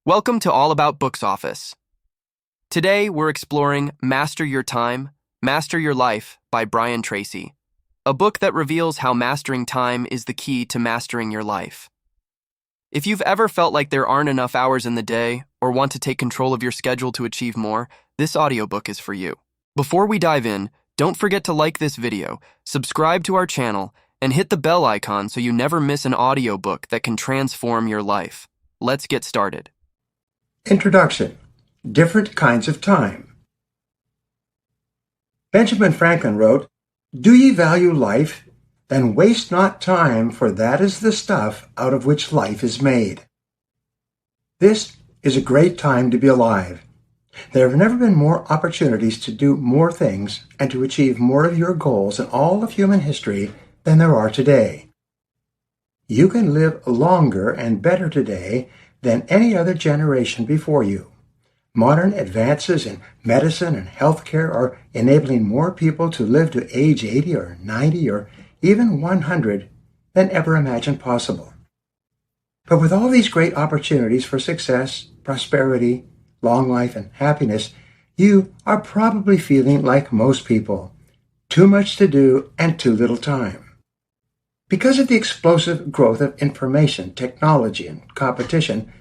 Welcome to All About Books Office. Today, we're exploring Master Your Time, Master Your Life by Brian Tracy, a book that reveals how mastering time is the key to mastering your life. If you've ever felt like there aren't enough hours in the day or want to take control of your schedule to achieve more, this audiobook is for you. Before we dive in, don't forget to like this video, subscribe to our channel, and hit the bell icon so you never miss an audiobook that can transform your life. Let's get started. Introduction. Different Kinds of Time. Benjamin Franklin wrote, "Do ye value life? Then waste not time, for that is the stuff out of which life is made." This is a great time to be alive. There have never been more opportunities to do more things and to achieve more of your goals in all of human history than there are today. You can live longer and better today than any other generation before you. Modern advances in medicine and healthcare are enabling more people to live to age 80 or 90 or even 100 than ever imagined possible. But with all these great opportunities for success, prosperity, long life, and happiness, you are probably feeling like most people, too much to do and too little time. Because of the explosive growth of information, technology, and competition,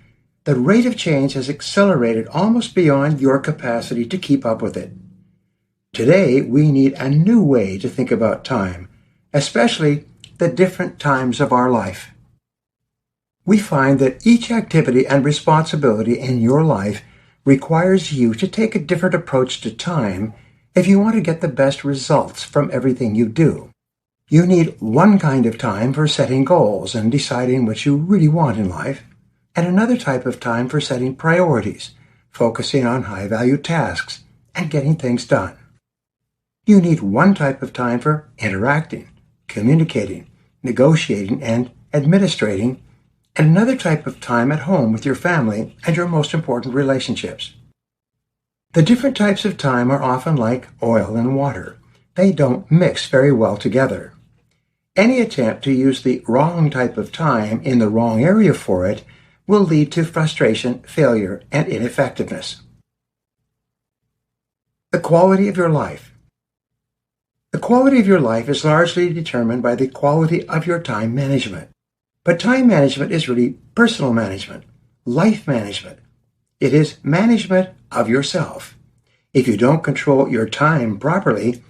the rate of change has accelerated almost beyond your capacity to keep up with it. Today, we need a new way to think about time, especially the different times of our life. We find that each activity and responsibility in your life requires you to take a different approach to time if you want to get the best results from everything you do. You need one kind of time for setting goals and deciding what you really want in life, and another type of time for setting priorities, focusing on high-value tasks, and getting things done. You need one type of time for interacting, communicating, negotiating, and administrating, and another type of time at home with your family and your most important relationships. The different types of time are often like oil and water. They don't mix very well together. Any attempt to use the wrong type of time in the wrong area for it will lead to frustration, failure, and ineffectiveness. The quality of your life. The quality of your life is largely determined by the quality of your time management. But time management is really personal management, life management. It is management of yourself. If you don't control your time properly,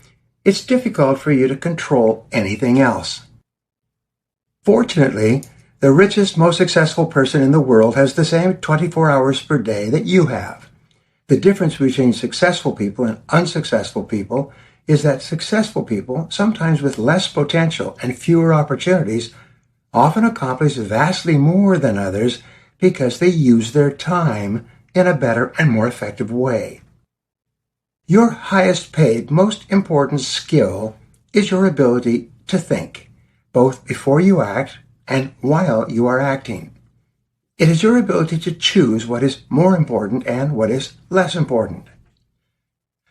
it's difficult for you to control anything else. Fortunately, the richest, most successful person in the world has the same 24 hours per day that you have. The difference between successful people and unsuccessful people is that successful people, sometimes with less potential and fewer opportunities, often accomplish vastly more than others because they use their time in a better and more effective way. Your highest paid, most important skill is your ability to think, both before you act and while you are acting. It is your ability to choose what is more important and what is less important.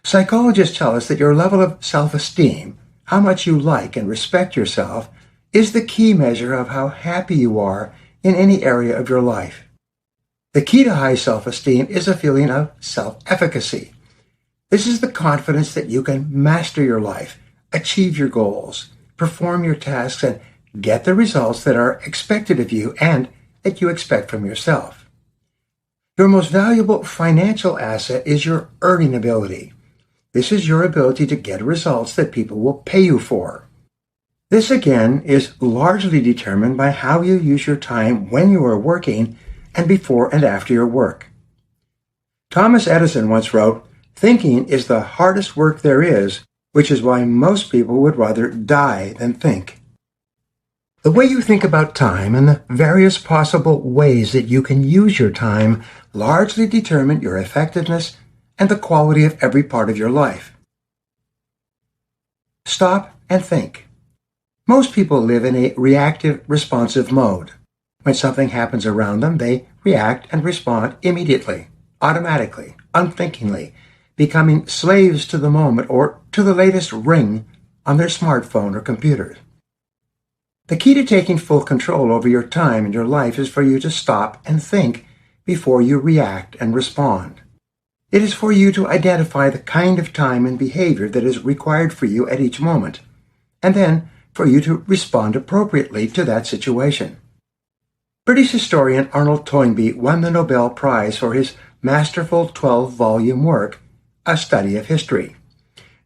Psychologists tell us that your level of self-esteem, how much you like and respect yourself, is the key measure of how happy you are in any area of your life. The key to high self-esteem is a feeling of self-efficacy. This is the confidence that you can master your life, achieve your goals, perform your tasks, and get the results that are expected of you and that you expect from yourself. Your most valuable financial asset is your earning ability. This is your ability to get results that people will pay you for. This, again, is largely determined by how you use your time when you are working and before and after your work. Thomas Edison once wrote, "Thinking is the hardest work there is, which is why most people would rather die than think." The way you think about time and the various possible ways that you can use your time largely determine your effectiveness and the quality of every part of your life. Stop and think. Most people live in a reactive, responsive mode. When something happens around them, they react and respond immediately, automatically, unthinkingly, becoming slaves to the moment or to the latest ring on their smartphone or computer. The key to taking full control over your time and your life is for you to stop and think before you react and respond. It is for you to identify the kind of time and behavior that is required for you at each moment, and then for you to respond appropriately to that situation. British historian Arnold Toynbee won the Nobel Prize for his masterful 12-volume work, A Study of History.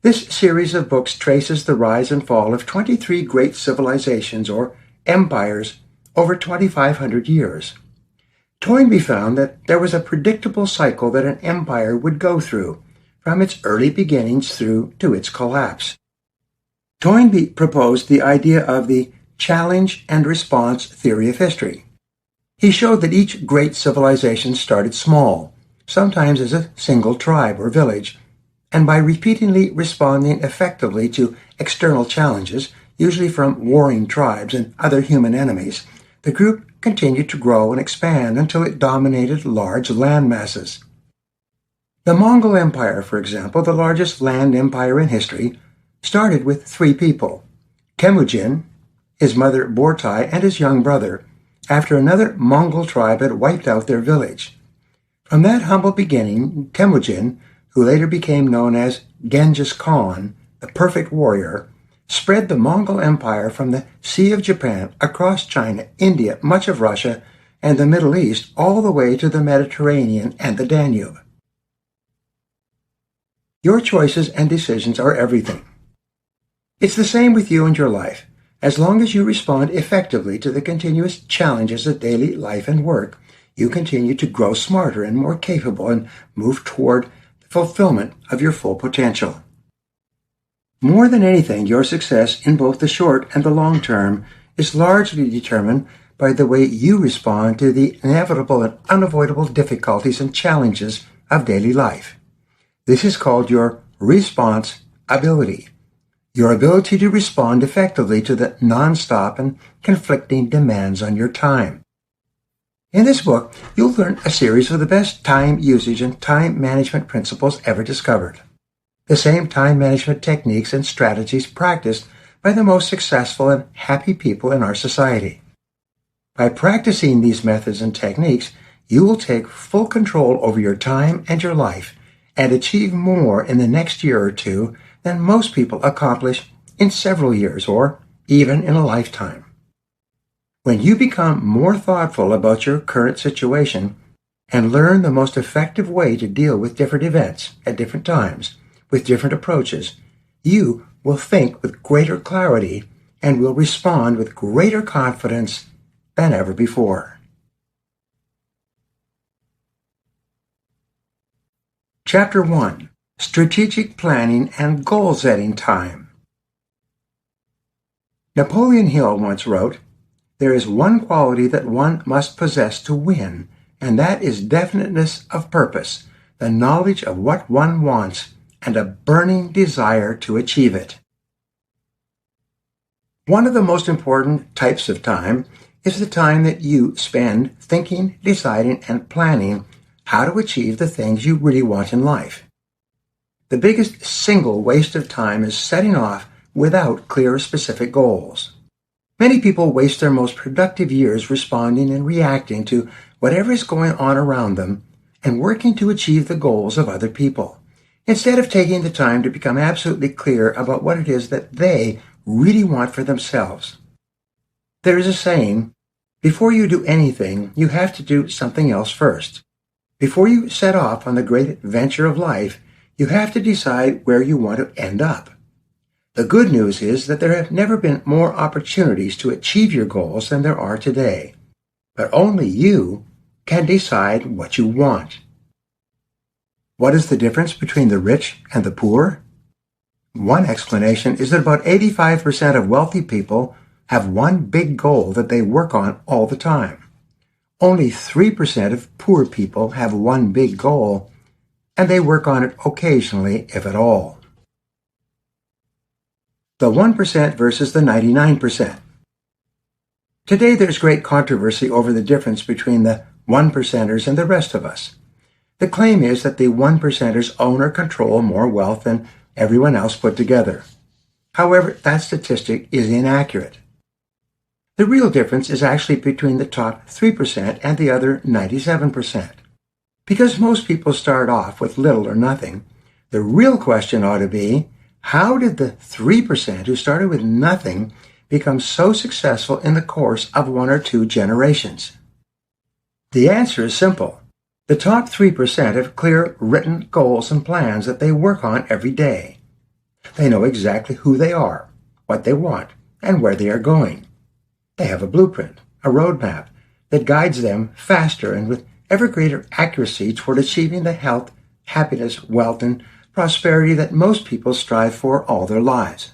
This series of books traces the rise and fall of 23 great civilizations or empires over 2,500 years. Toynbee found that there was a predictable cycle that an empire would go through, from its early beginnings through to its collapse. Toynbee proposed the idea of the challenge and response theory of history. He showed that each great civilization started small, sometimes as a single tribe or village, and by repeatedly responding effectively to external challenges, usually from warring tribes and other human enemies, the group continued to grow and expand until it dominated large land masses. The Mongol Empire, for example, the largest land empire in history, started with 3 people: Temujin, his mother Bortai, and his young brother, after another Mongol tribe had wiped out their village. From that humble beginning, Temujin, who later became known as Genghis Khan, the perfect warrior, spread the Mongol Empire from the Sea of Japan across China, India, much of Russia, and the Middle East, all the way to the Mediterranean and the Danube. Your choices and decisions are everything. It's the same with you and your life. As long as you respond effectively to the continuous challenges of daily life and work, you continue to grow smarter and more capable and move toward the fulfillment of your full potential. More than anything, your success in both the short and the long term is largely determined by the way you respond to the inevitable and unavoidable difficulties and challenges of daily life. This is called your response ability. Your ability to respond effectively to the non-stop and conflicting demands on your time. In this book, you'll learn a series of the best time usage and time management principles ever discovered. The same time management techniques and strategies practiced by the most successful and happy people in our society. By practicing these methods and techniques, you will take full control over your time and your life and achieve more in the next year or two than most people accomplish in several years or even in a lifetime. When you become more thoughtful about your current situation and learn the most effective way to deal with different events at different times, with different approaches, you will think with greater clarity and will respond with greater confidence than ever before. Chapter 1. Strategic Planning and Goal-Setting Time. Napoleon Hill once wrote, "There is one quality that one must possess to win, and that is definiteness of purpose, the knowledge of what one wants, and a burning desire to achieve it." One of the most important types of time is the time that you spend thinking, deciding, and planning how to achieve the things you really want in life. The biggest single waste of time is setting off without clear, specific goals. Many people waste their most productive years responding and reacting to whatever is going on around them and working to achieve the goals of other people, instead of taking the time to become absolutely clear about what it is that they really want for themselves. There is a saying, before you do anything, you have to do something else first. Before you set off on the great adventure of life, you have to decide where you want to end up. The good news is that there have never been more opportunities to achieve your goals than there are today. But only you can decide what you want. What is the difference between the rich and the poor? One explanation is that about 85% of wealthy people have one big goal that they work on all the time. Only 3% of poor people have one big goal, and they work on it occasionally, if at all. The 1% versus the 99%. Today there's great controversy over the difference between the 1%ers and the rest of us. The claim is that the 1%ers own or control more wealth than everyone else put together. However, that statistic is inaccurate. The real difference is actually between the top 3% and the other 97%. Because most people start off with little or nothing, the real question ought to be, how did the 3% who started with nothing become so successful in the course of 1 or 2 generations? The answer is simple. The top 3% have clear written goals and plans that they work on every day. They know exactly who they are, what they want, and where they are going. They have a blueprint, a roadmap, that guides them faster and with ever greater accuracy toward achieving the health, happiness, wealth, and prosperity that most people strive for all their lives.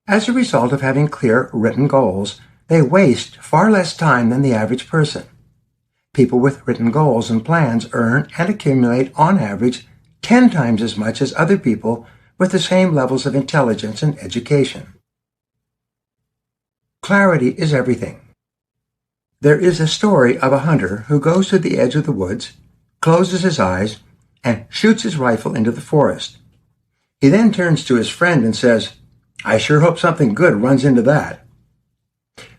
As a result of having clear written goals, they waste far less time than the average person. People with written goals and plans earn and accumulate on average 10 times as much as other people with the same levels of intelligence and education. Clarity is everything. There is a story of a hunter who goes to the edge of the woods, closes his eyes, and shoots his rifle into the forest. He then turns to his friend and says, "I sure hope something good runs into that."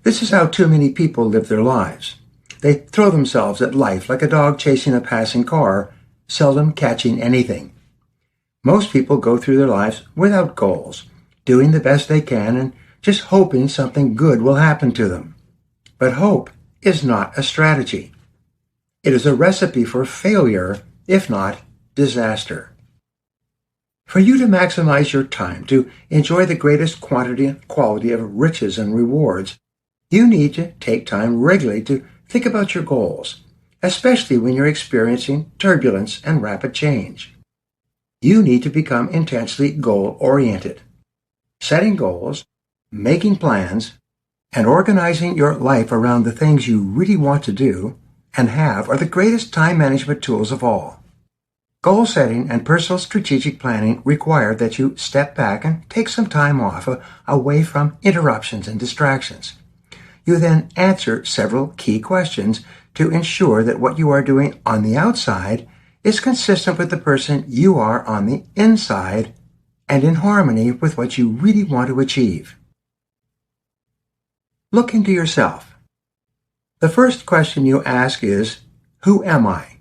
This is how too many people live their lives. They throw themselves at life like a dog chasing a passing car, seldom catching anything. Most people go through their lives without goals, doing the best they can and just hoping something good will happen to them. But hope is not a strategy. It is a recipe for failure, if not disaster. For you to maximize your time, to enjoy the greatest quantity and quality of riches and rewards, you need to take time regularly to think about your goals, especially when you're experiencing turbulence and rapid change. You need to become intensely goal-oriented. Setting goals, making plans, and organizing your life around the things you really want to do and have are the greatest time management tools of all. Goal setting and personal strategic planning require that you step back and take some time off, away from interruptions and distractions. You then answer several key questions to ensure that what you are doing on the outside is consistent with the person you are on the inside and in harmony with what you really want to achieve. Look into yourself. The first question you ask is, who am I?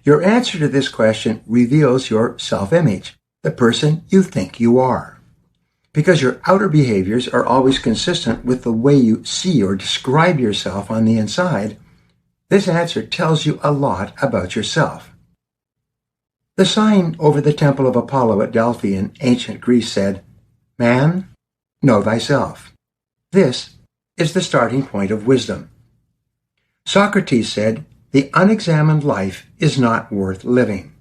Your answer to this question reveals your self-image, the person you think you are. Because your outer behaviors are always consistent with the way you see or describe yourself on the inside, this answer tells you a lot about yourself. The sign over the temple of Apollo at Delphi in ancient Greece said, "Man, know thyself." This is the starting point of wisdom. Socrates said, "The unexamined life is not worth living."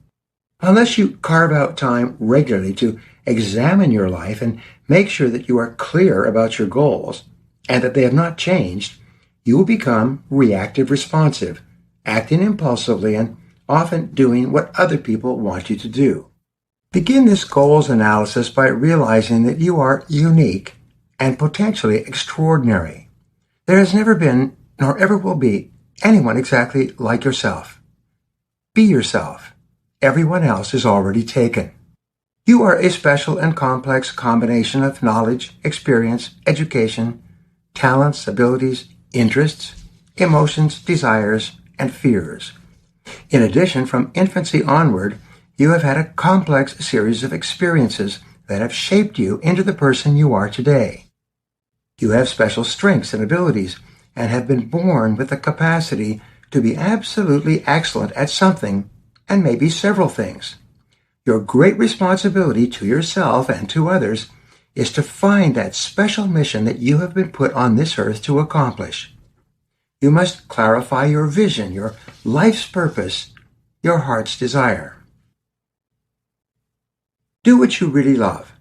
Unless you carve out time regularly to examine your life and make sure that you are clear about your goals and that they have not changed, you will become reactive responsive, acting impulsively and often doing what other people want you to do. Begin this goals analysis by realizing that you are unique and potentially extraordinary. There has never been, nor ever will be, anyone exactly like yourself. Be yourself. Everyone else is already taken. You are a special and complex combination of knowledge, experience, education, talents, abilities, interests, emotions, desires, and fears. In addition, from infancy onward, you have had a complex series of experiences that have shaped you into the person you are today. You have special strengths and abilities and have been born with the capacity to be absolutely excellent at something and maybe several things. Your great responsibility to yourself and to others is to find that special mission that you have been put on this earth to accomplish. You must clarify your vision, your life's purpose, your heart's desire. Do what you really love.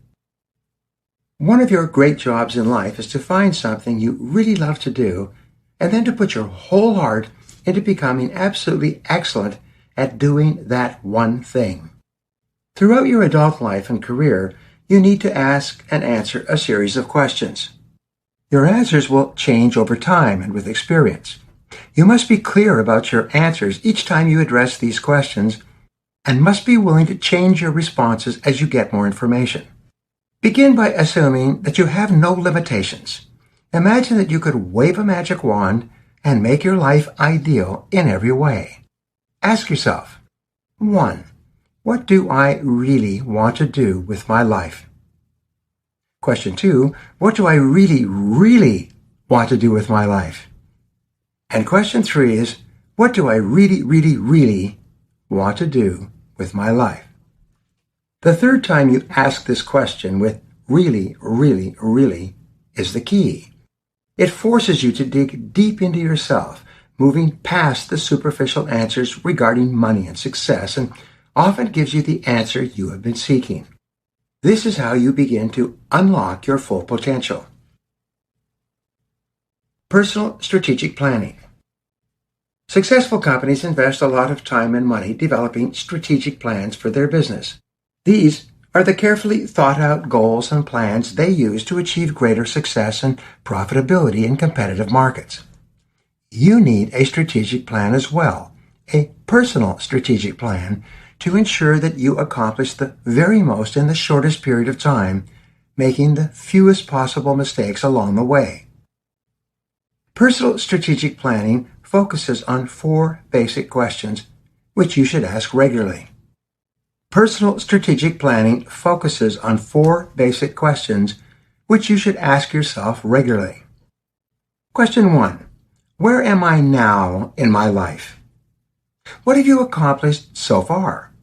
One of your great jobs in life is to find something you really love to do and then to put your whole heart into becoming absolutely excellent at doing that one thing. Throughout your adult life and career, you need to ask and answer a series of questions. Your answers will change over time and with experience. You must be clear about your answers each time you address these questions and must be willing to change your responses as you get more information. Begin by assuming that you have no limitations Imagine that you could wave a magic wand and make your life ideal in every way. Ask yourself, 1. What do I really want to do with my life? Question 2. What do I really want to do with my life? And question 3 is, what do I really want to do with my life? The third time you ask this question with really is the key. It forces you to dig deep into yourself, moving past the superficial answers regarding money and success, and often gives you the answer you have been seeking. This is how you begin to unlock your full potential. Personal strategic planning. Successful companies invest a lot of time and money developing strategic plans for their business. These are the carefully thought out goals and plans they use to achieve greater success and profitability in competitive markets. You need a strategic plan as well, a personal strategic plan, to ensure that you accomplish the very most in the shortest period of time, making the fewest possible mistakes along the way. Personal strategic planning focuses on 4 basic questions, which you should ask regularly. Personal strategic planning focuses on 4 basic questions, which you should ask yourself regularly. Question 1. Where am I now in my life? What have you accomplished so far?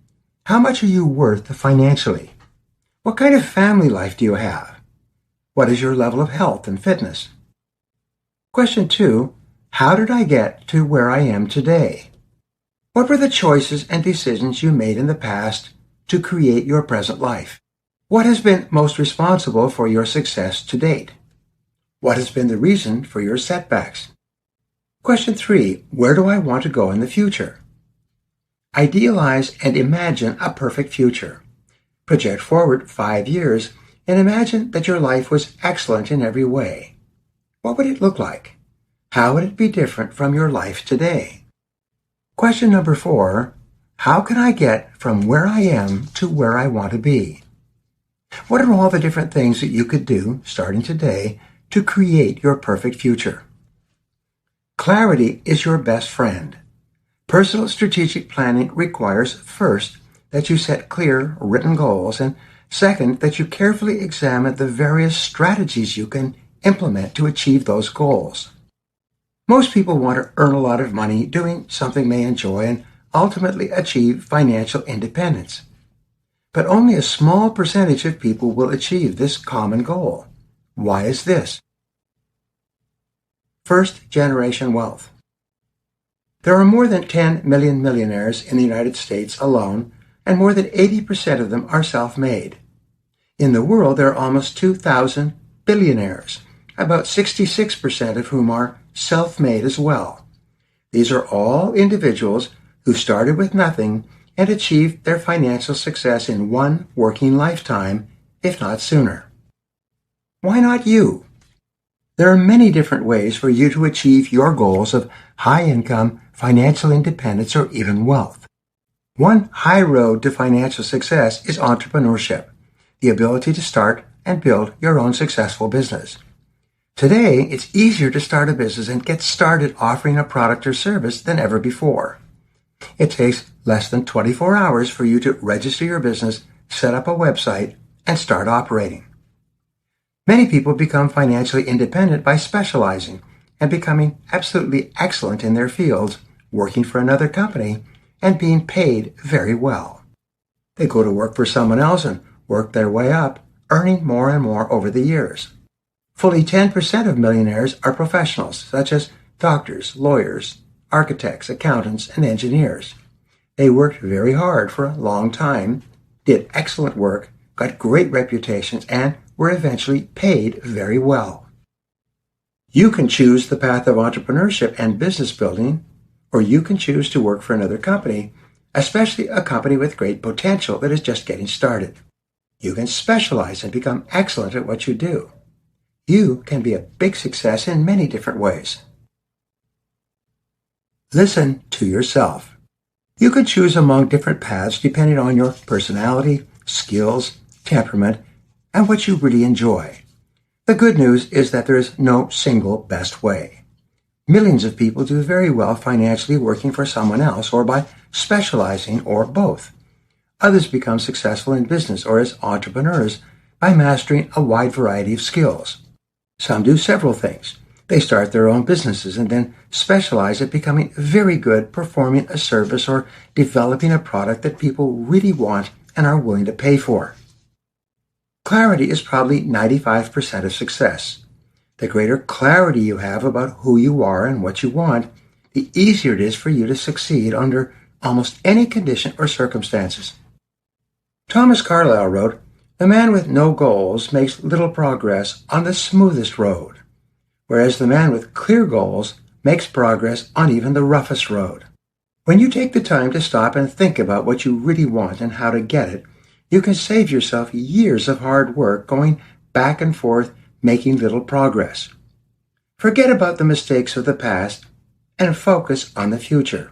How much are you worth financially? What kind of family life do you have? What is your level of health and fitness? Question 2. How did I get to where I am today? What were the choices and decisions you made in the past to create your present life? What has been most responsible for your success to date? What has been the reason for your setbacks? Question 3. Where do I want to go in the future? Idealize and imagine a perfect future. Project forward 5 years and imagine that your life was excellent in every way. What would it look like? How would it be different from your life today? Question number 4. How can I get from where I am to where I want to be? What are all the different things that you could do, starting today, to create your perfect future? Clarity is your best friend. Personal strategic planning requires, first, that you set clear, written goals, and second, that you carefully examine the various strategies you can implement to achieve those goals. Most people want to earn a lot of money doing something they enjoy and ultimately achieve financial independence. But only a small percentage of people will achieve this common goal. Why is this? First-generation wealth. There are more than 10 million millionaires in the United States alone, and more than 80% of them are self-made. In the world, there are almost 2,000 billionaires, about 66% of whom are self-made as well. These are all individuals who started with nothing and achieved their financial success in one working lifetime, if not sooner. Why not you? There are many different ways for you to achieve your goals of high income, financial independence, or even wealth. One high road to financial success is entrepreneurship, the ability to start and build your own successful business. Today, it's easier to start a business and get started offering a product or service than ever before. It takes less than 24 hours for you to register your business, set up a website, and start operating. Many people become financially independent by specializing and becoming absolutely excellent in their fields, working for another company, and being paid very well. They go to work for someone else and work their way up, earning more and more over the years. Fully 10% of millionaires are professionals, such as doctors, lawyers, architects, accountants, and engineers. They worked very hard for a long time, did excellent work, got great reputations, and were eventually paid very well. You can choose the path of entrepreneurship and business building, or you can choose to work for another company, especially a company with great potential that is just getting started. You can specialize and become excellent at what you do. You can be a big success in many different ways. Listen to yourself. You can choose among different paths depending on your personality, skills, temperament, and what you really enjoy. The good news is that there is no single best way. Millions of people do very well financially working for someone else or by specializing or both. Others become successful in business or as entrepreneurs by mastering a wide variety of skills. Some do several things. They start their own businesses and then specialize at becoming very good performing a service or developing a product that people really want and are willing to pay for. Clarity is probably 95% of success. The greater clarity you have about who you are and what you want, the easier it is for you to succeed under almost any condition or circumstances. Thomas Carlyle wrote, "The man with no goals makes little progress on the smoothest road, whereas the man with clear goals makes progress on even the roughest road." When you take the time to stop and think about what you really want and how to get it, you can save yourself years of hard work going back and forth making little progress. Forget about the mistakes of the past and focus on the future.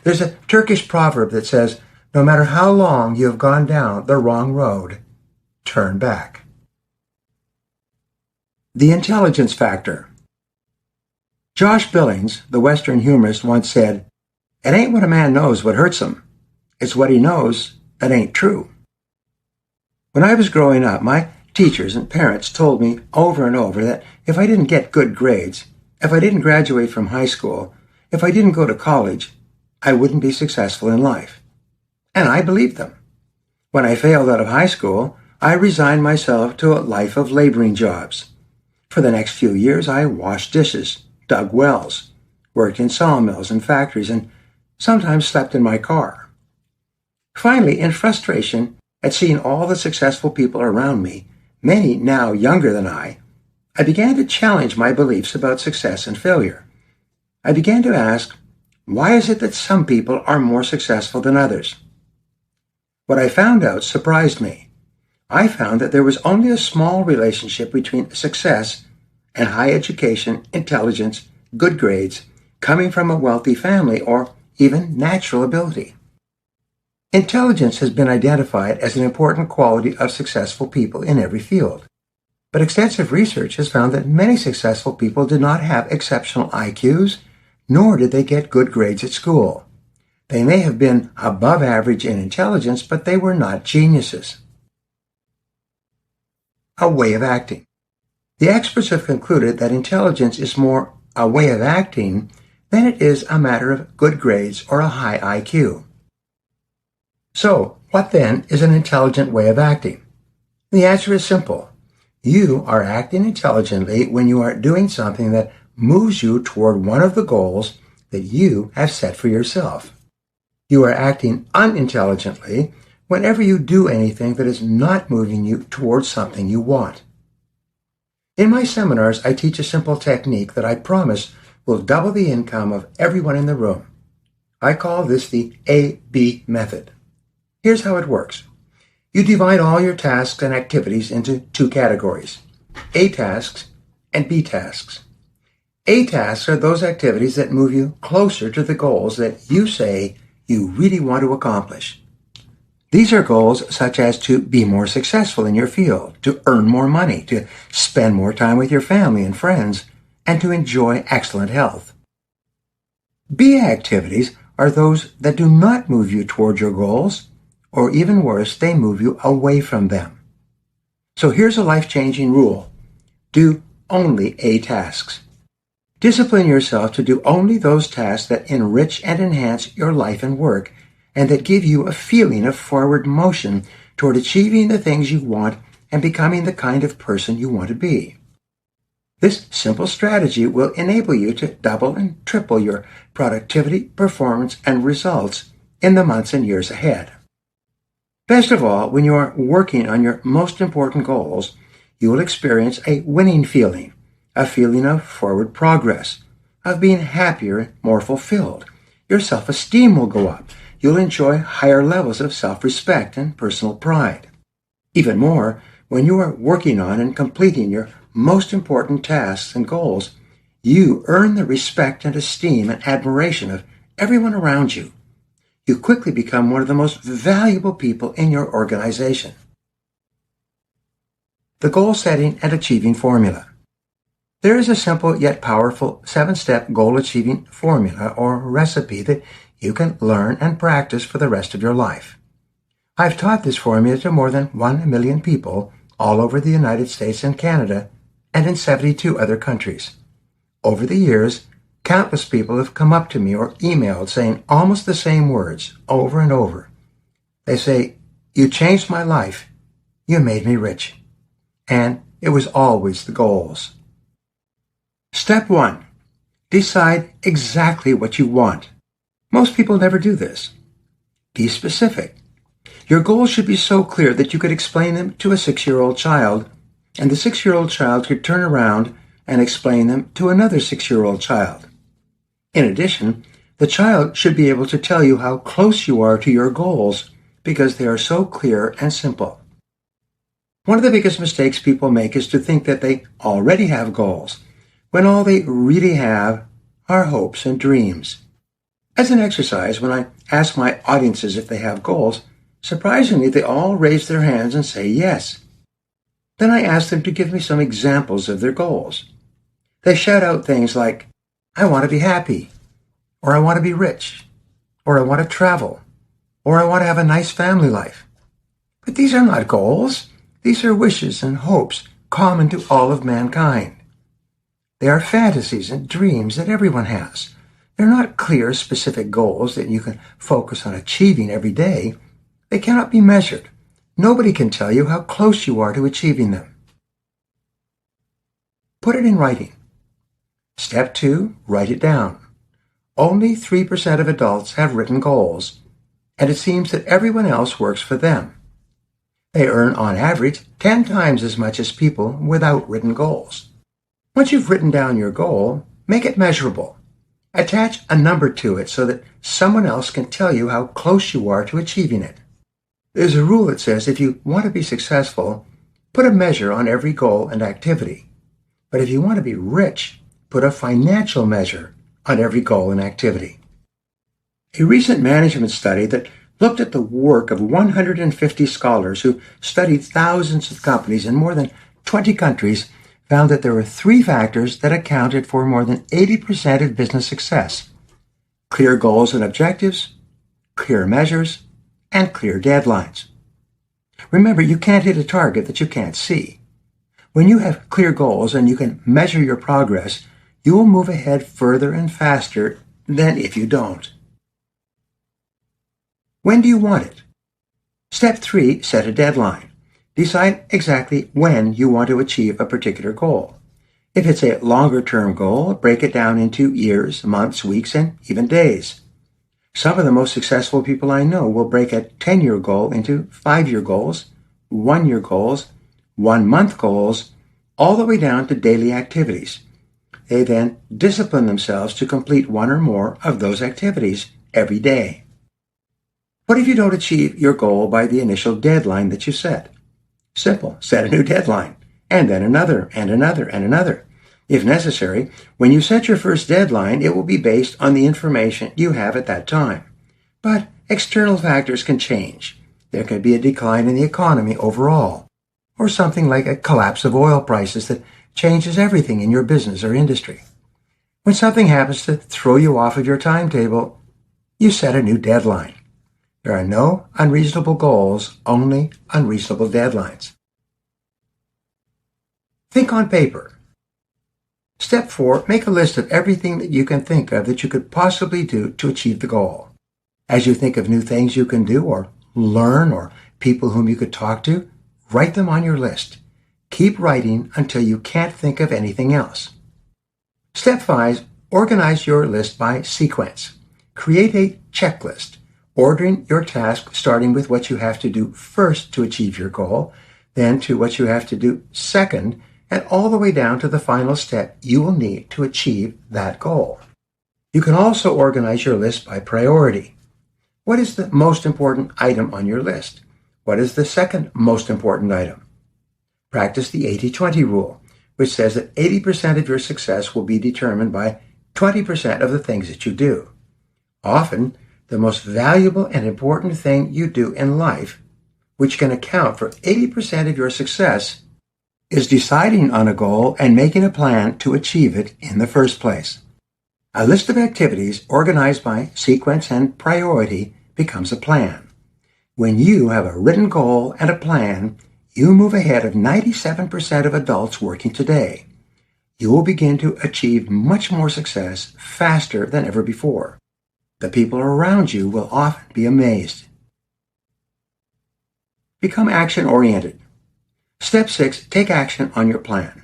There's a Turkish proverb that says, "No matter how long you have gone down the wrong road, turn back." The intelligence factor. Josh Billings, the Western humorist, once said, "It ain't what a man knows what hurts him. It's what he knows that ain't true." When I was growing up, my teachers and parents told me over and over that if I didn't get good grades, if I didn't graduate from high school, if I didn't go to college, I wouldn't be successful in life. And I believed them. When I failed out of high school, I resigned myself to a life of laboring jobs. For the next few years, I washed dishes, dug wells, worked in sawmills and factories, and sometimes slept in my car. Finally, in frustration at seeing all the successful people around me, many now younger than I began to challenge my beliefs about success and failure. I began to ask, why is it that some people are more successful than others? What I found out surprised me. I found that there was only a small relationship between success and high education, intelligence, good grades, coming from a wealthy family, or even natural ability. Intelligence has been identified as an important quality of successful people in every field. But extensive research has found that many successful people did not have exceptional IQs, nor did they get good grades at school. They may have been above average in intelligence, but they were not geniuses. A way of acting. The experts have concluded that intelligence is more a way of acting than it is a matter of good grades or a high IQ. So, what then is an intelligent way of acting? The answer is simple. You are acting intelligently when you are doing something that moves you toward one of the goals that you have set for yourself. You are acting unintelligently whenever you do anything that is not moving you towards something you want. In my seminars, I teach a simple technique that I promise will double the income of everyone in the room. I call this the A-B method. Here's how it works. You divide all your tasks and activities into two categories, A tasks and B tasks. A tasks are those activities that move you closer to the goals that you say you really want to accomplish. These are goals such as to be more successful in your field, to earn more money, to spend more time with your family and friends, and to enjoy excellent health. B activities are those that do not move you toward your goals, or even worse, they move you away from them. So here's a life-changing rule. Do only A tasks. Discipline yourself to do only those tasks that enrich and enhance your life and work, and that give you a feeling of forward motion toward achieving the things you want and becoming the kind of person you want to be. This simple strategy will enable you to double and triple your productivity, performance, and results in the months and years ahead. Best of all, when you are working on your most important goals, you will experience a winning feeling, a feeling of forward progress, of being happier and more fulfilled. Your self-esteem will go up. You'll enjoy higher levels of self-respect and personal pride. Even more, when you are working on and completing your most important tasks and goals, you earn the respect and esteem and admiration of everyone around you. You quickly become one of the most valuable people in your organization. the goal setting and achieving formula. There is a simple yet powerful 7-step goal achieving formula or recipe that you can learn and practice for the rest of your life. I've taught this formula to more than 1 million people all over the United States and Canada and in 72 other countries. Over the years, countless people have come up to me or emailed saying almost the same words over and over. They say, "You changed my life. You made me rich." And it was always the goals. Step 1. Decide exactly what you want. Most people never do this. Be specific. Your goals should be so clear that you could explain them to a 6-year-old child, and the 6-year-old child could turn around and explain them to another 6-year-old child. In addition, the child should be able to tell you how close you are to your goals because they are so clear and simple. One of the biggest mistakes people make is to think that they already have goals, when all they really have are hopes and dreams. As an exercise, when I ask my audiences if they have goals, surprisingly they all raise their hands and say yes. Then I ask them to give me some examples of their goals. They shout out things like, "I want to be happy," or "I want to be rich," or "I want to travel," or "I want to have a nice family life." But these are not goals. These are wishes and hopes common to all of mankind. They are fantasies and dreams that everyone has. They're not clear, specific goals that you can focus on achieving every day. They cannot be measured. Nobody can tell you how close you are to achieving them. Put it in writing. Step 2, write it down. Only 3% of adults have written goals, and it seems that everyone else works for them. They earn, on average, 10 times as much as people without written goals. Once you've written down your goal, make it measurable. Attach a number to it so that someone else can tell you how close you are to achieving it. There's a rule that says if you want to be successful, put a measure on every goal and activity. But if you want to be rich, put a financial measure on every goal and activity. A recent management study that looked at the work of 150 scholars who studied thousands of companies in more than 20 countries found that there were 3 factors that accounted for more than 80% of business success: clear goals and objectives, clear measures, and clear deadlines. Remember, you can't hit a target that you can't see. When you have clear goals and you can measure your progress, you will move ahead further and faster than if you don't. When do you want it? Step 3, set a deadline. Decide exactly when you want to achieve a particular goal. If it's a longer-term goal, break it down into years, months, weeks, and even days. Some of the most successful people I know will break a 10-year goal into 5-year goals, 1-year goals, 1-month goals, all the way down to daily activities. They then discipline themselves to complete one or more of those activities every day. What if you don't achieve your goal by the initial deadline that you set? Simple. Set a new deadline, and then another, and another, and another. If necessary, when you set your first deadline, it will be based on the information you have at that time. But external factors can change. There could be a decline in the economy overall, or something like a collapse of oil prices that changes everything in your business or industry. When something happens to throw you off of your timetable, you set a new deadline. There are no unreasonable goals, only unreasonable deadlines. Think on paper. Step 4, make a list of everything that you can think of that you could possibly do to achieve the goal. As you think of new things you can do or learn or people whom you could talk to, write them on your list. Keep writing until you can't think of anything else. Step 5, organize your list by sequence. Create a checklist, ordering your task starting with what you have to do first to achieve your goal, then to what you have to do second, and all the way down to the final step you will need to achieve that goal. You can also organize your list by priority. What is the most important item on your list? What is the second most important item? Practice the 80-20 rule, which says that 80% of your success will be determined by 20% of the things that you do. Often, the most valuable and important thing you do in life, which can account for 80% of your success, is deciding on a goal and making a plan to achieve it in the first place. A list of activities organized by sequence and priority becomes a plan. When you have a written goal and a plan, you move ahead of 97% of adults working today. You will begin to achieve much more success faster than ever before. The people around you will often be amazed. Become action-oriented. Step 6, take action on your plan.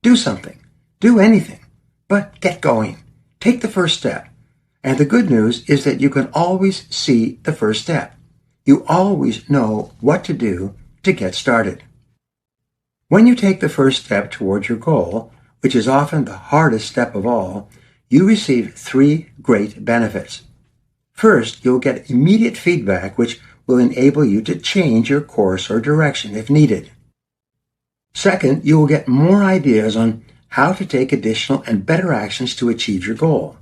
Do something. Do anything. But get going. Take the first step. And the good news is that you can always see the first step. You always know what to do to get started. When you take the first step towards your goal, which is often the hardest step of all, you receive 3 great benefits. First, you'll get immediate feedback which will enable you to change your course or direction if needed. Second, you will get more ideas on how to take additional and better actions to achieve your goal.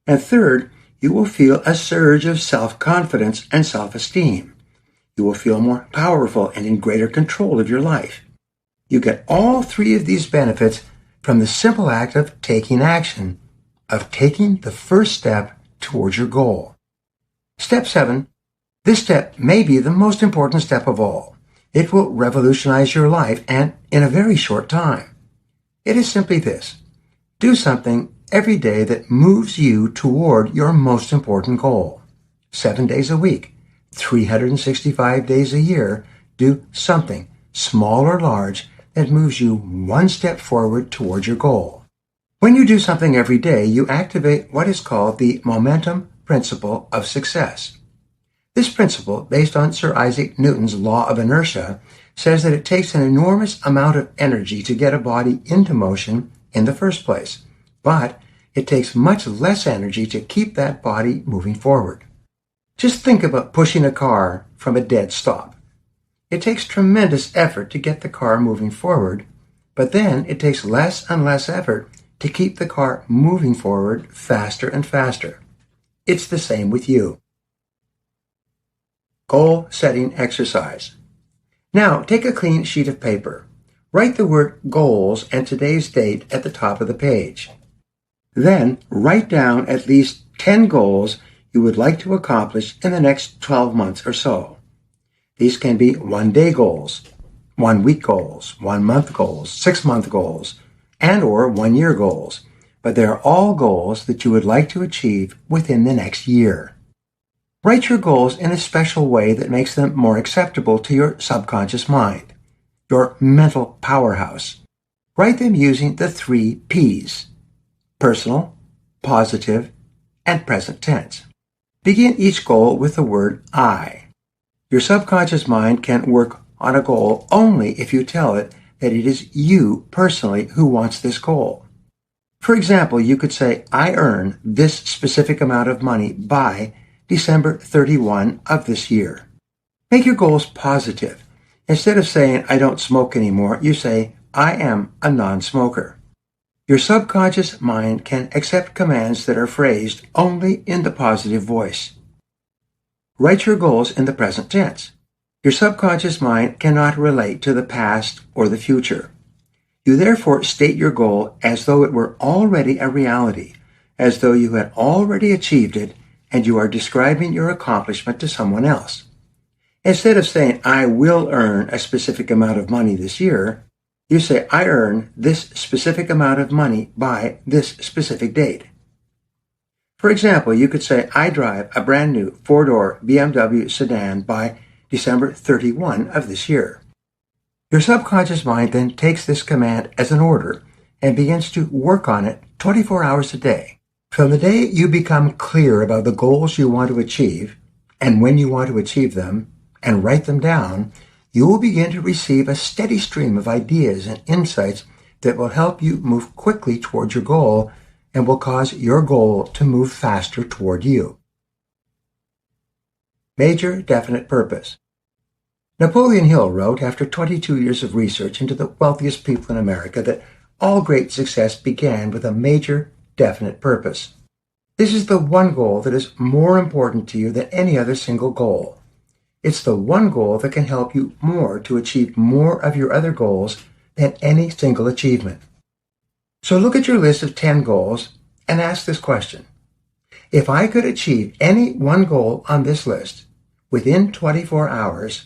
And third, you will feel a surge of self-confidence and self-esteem. You will feel more powerful and in greater control of your life. You get all 3 of these benefits from the simple act of taking action, of taking the first step towards your goal. Step 7. This step may be the most important step of all. It will revolutionize your life and in a very short time. It is simply this. Do something every day that moves you toward your most important goal. 7 days a week, 365 days a year, do something, small or large, that moves you one step forward toward your goal. When you do something every day, you activate what is called the momentum principle of success. This principle, based on Sir Isaac Newton's law of inertia, says that it takes an enormous amount of energy to get a body into motion in the first place, but it takes much less energy to keep that body moving forward. Just think about pushing a car from a dead stop. It takes tremendous effort to get the car moving forward, but then it takes less and less effort to keep the car moving forward faster and faster. It's the same with you. Goal setting exercise. Now, take a clean sheet of paper. Write the word goals and today's date at the top of the page. Then, write down at least 10 goals you would like to accomplish in the next 12 months or so. These can be 1-day goals, 1-week goals, 1-month goals, 6-month goals, and or 1-year goals, but they're all goals that you would like to achieve within the next year. Write your goals in a special way that makes them more acceptable to your subconscious mind, your mental powerhouse. Write them using the 3 P's: personal, positive, and present tense. Begin each goal with the word I. Your subconscious mind can work on a goal only if you tell it that it is you personally who wants this goal. For example, you could say, I earn this specific amount of money by December 31 of this year. Make your goals positive. Instead of saying, I don't smoke anymore, you say, I am a non-smoker. Your subconscious mind can accept commands that are phrased only in the positive voice. Write your goals in the present tense. Your subconscious mind cannot relate to the past or the future. You therefore state your goal as though it were already a reality, as though you had already achieved it and you are describing your accomplishment to someone else. Instead of saying, I will earn a specific amount of money this year, you say, I earn this specific amount of money by this specific date. For example, you could say, I drive a brand new 4-door BMW sedan by December 31 of this year. Your subconscious mind then takes this command as an order and begins to work on it 24 hours a day. From the day you become clear about the goals you want to achieve and when you want to achieve them and write them down, you will begin to receive a steady stream of ideas and insights that will help you move quickly toward your goal and will cause your goal to move faster toward you. Major definite purpose. Napoleon Hill wrote after 22 years of research into the wealthiest people in America that all great success began with a major definite purpose. This is the one goal that is more important to you than any other single goal. It's the one goal that can help you more to achieve more of your other goals than any single achievement. So look at your list of 10 goals and ask this question. If I could achieve any one goal on this list within 24 hours,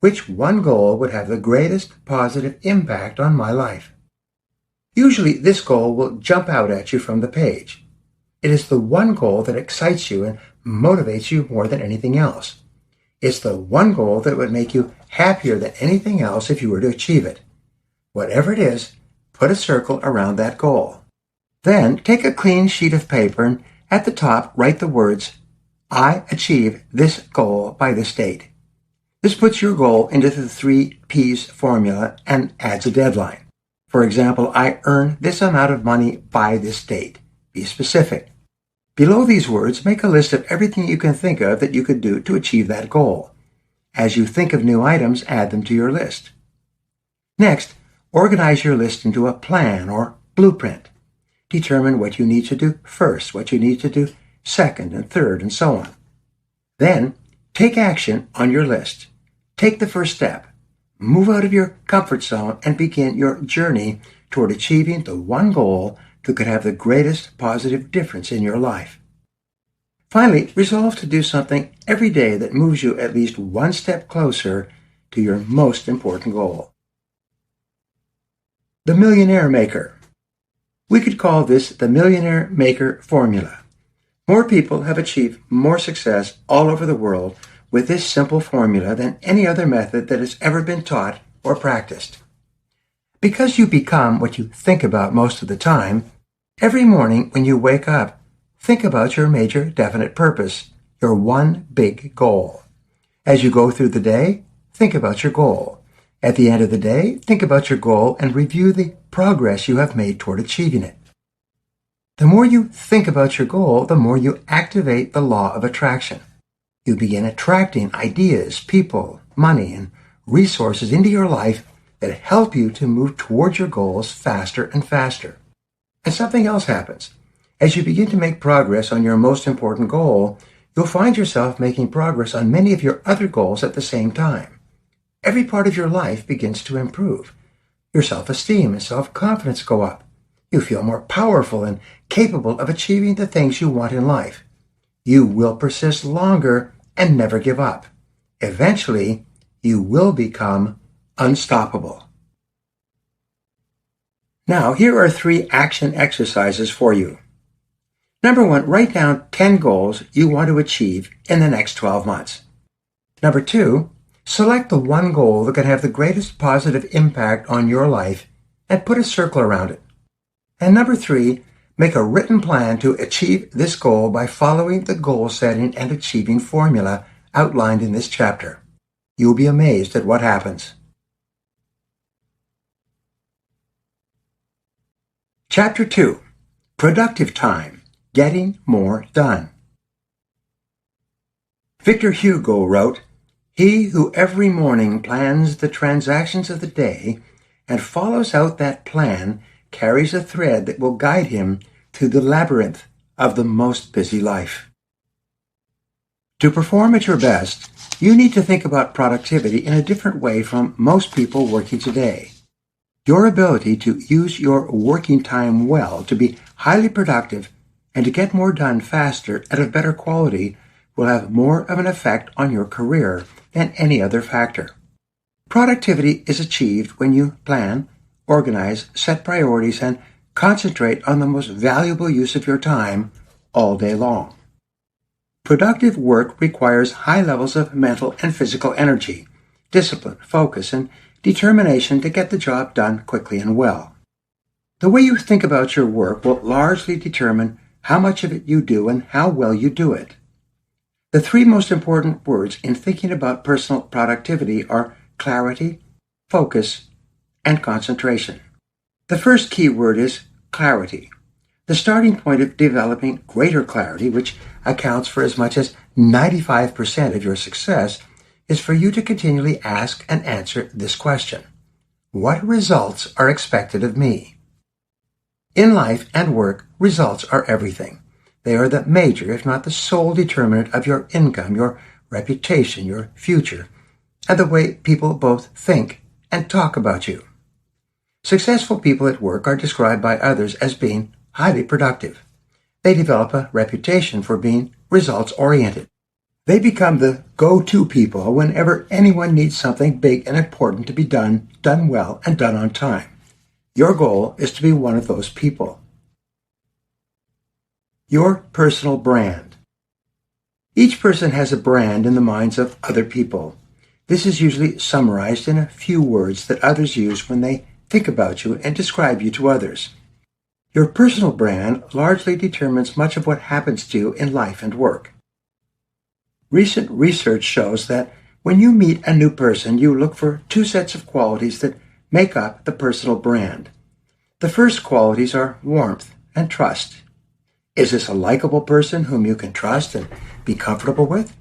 which one goal would have the greatest positive impact on my life? Usually this goal will jump out at you from the page. It is the one goal that excites you and motivates you more than anything else. It's the one goal that would make you happier than anything else if you were to achieve it. Whatever it is, put a circle around that goal. Then take a clean sheet of paper and at the top write the words, "I achieve this goal by this date." This puts your goal into the 3 P's formula and adds a deadline. For example, I earn this amount of money by this date. Be specific. Below these words, make a list of everything you can think of that you could do to achieve that goal. As you think of new items, add them to your list. Next, organize your list into a plan or blueprint. Determine what you need to do first, what you need to do second and third, and so on. Then, take action on your list. Take the first step. Move out of your comfort zone and begin your journey toward achieving the one goal that could have the greatest positive difference in your life. Finally, resolve to do something every day that moves you at least one step closer to your most important goal. The Millionaire Maker. We could call this the Millionaire Maker Formula. More people have achieved more success all over the world with this simple formula than any other method that has ever been taught or practiced. Because you become what you think about most of the time, every morning when you wake up, think about your major definite purpose, your one big goal. As you go through the day, think about your goal. At the end of the day, think about your goal and review the progress you have made toward achieving it. The more you think about your goal, the more you activate the law of attraction. You begin attracting ideas, people, money, and resources into your life that help you to move towards your goals faster and faster. And something else happens. As you begin to make progress on your most important goal, you'll find yourself making progress on many of your other goals at the same time. Every part of your life begins to improve. Your self-esteem and self-confidence go up. You feel more powerful and capable of achieving the things you want in life. You will persist longer and never give up. Eventually, you will become unstoppable. Now, here are 3 action exercises for you. Number 1, write down 10 goals you want to achieve in the next 12 months. Number 2, select the one goal that can have the greatest positive impact on your life and put a circle around it. And number 3, make a written plan to achieve this goal by following the goal setting and achieving formula outlined in this chapter. You'll be amazed at what happens. Chapter 2, Productive Time, Getting More Done. Victor Hugo wrote, "He who every morning plans the transactions of the day and follows out that plan carries a thread that will guide him through the labyrinth of the most busy life." To perform at your best, you need to think about productivity in a different way from most people working today. Your ability to use your working time well to be highly productive and to get more done faster and of better quality will have more of an effect on your career than any other factor. Productivity is achieved when you plan, organize, set priorities, and concentrate on the most valuable use of your time all day long. Productive work requires high levels of mental and physical energy, discipline, focus, and determination to get the job done quickly and well. The way you think about your work will largely determine how much of it you do and how well you do it. The 3 most important words in thinking about personal productivity are clarity, focus, and concentration. The first key word is clarity. The starting point of developing greater clarity, which accounts for as much as 95% of your success, is for you to continually ask and answer this question: what results are expected of me? In life and work, results are everything. They are the major, if not the sole determinant of your income, your reputation, your future, and the way people both think and talk about you. Successful people at work are described by others as being highly productive. They develop a reputation for being results-oriented. They become the go-to people whenever anyone needs something big and important to be done well, and done on time. Your goal is to be one of those people. Your personal brand. Each person has a brand in the minds of other people. This is usually summarized in a few words that others use when they think about you and describe you to others. Your personal brand largely determines much of what happens to you in life and work. Recent research shows that when you meet a new person, you look for two sets of qualities that make up the personal brand. The first qualities are warmth and trust. Is this a likable person whom you can trust and be comfortable with?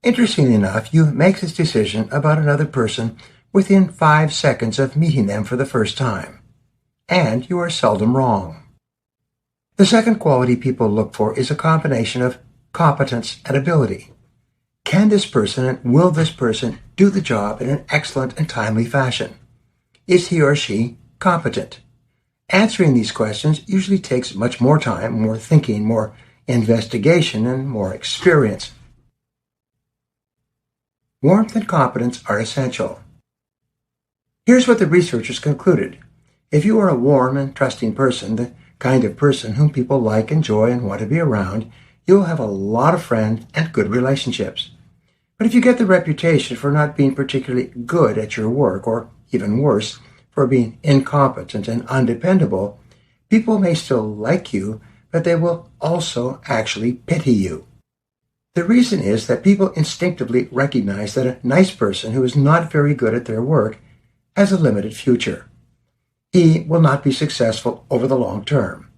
Interestingly enough, you make this decision about another person within 5 seconds of meeting them for the first time. And you are seldom wrong. The second quality people look for is a combination of competence and ability. Can this person and will this person do the job in an excellent and timely fashion? Is he or she competent? Answering these questions usually takes much more time, more thinking, more investigation, and more experience. Warmth and competence are essential. Here's what the researchers concluded. If you are a warm and trusting person, the kind of person whom people like, enjoy, and want to be around, you'll have a lot of friends and good relationships. But if you get the reputation for not being particularly good at your work, or even worse, for being incompetent and undependable, people may still like you, but they will also actually pity you. The reason is that people instinctively recognize that a nice person who is not very good at their work has a limited future. He will not be successful over the long term.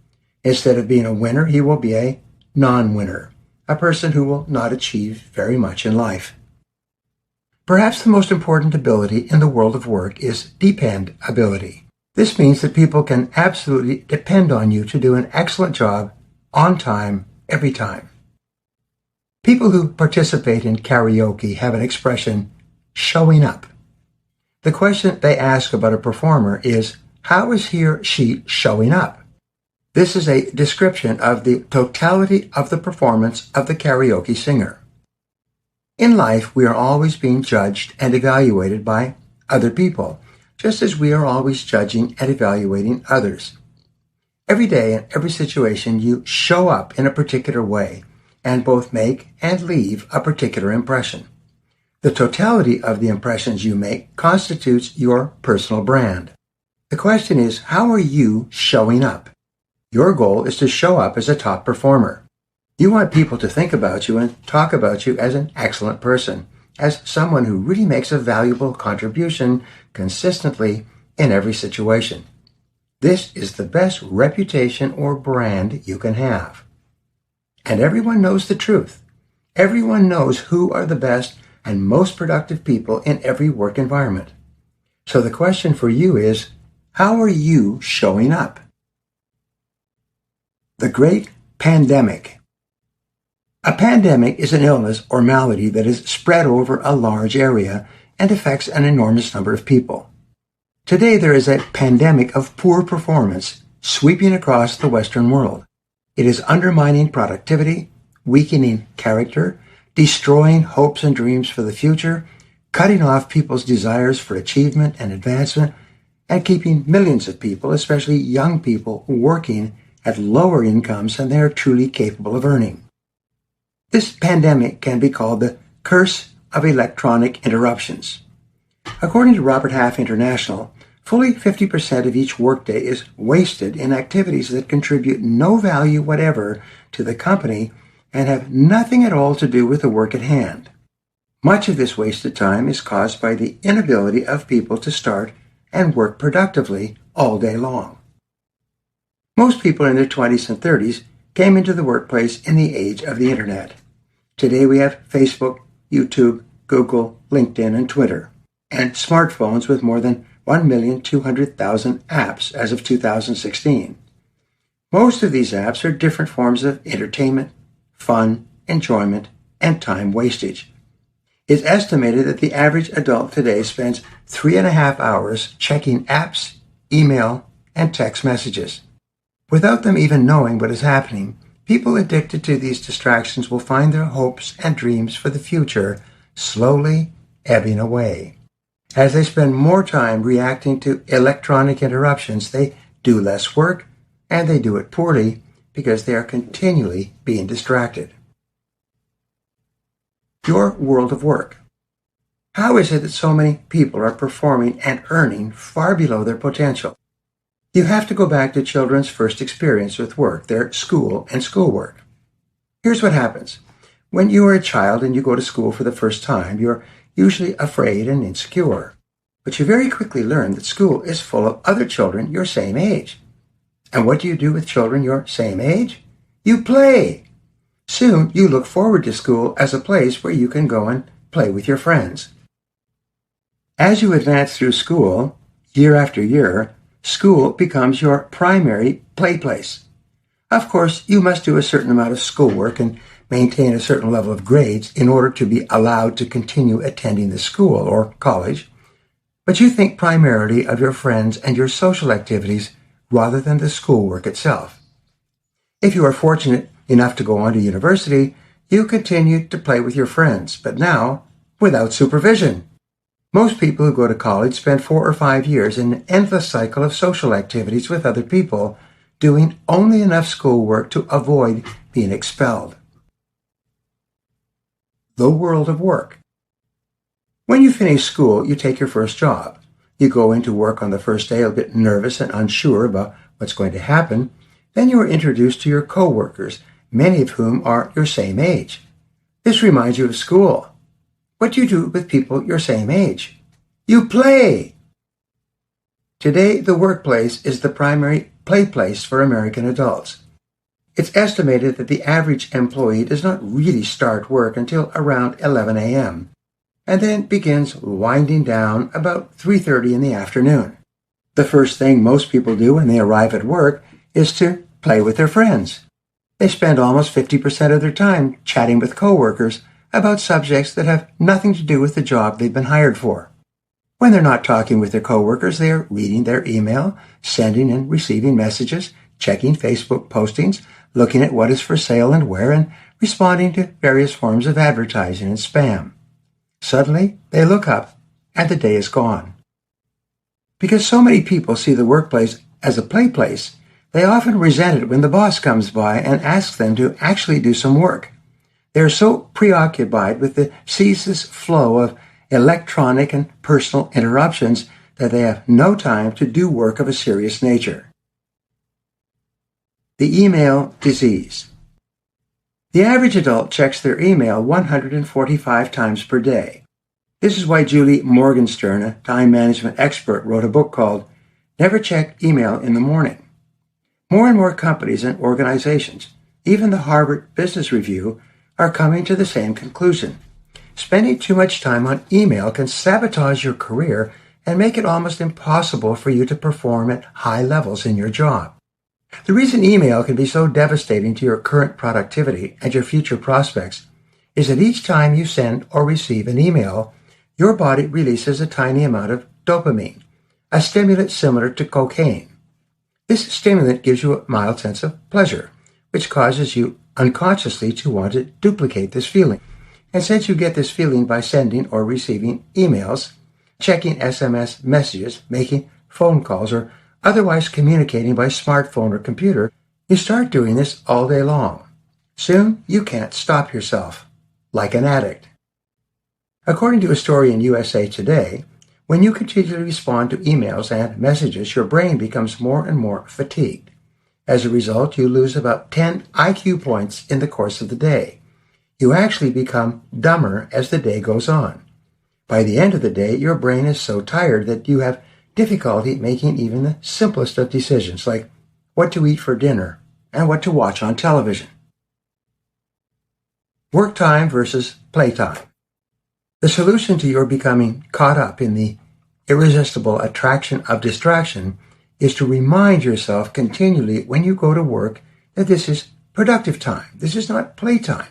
Instead of being a winner, he will be a non-winner, a person who will not achieve very much in life. Perhaps the most important ability in the world of work is dependability. This means that people can absolutely depend on you to do an excellent job on time, every time. People who participate in karaoke have an expression, showing up. The question they ask about a performer is, how is he or she showing up? This is a description of the totality of the performance of the karaoke singer. In life, we are always being judged and evaluated by other people, just as we are always judging and evaluating others. Every day in every situation, you show up in a particular way and both make and leave a particular impression. The totality of the impressions you make constitutes your personal brand. The question is, how are you showing up? Your goal is to show up as a top performer. You want people to think about you and talk about you as an excellent person, as someone who really makes a valuable contribution consistently in every situation. This is the best reputation or brand you can have. And everyone knows the truth. Everyone knows who are the best and most productive people in every work environment. So the question for you is, how are you showing up? The Great Pandemic. A pandemic is an illness or malady that is spread over a large area and affects an enormous number of people. Today there is a pandemic of poor performance sweeping across the Western world. It is undermining productivity, weakening character, destroying hopes and dreams for the future, cutting off people's desires for achievement and advancement, and keeping millions of people, especially young people, working at lower incomes than they are truly capable of earning. This pandemic can be called the curse of electronic interruptions. According to Robert Half International, fully 50% of each workday is wasted in activities that contribute no value whatever to the company and have nothing at all to do with the work at hand. Much of this wasted time is caused by the inability of people to start and work productively all day long. Most people in their 20s and 30s came into the workplace in the age of the Internet. Today we have Facebook, YouTube, Google, LinkedIn, and Twitter, and smartphones with more than 1,200,000 apps as of 2016. Most of these apps are different forms of entertainment, fun, enjoyment, and time wastage. It's estimated that the average adult today spends 3.5 hours checking apps, email, and text messages. Without them even knowing what is happening, people addicted to these distractions will find their hopes and dreams for the future slowly ebbing away. As they spend more time reacting to electronic interruptions, they do less work, and they do it poorly because they are continually being distracted. Your world of work. How is it that so many people are performing and earning far below their potential? You have to go back to children's first experience with work, their school and schoolwork. Here's what happens. When you are a child and you go to school for the first time, you're usually afraid and insecure. But you very quickly learn that school is full of other children your same age. And what do you do with children your same age? You play. Soon you look forward to school as a place where you can go and play with your friends. As you advance through school, year after year, school becomes your primary play place. Of course, you must do a certain amount of schoolwork and maintain a certain level of grades in order to be allowed to continue attending the school or college, but you think primarily of your friends and your social activities rather than the schoolwork itself. If you are fortunate enough to go on to university, you continue to play with your friends, but now without supervision. Most people who go to college spend 4 or 5 years in an endless cycle of social activities with other people, doing only enough schoolwork to avoid being expelled. The world of work. When you finish school, you take your first job. You go into work on the first day a bit nervous and unsure about what's going to happen. Then you are introduced to your co-workers, many of whom are your same age. This reminds you of school. What do you do with people your same age? You play! Today, the workplace is the primary play place for American adults. It's estimated that the average employee does not really start work until around 11 a.m., and then begins winding down about 3:30 in the afternoon. The first thing most people do when they arrive at work is to play with their friends. They spend almost 50% of their time chatting with coworkers about subjects that have nothing to do with the job they've been hired for. When they're not talking with their coworkers, they are reading their email, sending and receiving messages, checking Facebook postings, looking at what is for sale and where, and responding to various forms of advertising and spam. Suddenly, they look up, and the day is gone. Because so many people see the workplace as a play place, they often resent it when the boss comes by and asks them to actually do some work. They are so preoccupied with the ceaseless flow of electronic and personal interruptions that they have no time to do work of a serious nature. The email disease. The average adult checks their email 145 times per day. This is why Julie Morgenstern, a time management expert, wrote a book called Never Check Email in the Morning. More and more companies and organizations, even the Harvard Business Review, are coming to the same conclusion. Spending too much time on email can sabotage your career and make it almost impossible for you to perform at high levels in your job. The reason email can be so devastating to your current productivity and your future prospects is that each time you send or receive an email, your body releases a tiny amount of dopamine, a stimulant similar to cocaine. This stimulant gives you a mild sense of pleasure, which causes you unconsciously to want to duplicate this feeling. And since you get this feeling by sending or receiving emails, checking SMS messages, making phone calls, or otherwise communicating by smartphone or computer, you start doing this all day long. Soon, you can't stop yourself, like an addict. According to a story in USA Today, when you continually respond to emails and messages, your brain becomes more and more fatigued. As a result, you lose about 10 IQ points in the course of the day. You actually become dumber as the day goes on. By the end of the day, your brain is so tired that you have difficulty making even the simplest of decisions, like what to eat for dinner and what to watch on television. Work time versus playtime. The solution to your becoming caught up in the irresistible attraction of distraction is to remind yourself continually when you go to work that this is productive time. This is not playtime.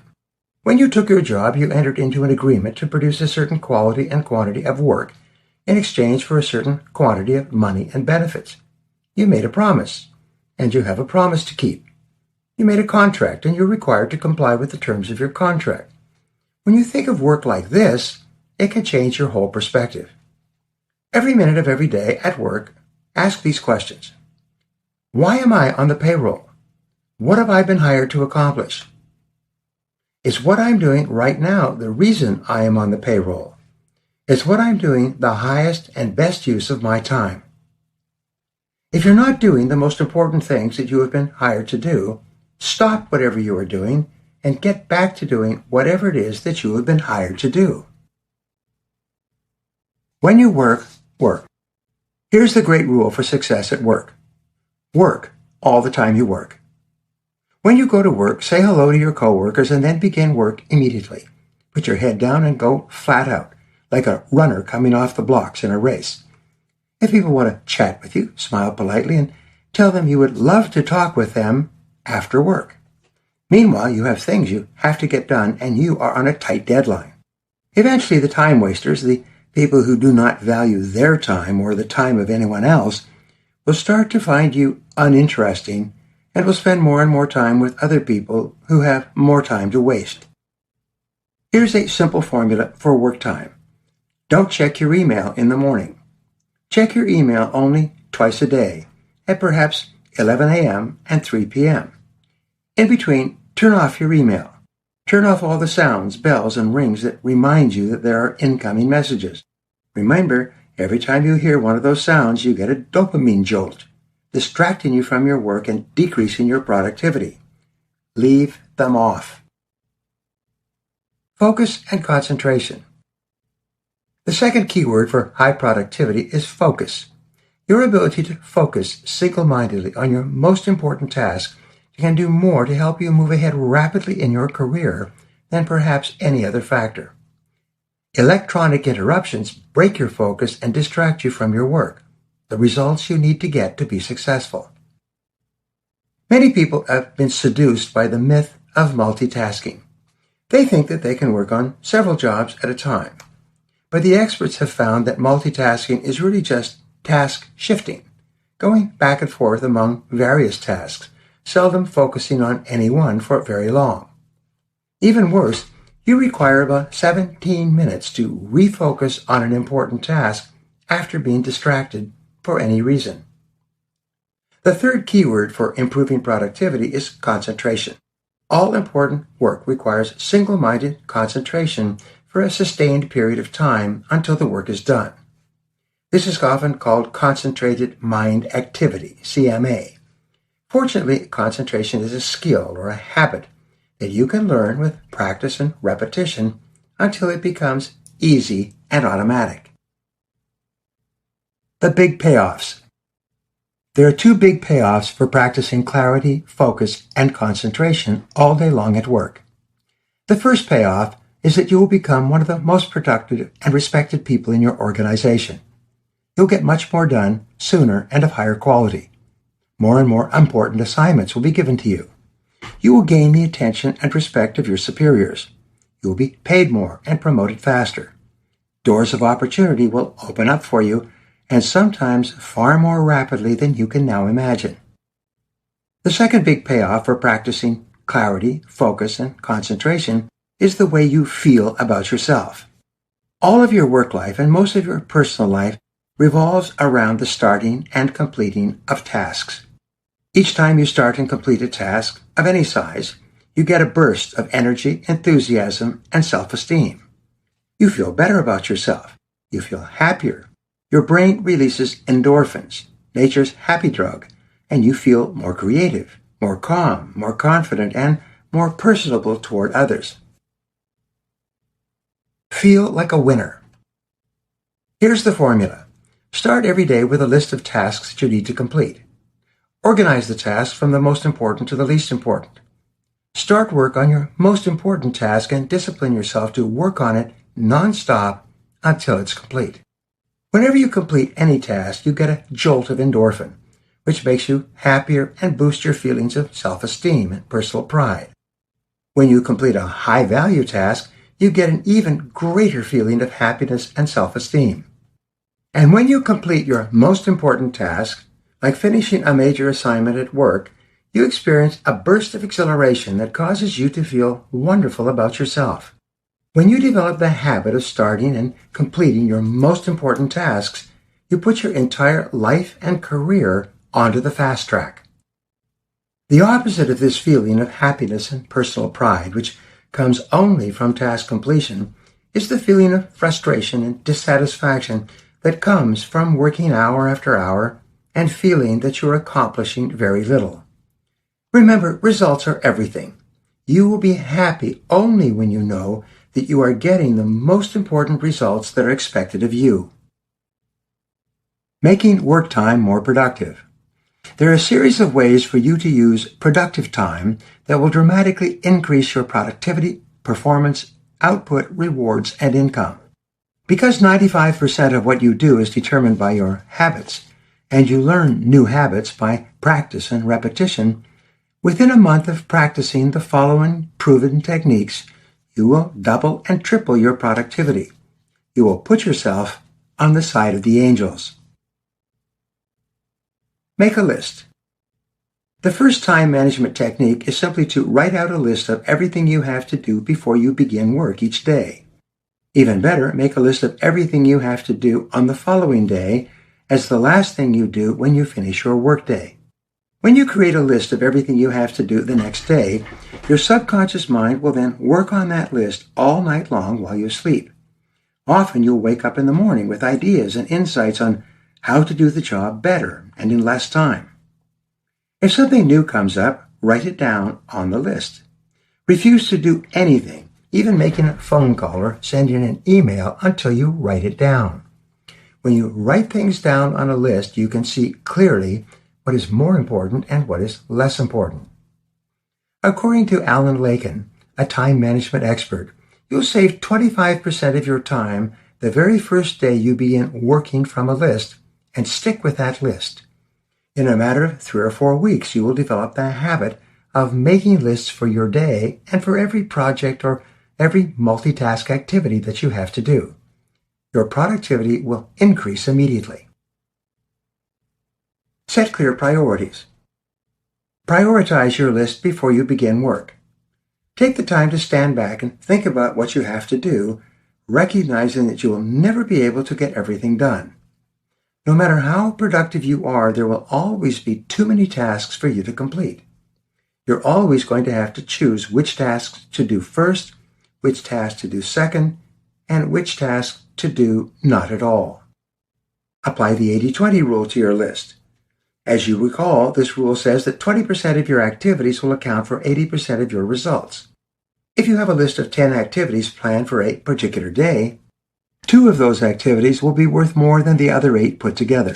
When you took your job, you entered into an agreement to produce a certain quality and quantity of work in exchange for a certain quantity of money and benefits. You made a promise, and you have a promise to keep. You made a contract, and you're required to comply with the terms of your contract. When you think of work like this, it can change your whole perspective. Every minute of every day at work, ask these questions. Why am I on the payroll? What have I been hired to accomplish? Is what I'm doing right now the reason I am on the payroll? Is what I'm doing the highest and best use of my time? If you're not doing the most important things that you have been hired to do, stop whatever you are doing and get back to doing whatever it is that you have been hired to do. When you work, work. Here's the great rule for success at work. Work all the time you work. When you go to work, say hello to your coworkers and then begin work immediately. Put your head down and go flat out, like a runner coming off the blocks in a race. If people want to chat with you, smile politely and tell them you would love to talk with them after work. Meanwhile, you have things you have to get done and you are on a tight deadline. Eventually, the time wasters, the people who do not value their time or the time of anyone else, will start to find you uninteresting and will spend more and more time with other people who have more time to waste. Here's a simple formula for work time. Don't check your email in the morning. Check your email only twice a day, at perhaps 11 a.m. and 3 p.m. In between, turn off your email. Turn off all the sounds, bells, and rings that remind you that there are incoming messages. Remember, every time you hear one of those sounds, you get a dopamine jolt, distracting you from your work and decreasing your productivity. Leave them off. Focus and concentration. The second key word for high productivity is focus. Your ability to focus single-mindedly on your most important task can do more to help you move ahead rapidly in your career than perhaps any other factor. Electronic interruptions break your focus and distract you from your work, the results you need to get to be successful. Many people have been seduced by the myth of multitasking. They think that they can work on several jobs at a time. But the experts have found that multitasking is really just task shifting, going back and forth among various tasks, seldom focusing on any one for very long. Even worse, you require about 17 minutes to refocus on an important task after being distracted for any reason. The third keyword for improving productivity is concentration. All important work requires single-minded concentration for a sustained period of time until the work is done. This is often called concentrated mind activity, CMA. Fortunately, concentration is a skill or a habit that you can learn with practice and repetition until it becomes easy and automatic. The big payoffs. There are two big payoffs for practicing clarity, focus, and concentration all day long at work. The first payoff is that you will become one of the most productive and respected people in your organization. You'll get much more done sooner and of higher quality. More and more important assignments will be given to you. You will gain the attention and respect of your superiors. You will be paid more and promoted faster. Doors of opportunity will open up for you, and sometimes far more rapidly than you can now imagine. The second big payoff for practicing clarity, focus, and concentration is the way you feel about yourself. All of your work life and most of your personal life revolves around the starting and completing of tasks. Each time you start and complete a task of any size, you get a burst of energy, enthusiasm, and self-esteem. You feel better about yourself. You feel happier. Your brain releases endorphins, nature's happy drug, and you feel more creative, more calm, more confident, and more personable toward others. Feel like a winner. Here's the formula. Start every day with a list of tasks that you need to complete. Organize the tasks from the most important to the least important. Start work on your most important task and discipline yourself to work on it non-stop until it's complete. Whenever you complete any task, you get a jolt of endorphin, which makes you happier and boosts your feelings of self-esteem and personal pride. When you complete a high-value task, you get an even greater feeling of happiness and self-esteem. And when you complete your most important task, Like finishing a major assignment at work, you experience a burst of exhilaration that causes you to feel wonderful about yourself. When you develop the habit of starting and completing your most important tasks, you put your entire life and career onto the fast track. The opposite of this feeling of happiness and personal pride, which comes only from task completion, is the feeling of frustration and dissatisfaction that comes from working hour after hour and feeling that you're accomplishing very little. Remember, results are everything. You will be happy only when you know that you are getting the most important results that are expected of you. Making work time more productive. There are a series of ways for you to use productive time that will dramatically increase your productivity, performance, output, rewards, and income. Because 95% of what you do is determined by your habits, and you learn new habits by practice and repetition, within a month of practicing the following proven techniques, you will double and triple your productivity. You will put yourself on the side of the angels. Make a list. The first time management technique is simply to write out a list of everything you have to do before you begin work each day. Even better, make a list of everything you have to do on the following day as the last thing you do when you finish your workday. When you create a list of everything you have to do the next day, your subconscious mind will then work on that list all night long while you sleep. Often you'll wake up in the morning with ideas and insights on how to do the job better and in less time. If something new comes up, write it down on the list. Refuse to do anything, even making a phone call or sending an email, until you write it down. When you write things down on a list, you can see clearly what is more important and what is less important. According to Alan Lakin, a time management expert, you'll save 25% of your time the very first day you begin working from a list, and stick with that list. In a matter of 3 or 4 weeks, you will develop the habit of making lists for your day and for every project or every multitask activity that you have to do. Your productivity will increase immediately. Set clear priorities. Prioritize your list before you begin work. Take the time to stand back and think about what you have to do, recognizing that you will never be able to get everything done. No matter how productive you are, there will always be too many tasks for you to complete. You're always going to have to choose which tasks to do first, which tasks to do second, and which tasks to do not at all. Apply the 80-20 rule to your list. As you recall, this rule says that 20% of your activities will account for 80% of your results. If you have a list of 10 activities planned for a particular day, 2 of those activities will be worth more than the other 8 put together.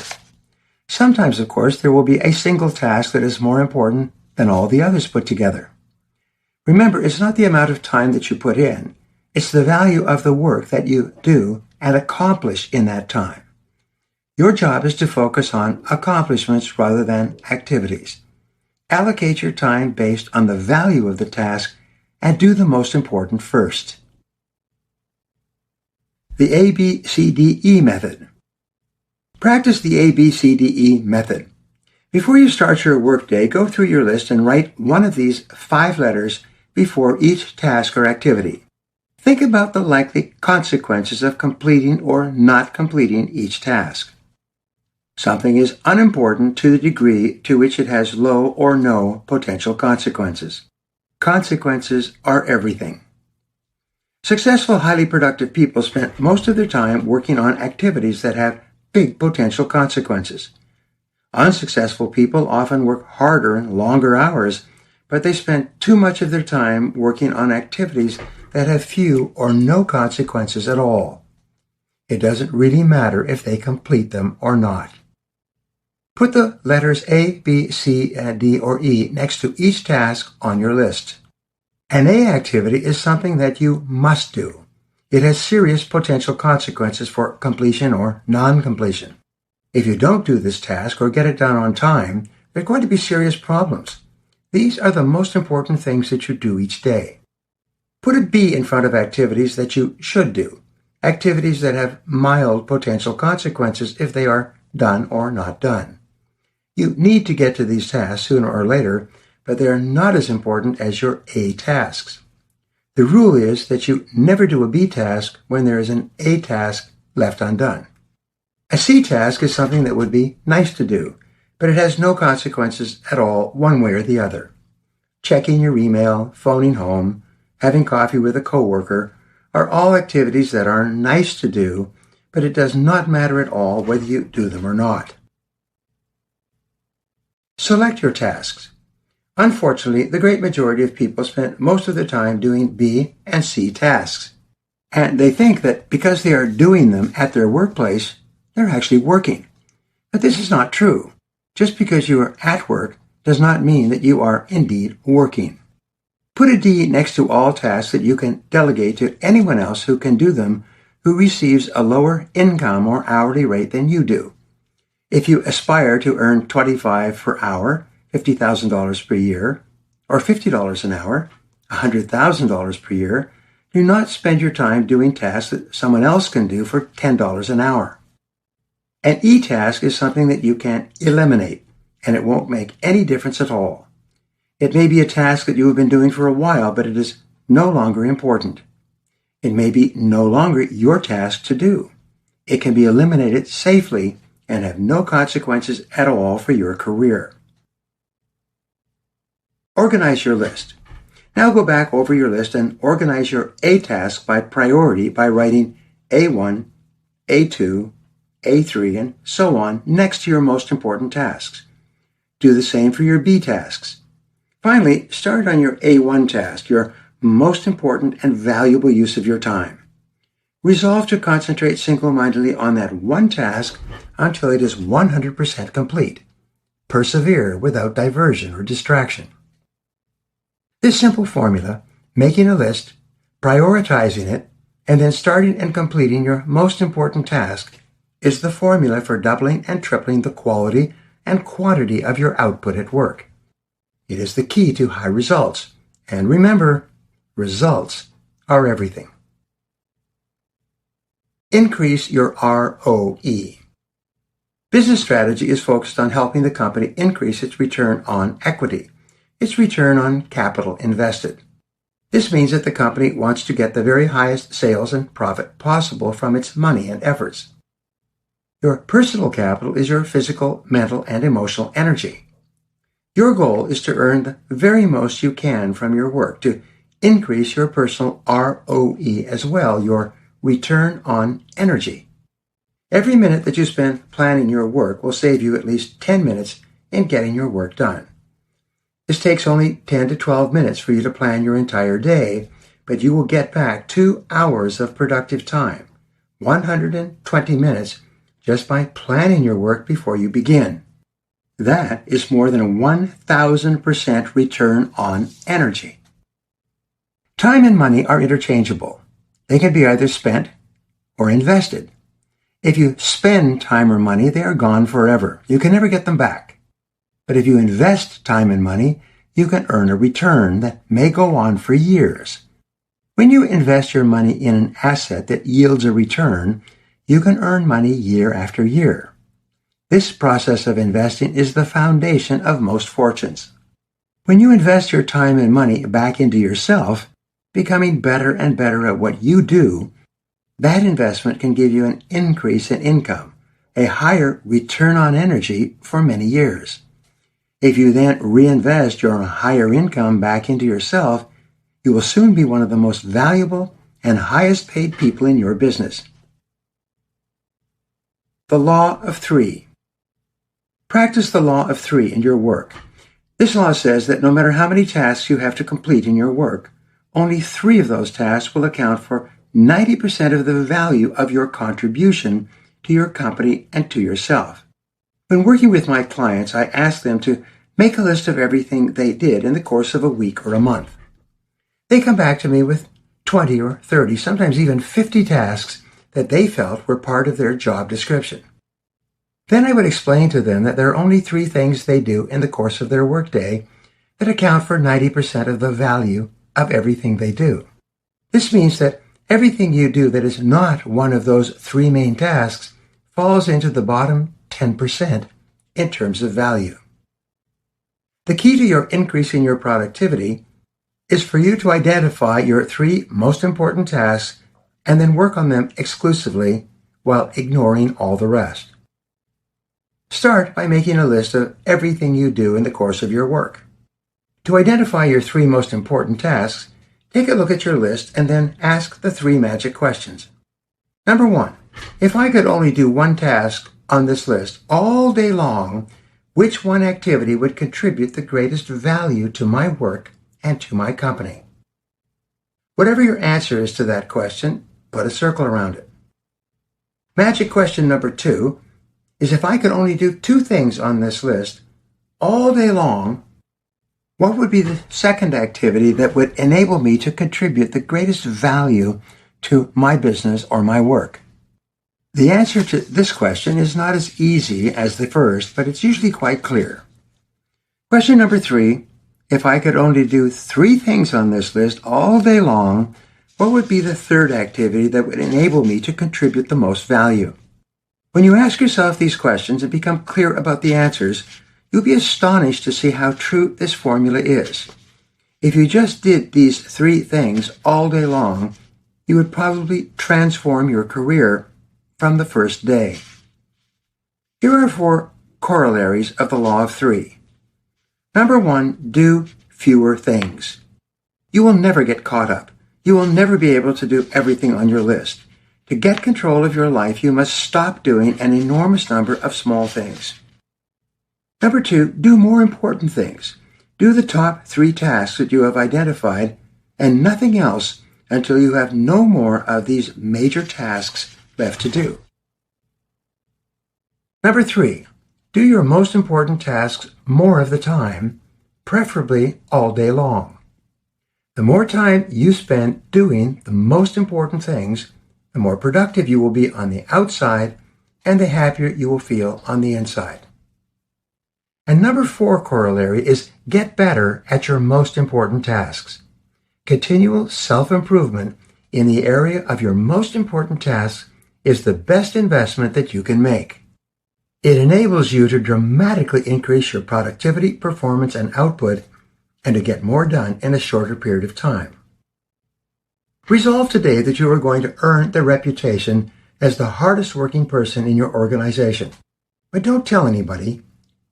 Sometimes, of course, there will be a single task that is more important than all the others put together. Remember, it's not the amount of time that you put in, it's the value of the work that you do and accomplish in that time. Your job is to focus on accomplishments rather than activities. Allocate your time based on the value of the task and do the most important first. The ABCDE method. Practice the ABCDE method. Before you start your workday, go through your list and write one of these 5 letters before each task or activity. Think about the likely consequences of completing or not completing each task. Something is unimportant to the degree to which it has low or no potential consequences. Consequences are everything. Successful, highly productive people spend most of their time working on activities that have big potential consequences. Unsuccessful people often work harder and longer hours, but they spend too much of their time working on activities that have few or no consequences at all. It doesn't really matter if they complete them or not. Put the letters A, B, C, D, or E next to each task on your list. An A activity is something that you must do. It has serious potential consequences for completion or non-completion. If you don't do this task or get it done on time, there are going to be serious problems. These are the most important things that you do each day. Put a B in front of activities that you should do, activities that have mild potential consequences if they are done or not done. You need to get to these tasks sooner or later, but they are not as important as your A tasks. The rule is that you never do a B task when there is an A task left undone. A C task is something that would be nice to do, but it has no consequences at all one way or the other. Checking your email, phoning home, having coffee with a coworker are all activities that are nice to do, but it does not matter at all whether you do them or not. Select your tasks. Unfortunately, the great majority of people spend most of their time doing B and C tasks, and they think that because they are doing them at their workplace, they're actually working. But this is not true. Just because you are at work does not mean that you are indeed working. Put a D next to all tasks that you can delegate to anyone else who can do them, who receives a lower income or hourly rate than you do. If you aspire to earn $25 per hour, $50,000 per year, or $50 an hour, $100,000 per year, do not spend your time doing tasks that someone else can do for $10 an hour. An E task is something that you can eliminate, and it won't make any difference at all. It may be a task that you have been doing for a while, but it is no longer important. It may be no longer your task to do. It can be eliminated safely and have no consequences at all for your career. Organize your list. Now go back over your list and organize your A task by priority by writing A1, A2, A3, and so on next to your most important tasks. Do the same for your B tasks. Finally, start on your A1 task, your most important and valuable use of your time. Resolve to concentrate single-mindedly on that one task until it is 100% complete. Persevere without diversion or distraction. This simple formula, making a list, prioritizing it, and then starting and completing your most important task, is the formula for doubling and tripling the quality and quantity of your output at work. It is the key to high results. And remember, results are everything. Increase your ROE. Business strategy is focused on helping the company increase its return on equity, its return on capital invested. This means that the company wants to get the very highest sales and profit possible from its money and efforts. Your personal capital is your physical, mental, and emotional energy. Your goal is to earn the very most you can from your work to increase your personal ROE as well, your return on energy. Every minute that you spend planning your work will save you at least 10 minutes in getting your work done. This takes only 10 to 12 minutes for you to plan your entire day, but you will get back 2 hours of productive time, 120 minutes, just by planning your work before you begin. That is more than a 1,000% return on energy. Time and money are interchangeable. They can be either spent or invested. If you spend time or money, they are gone forever. You can never get them back. But if you invest time and money, you can earn a return that may go on for years. When you invest your money in an asset that yields a return, you can earn money year after year. This process of investing is the foundation of most fortunes. When you invest your time and money back into yourself, becoming better and better at what you do, that investment can give you an increase in income, a higher return on energy for many years. If you then reinvest your higher income back into yourself, you will soon be one of the most valuable and highest paid people in your business. The Law of Three. Practice the Law of Three in your work. This law says that no matter how many tasks you have to complete in your work, only 3 of those tasks will account for 90% of the value of your contribution to your company and to yourself. When working with my clients, I ask them to make a list of everything they did in the course of a week or a month. They come back to me with 20 or 30, sometimes even 50 tasks that they felt were part of their job description. Then I would explain to them that there are only 3 things they do in the course of their workday that account for 90% of the value of everything they do. This means that everything you do that is not one of those 3 main tasks falls into the bottom 10% in terms of value. The key to your increasing your productivity is for you to identify your 3 most important tasks and then work on them exclusively while ignoring all the rest. Start by making a list of everything you do in the course of your work. To identify your 3 most important tasks, take a look at your list and then ask the 3 magic questions. Number 1, if I could only do one task on this list all day long, which one activity would contribute the greatest value to my work and to my company? Whatever your answer is to that question, put a circle around it. Magic question number 2 is if I could only do 2 things on this list all day long, what would be the second activity that would enable me to contribute the greatest value to my business or my work? The answer to this question is not as easy as the first, but it's usually quite clear. Question number 3, if I could only do 3 things on this list all day long, what would be the third activity that would enable me to contribute the most value? When you ask yourself these questions and become clear about the answers, you'll be astonished to see how true this formula is. If you just did these 3 things all day long, you would probably transform your career from the first day. Here are 4 corollaries of the law of 3. Number 1, do fewer things. You will never get caught up. You will never be able to do everything on your list. To get control of your life, you must stop doing an enormous number of small things. Number 2, do more important things. Do the top 3 tasks that you have identified and nothing else until you have no more of these major tasks left to do. Number 3, do your most important tasks more of the time, preferably all day long. The more time you spend doing the most important things, the more productive you will be on the outside and the happier you will feel on the inside. And number 4 corollary is get better at your most important tasks. Continual self-improvement in the area of your most important tasks is the best investment that you can make. It enables you to dramatically increase your productivity, performance, and output, and to get more done in a shorter period of time. Resolve today that you are going to earn the reputation as the hardest working person in your organization. But don't tell anybody.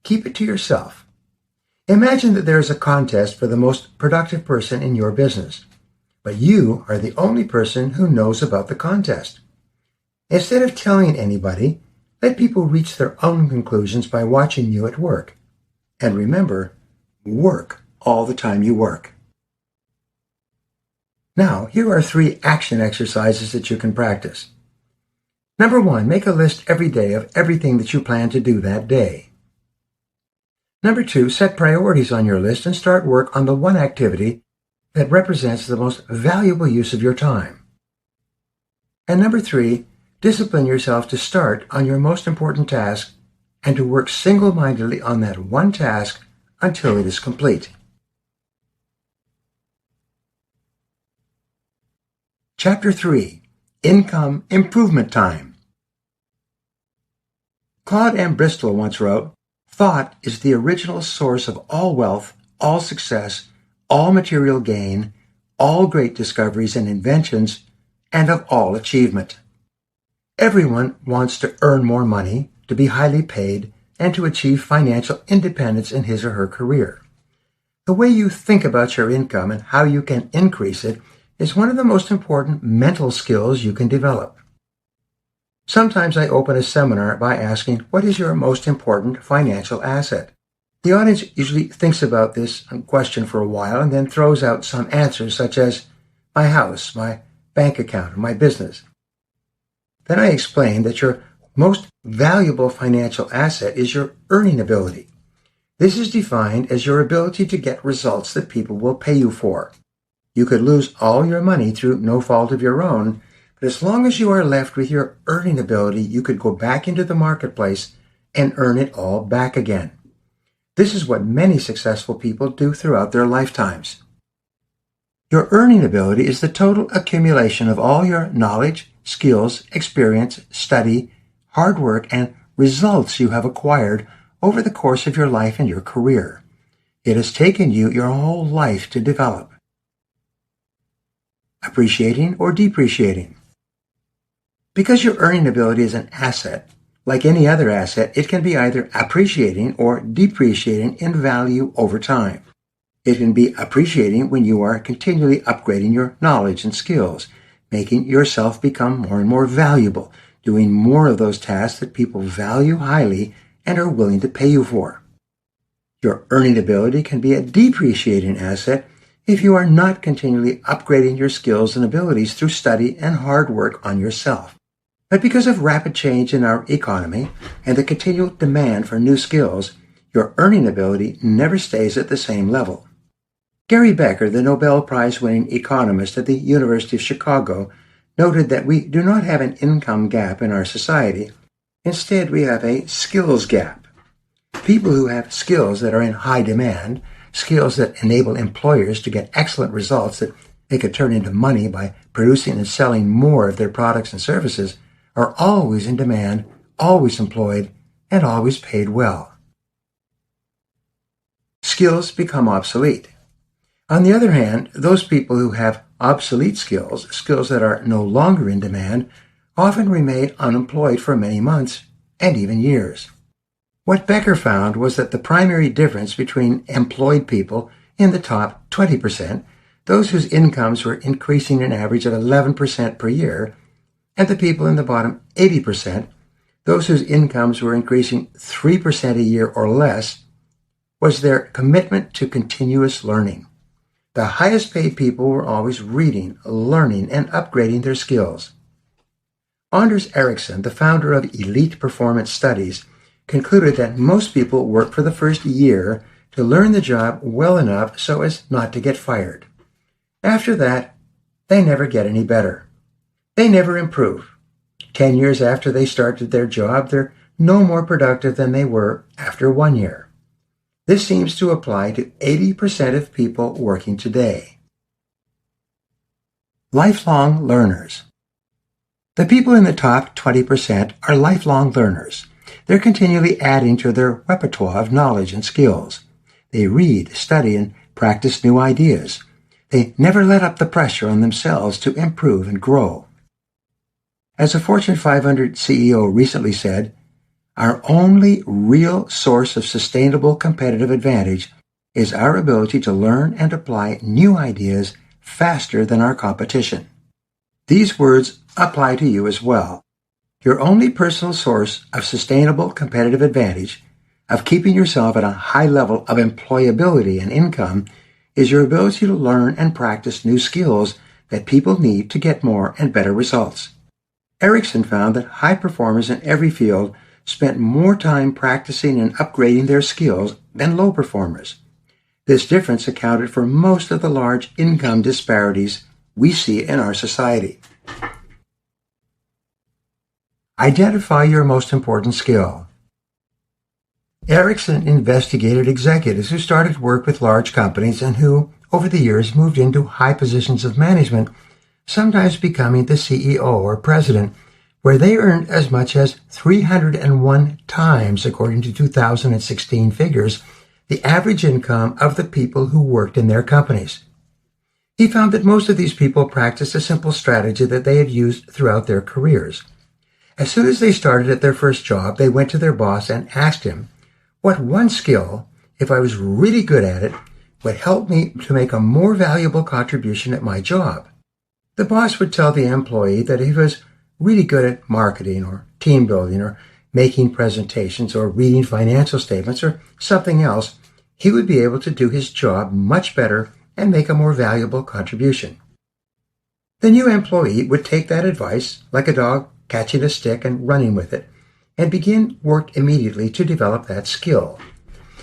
Keep it to yourself. Imagine that there is a contest for the most productive person in your business, but you are the only person who knows about the contest. Instead of telling anybody, let people reach their own conclusions by watching you at work. And remember, work all the time you work. Now, here are 3 action exercises that you can practice. Number 1, make a list every day of everything that you plan to do that day. Number 2, set priorities on your list and start work on the one activity that represents the most valuable use of your time. And number 3, discipline yourself to start on your most important task and to work single-mindedly on that one task until it is complete. Chapter 3, Income Improvement Time. Claude M. Bristol once wrote, "Thought is the original source of all wealth, all success, all material gain, all great discoveries and inventions, and of all achievement." Everyone wants to earn more money, to be highly paid, and to achieve financial independence in his or her career. The way you think about your income and how you can increase it is one of the most important mental skills you can develop. Sometimes I open a seminar by asking, what is your most important financial asset? The audience usually thinks about this question for a while and then throws out some answers such as my house, my bank account, or my business. Then I explain that your most valuable financial asset is your earning ability. This is defined as your ability to get results that people will pay you for. You could lose all your money through no fault of your own, but as long as you are left with your earning ability, you could go back into the marketplace and earn it all back again. This is what many successful people do throughout their lifetimes. Your earning ability is the total accumulation of all your knowledge, skills, experience, study, hard work, and results you have acquired over the course of your life and your career. It has taken you your whole life to develop. Appreciating or depreciating. Because your earning ability is an asset, like any other asset, it can be either appreciating or depreciating in value over time. It can be appreciating when you are continually upgrading your knowledge and skills, making yourself become more and more valuable, doing more of those tasks that people value highly and are willing to pay you for. Your earning ability can be a depreciating asset if you are not continually upgrading your skills and abilities through study and hard work on yourself. But because of rapid change in our economy and the continual demand for new skills, your earning ability never stays at the same level. Gary Becker, the Nobel Prize-winning economist at the University of Chicago, noted that we do not have an income gap in our society. Instead, we have a skills gap. People who have skills that are in high demand, skills that enable employers to get excellent results that they could turn into money by producing and selling more of their products and services, are always in demand, always employed, and always paid well. Skills become obsolete. On the other hand, those people who have obsolete skills, skills that are no longer in demand, often remain unemployed for many months and even years. What Becker found was that the primary difference between employed people in the top 20%, those whose incomes were increasing an average of 11% per year, and the people in the bottom 80%, those whose incomes were increasing 3% a year or less, was their commitment to continuous learning. The highest paid people were always reading, learning, and upgrading their skills. Anders Ericsson, the founder of Elite Performance Studies, concluded that most people work for the first year to learn the job well enough so as not to get fired. After that, they never get any better. They never improve. 10 years after they started their job, they're no more productive than they were after 1 year. This seems to apply to 80% of people working today. Lifelong learners. The people in the top 20% are lifelong learners. They're continually adding to their repertoire of knowledge and skills. They read, study, and practice new ideas. They never let up the pressure on themselves to improve and grow. As a Fortune 500 CEO recently said, "Our only real source of sustainable competitive advantage is our ability to learn and apply new ideas faster than our competition." These words apply to you as well. Your only personal source of sustainable competitive advantage, of keeping yourself at a high level of employability and income, is your ability to learn and practice new skills that people need to get more and better results. Ericsson found that high performers in every field spent more time practicing and upgrading their skills than low performers. This difference accounted for most of the large income disparities we see in our society. Identify your most important skill. Ericsson investigated executives who started work with large companies and who, over the years, moved into high positions of management, sometimes becoming the CEO or president, where they earned as much as 301 times, according to 2016 figures, the average income of the people who worked in their companies. He found that most of these people practiced a simple strategy that they had used throughout their careers. As soon as they started at their first job, they went to their boss and asked him, "What one skill, if I was really good at it, would help me to make a more valuable contribution at my job?" The boss would tell the employee that if he was really good at marketing or team building or making presentations or reading financial statements or something else, he would be able to do his job much better and make a more valuable contribution. The new employee would take that advice, like a dog catching a stick and running with it, and begin work immediately to develop that skill.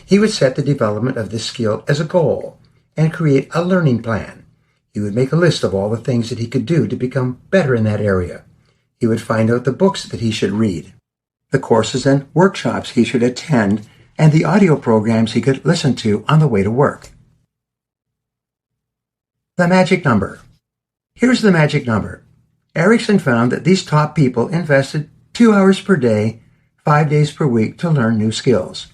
He would set the development of this skill as a goal and create a learning plan. He would make a list of all the things that he could do to become better in that area. He would find out the books that he should read, the courses and workshops he should attend, and the audio programs he could listen to on the way to work. The magic number. Here's the magic number. Ericsson found that these top people invested 2 hours per day, 5 days per week to learn new skills.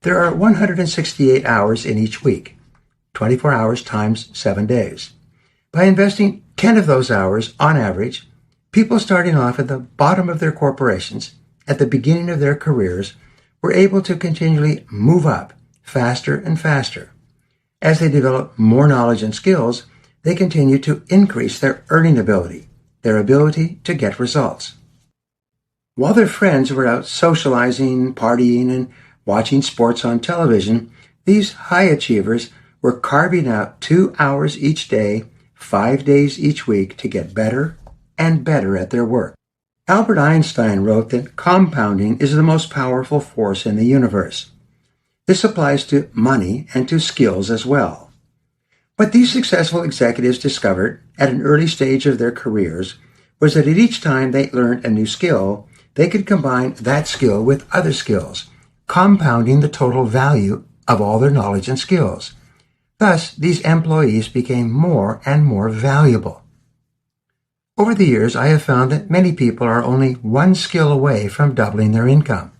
There are 168 hours in each week, 24 hours times 7 days. By investing 10 of those hours on average, people starting off at the bottom of their corporations, at the beginning of their careers, were able to continually move up faster and faster. As they develop more knowledge and skills, they continue to increase their earning ability, their ability to get results. While their friends were out socializing, partying, and watching sports on television, these high achievers were carving out 2 hours each day, 5 days each week to get better and better at their work. Albert Einstein wrote that compounding is the most powerful force in the universe. This applies to money and to skills as well. What these successful executives discovered at an early stage of their careers was that at each time they learned a new skill, they could combine that skill with other skills, compounding the total value of all their knowledge and skills. Thus, these employees became more and more valuable. Over the years, I have found that many people are only one skill away from doubling their income.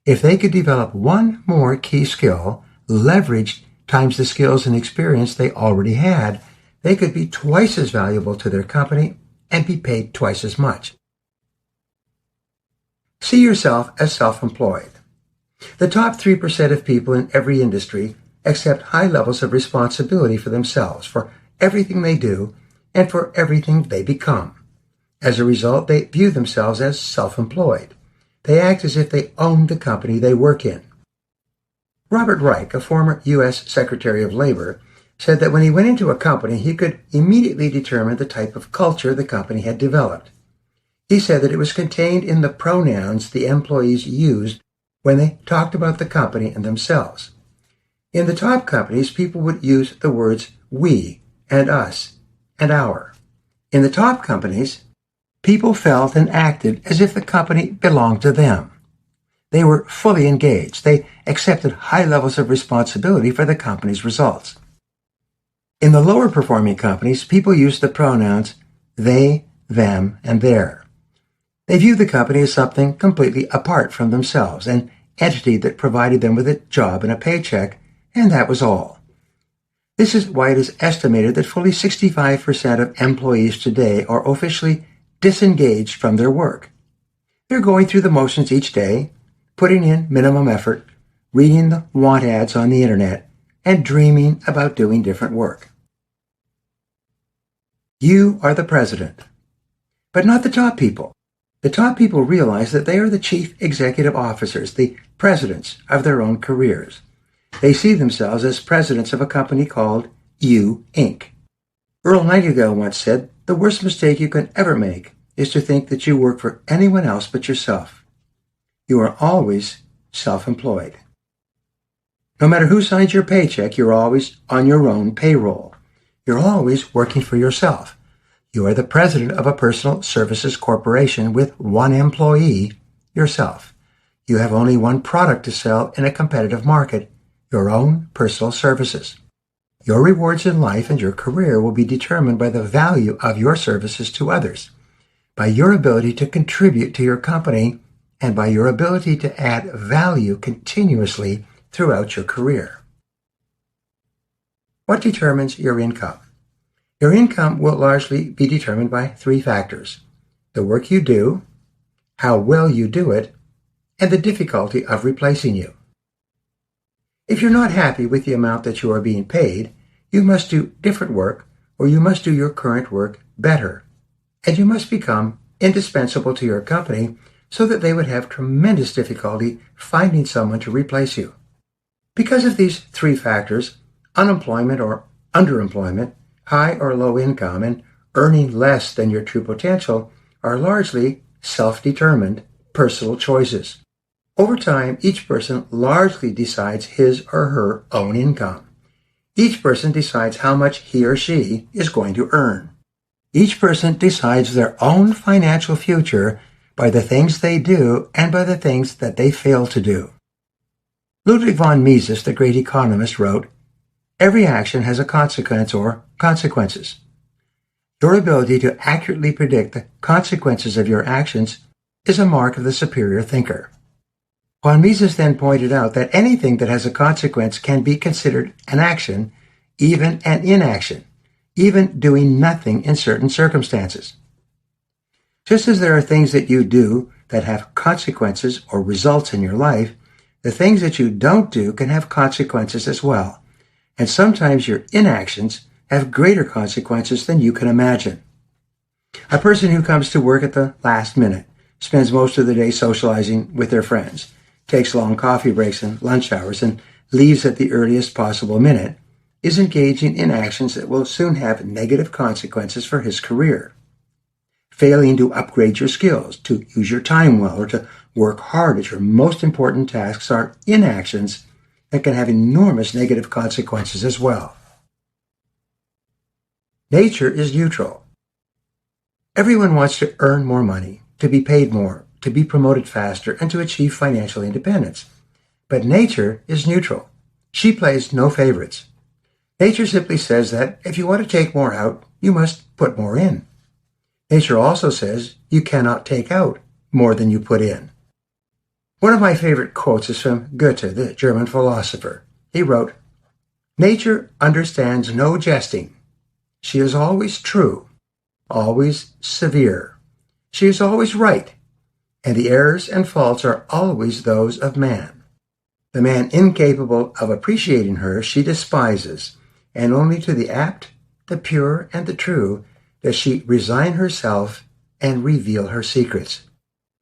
If they could develop one more key skill, leveraged times the skills and experience they already had, they could be twice as valuable to their company and be paid twice as much. See yourself as self-employed. The top 3% of people in every industry accept high levels of responsibility for themselves, for everything they do, and for everything they become. As a result, they view themselves as self-employed. They act as if they own the company they work in. Robert Reich, a former U.S. Secretary of Labor, said that when he went into a company, he could immediately determine the type of culture the company had developed. He said that it was contained in the pronouns the employees used when they talked about the company and themselves. In the top companies, people would use the words we and us and our. In the top companies, people felt and acted as if the company belonged to them. They were fully engaged. They accepted high levels of responsibility for the company's results. In the lower performing companies, people used the pronouns they, them, and their. They viewed the company as something completely apart from themselves, an entity that provided them with a job and a paycheck, and that was all. This is why it is estimated that fully 65% of employees today are officially disengaged from their work. They're going through the motions each day, putting in minimum effort, reading the want ads on the internet, and dreaming about doing different work. You are the president, but not the top people. The top people realize that they are the chief executive officers, the presidents of their own careers. They see themselves as presidents of a company called You, Inc. Earl Nightingale once said, "The worst mistake you can ever make is to think that you work for anyone else but yourself. You are always self-employed. No matter who signs your paycheck, you're always on your own payroll. You're always working for yourself. You are the president of a personal services corporation with one employee, yourself. You have only one product to sell in a competitive market, your own personal services. Your rewards in life and your career will be determined by the value of your services to others, by your ability to contribute to your company, and by your ability to add value continuously throughout your career." What determines your income? Your income will largely be determined by 3 factors: the work you do, how well you do it, and the difficulty of replacing you. If you're not happy with the amount that you are being paid, you must do different work, or you must do your current work better, and you must become indispensable to your company so that they would have tremendous difficulty finding someone to replace you. Because of these 3 factors, unemployment or underemployment, high or low income, and earning less than your true potential are largely self-determined personal choices. Over time, each person largely decides his or her own income. Each person decides how much he or she is going to earn. Each person decides their own financial future by the things they do and by the things that they fail to do. Ludwig von Mises, the great economist, wrote, "Every action has a consequence or consequences. Your ability to accurately predict the consequences of your actions is a mark of the superior thinker." Juan Mises then pointed out that anything that has a consequence can be considered an action, even an inaction, even doing nothing in certain circumstances. Just as there are things that you do that have consequences or results in your life, the things that you don't do can have consequences as well. And sometimes your inactions have greater consequences than you can imagine. A person who comes to work at the last minute, spends most of the day socializing with their friends, takes long coffee breaks and lunch hours, and leaves at the earliest possible minute, is engaging in actions that will soon have negative consequences for his career. Failing to upgrade your skills, to use your time well, or to work hard at your most important tasks are inactions that can have enormous negative consequences as well. Nature is neutral. Everyone wants to earn more money, to be paid more, to be promoted faster, and to achieve financial independence. But nature is neutral. She plays no favorites. Nature simply says that if you want to take more out, you must put more in. Nature also says you cannot take out more than you put in. One of my favorite quotes is from Goethe, the German philosopher. He wrote, "Nature understands no jesting. She is always true, always severe. She is always right, and the errors and faults are always those of man. The man incapable of appreciating her she despises, and only to the apt, the pure, and the true does she resign herself and reveal her secrets."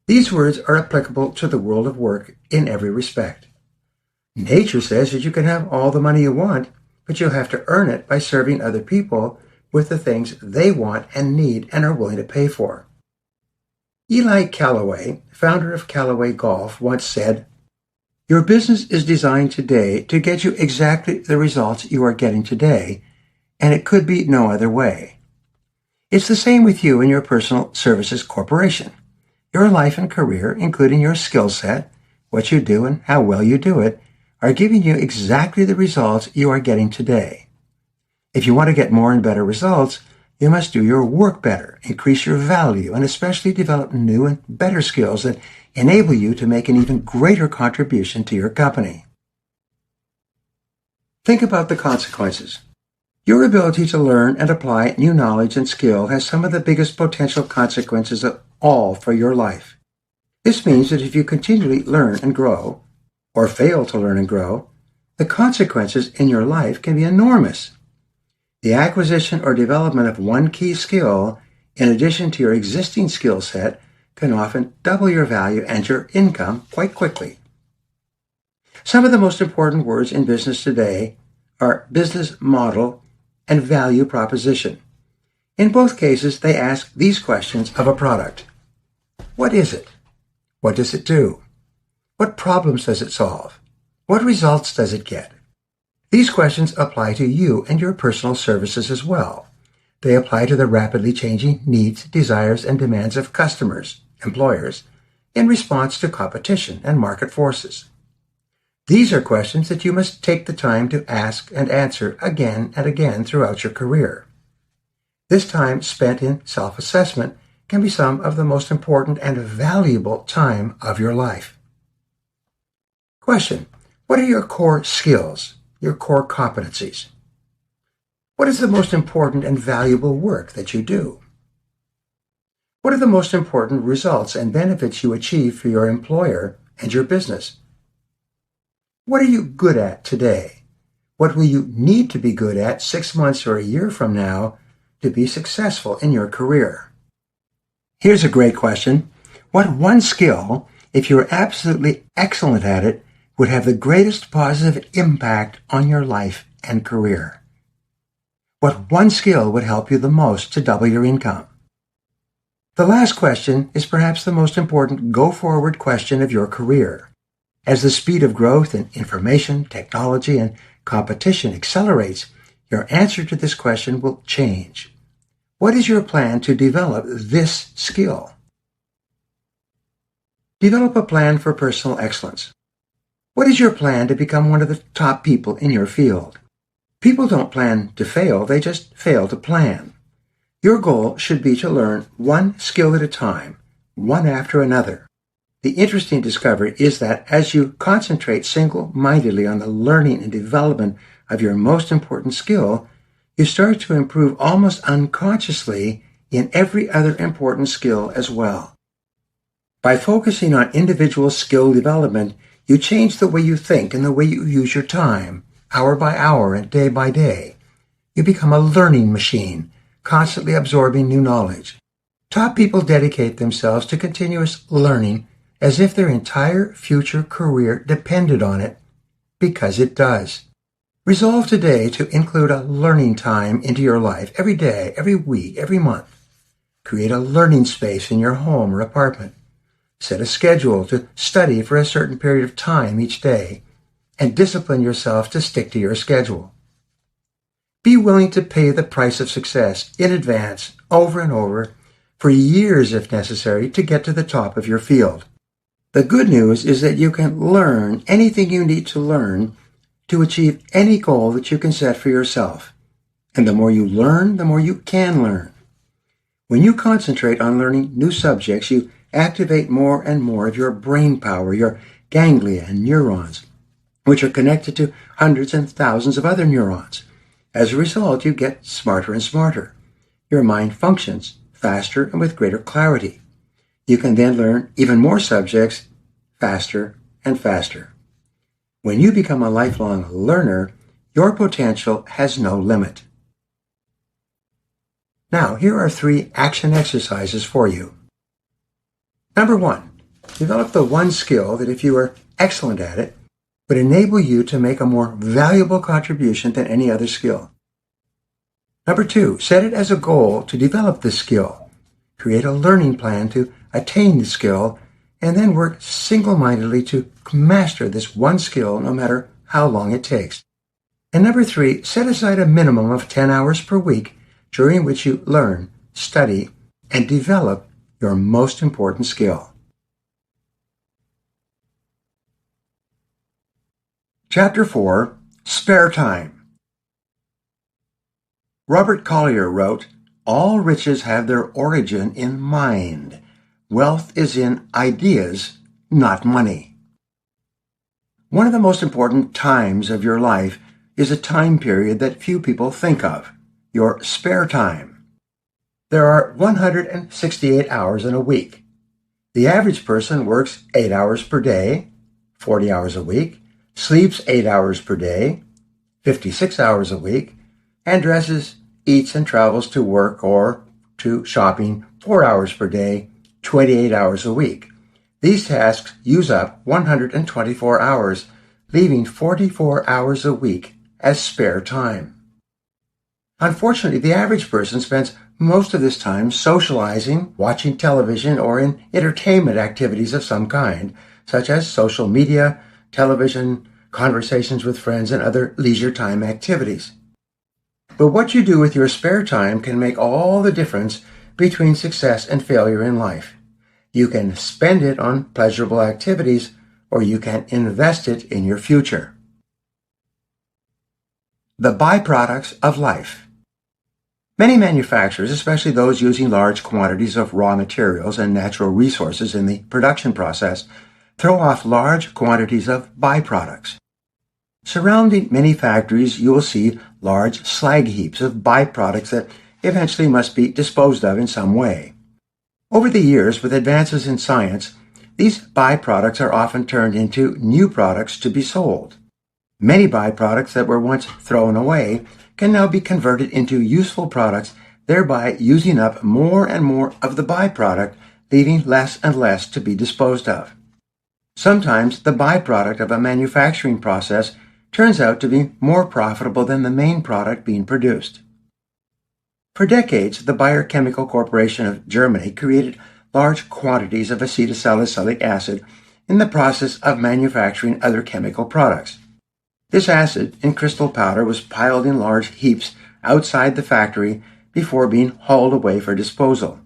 These words are applicable to the world of work in every respect. Nature says that you can have all the money you want, but you'll have to earn it by serving other people with the things they want and need and are willing to pay for. Eli Callaway, founder of Callaway Golf, once said, "Your business is designed today to get you exactly the results you are getting today, and it could be no other way." It's the same with you and your personal services corporation. Your life and career, including your skill set, what you do and how well you do it, are giving you exactly the results you are getting today. If you want to get more and better results, you must do your work better, increase your value, and especially develop new and better skills that enable you to make an even greater contribution to your company. Think about the consequences. Your ability to learn and apply new knowledge and skill has some of the biggest potential consequences of all for your life. This means that if you continually learn and grow, or fail to learn and grow, the consequences in your life can be enormous. The acquisition or development of one key skill, in addition to your existing skill set, can often double your value and your income quite quickly. Some of the most important words in business today are business model and value proposition. In both cases, they ask these questions of a product. What is it? What does it do? What problems does it solve? What results does it get? These questions apply to you and your personal services as well. They apply to the rapidly changing needs, desires, and demands of customers, employers, in response to competition and market forces. These are questions that you must take the time to ask and answer again and again throughout your career. This time spent in self-assessment can be some of the most important and valuable time of your life. Question: what are your core skills, your core competencies? What is the most important and valuable work that you do? What are the most important results and benefits you achieve for your employer and your business? What are you good at today? What will you need to be good at 6 months or a year from now to be successful in your career? Here's a great question. What one skill, if you're absolutely excellent at it, would have the greatest positive impact on your life and career? What one skill would help you the most to double your income? The last question is perhaps the most important go-forward question of your career. As the speed of growth in information, technology, and competition accelerates, your answer to this question will change. What is your plan to develop this skill? Develop a plan for personal excellence. What is your plan to become one of the top people in your field? People don't plan to fail, they just fail to plan. Your goal should be to learn one skill at a time, one after another. The interesting discovery is that as you concentrate single-mindedly on the learning and development of your most important skill, you start to improve almost unconsciously in every other important skill as well. By focusing on individual skill development, you change the way you think and the way you use your time, hour by hour and day by day. You become a learning machine, constantly absorbing new knowledge. Top people dedicate themselves to continuous learning as if their entire future career depended on it, because it does. Resolve today to include a learning time into your life every day, every week, every month. Create a learning space in your home or apartment. Set a schedule to study for a certain period of time each day, and discipline yourself to stick to your schedule. Be willing to pay the price of success in advance, over and over, for years if necessary, to get to the top of your field. The good news is that you can learn anything you need to learn to achieve any goal that you can set for yourself. And the more you learn, the more you can learn. When you concentrate on learning new subjects, you activate more and more of your brain power, your ganglia and neurons, which are connected to hundreds and thousands of other neurons. As a result, you get smarter and smarter. Your mind functions faster and with greater clarity. You can then learn even more subjects faster and faster. When you become a lifelong learner, your potential has no limit. Now, here are 3 action exercises for you. Number 1, develop the one skill that if you are excellent at it, would enable you to make a more valuable contribution than any other skill. Number 2, set it as a goal to develop this skill. Create a learning plan to attain the skill, and then work single-mindedly to master this one skill no matter how long it takes. And number 3, set aside a minimum of 10 hours per week during which you learn, study, and develop your most important skill. Chapter 4, Spare Time. Robert Collier wrote, "All riches have their origin in mind. Wealth is in ideas, not money." One of the most important times of your life is a time period that few people think of, your spare time. There are 168 hours in a week. The average person works 8 hours per day, 40 hours a week, sleeps 8 hours per day, 56 hours a week, and dresses, eats, and travels to work or to shopping 4 hours per day, 28 hours a week. These tasks use up 124 hours, leaving 44 hours a week as spare time. Unfortunately, the average person spends most of this time socializing, watching television, or in entertainment activities of some kind, such as social media, television, conversations with friends, and other leisure time activities. But what you do with your spare time can make all the difference between success and failure in life. You can spend it on pleasurable activities, or you can invest it in your future. The byproducts of life. Many manufacturers, especially those using large quantities of raw materials and natural resources in the production process, throw off large quantities of byproducts. Surrounding many factories, you will see large slag heaps of byproducts that eventually must be disposed of in some way. Over the years, with advances in science, these byproducts are often turned into new products to be sold. Many byproducts that were once thrown away can now be converted into useful products, thereby using up more and more of the byproduct, leaving less and less to be disposed of. Sometimes the byproduct of a manufacturing process turns out to be more profitable than the main product being produced. For decades, the Bayer Chemical Corporation of Germany created large quantities of acetylsalicylic acid in the process of manufacturing other chemical products. This acid in crystal powder was piled in large heaps outside the factory before being hauled away for disposal.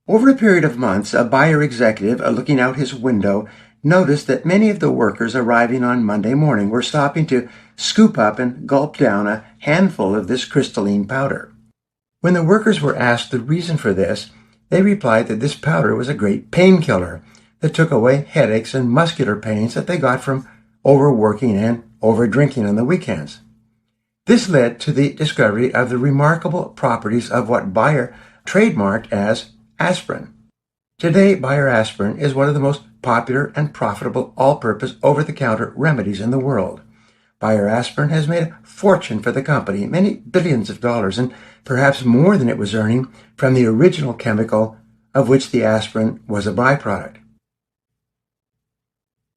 Over a period of months, a Bayer executive, looking out his window, noticed that many of the workers arriving on Monday morning were stopping to scoop up and gulp down a handful of this crystalline powder. When the workers were asked the reason for this, they replied that this powder was a great painkiller, that took away headaches and muscular pains that they got from overworking and overdrinking on the weekends. This led to the discovery of the remarkable properties of what Bayer trademarked as aspirin. Today, Bayer aspirin is one of the most popular and profitable all-purpose over-the-counter remedies in the world. Bayer aspirin has made a fortune for the company, many billions of dollars, and perhaps more than it was earning from the original chemical of which the aspirin was a byproduct.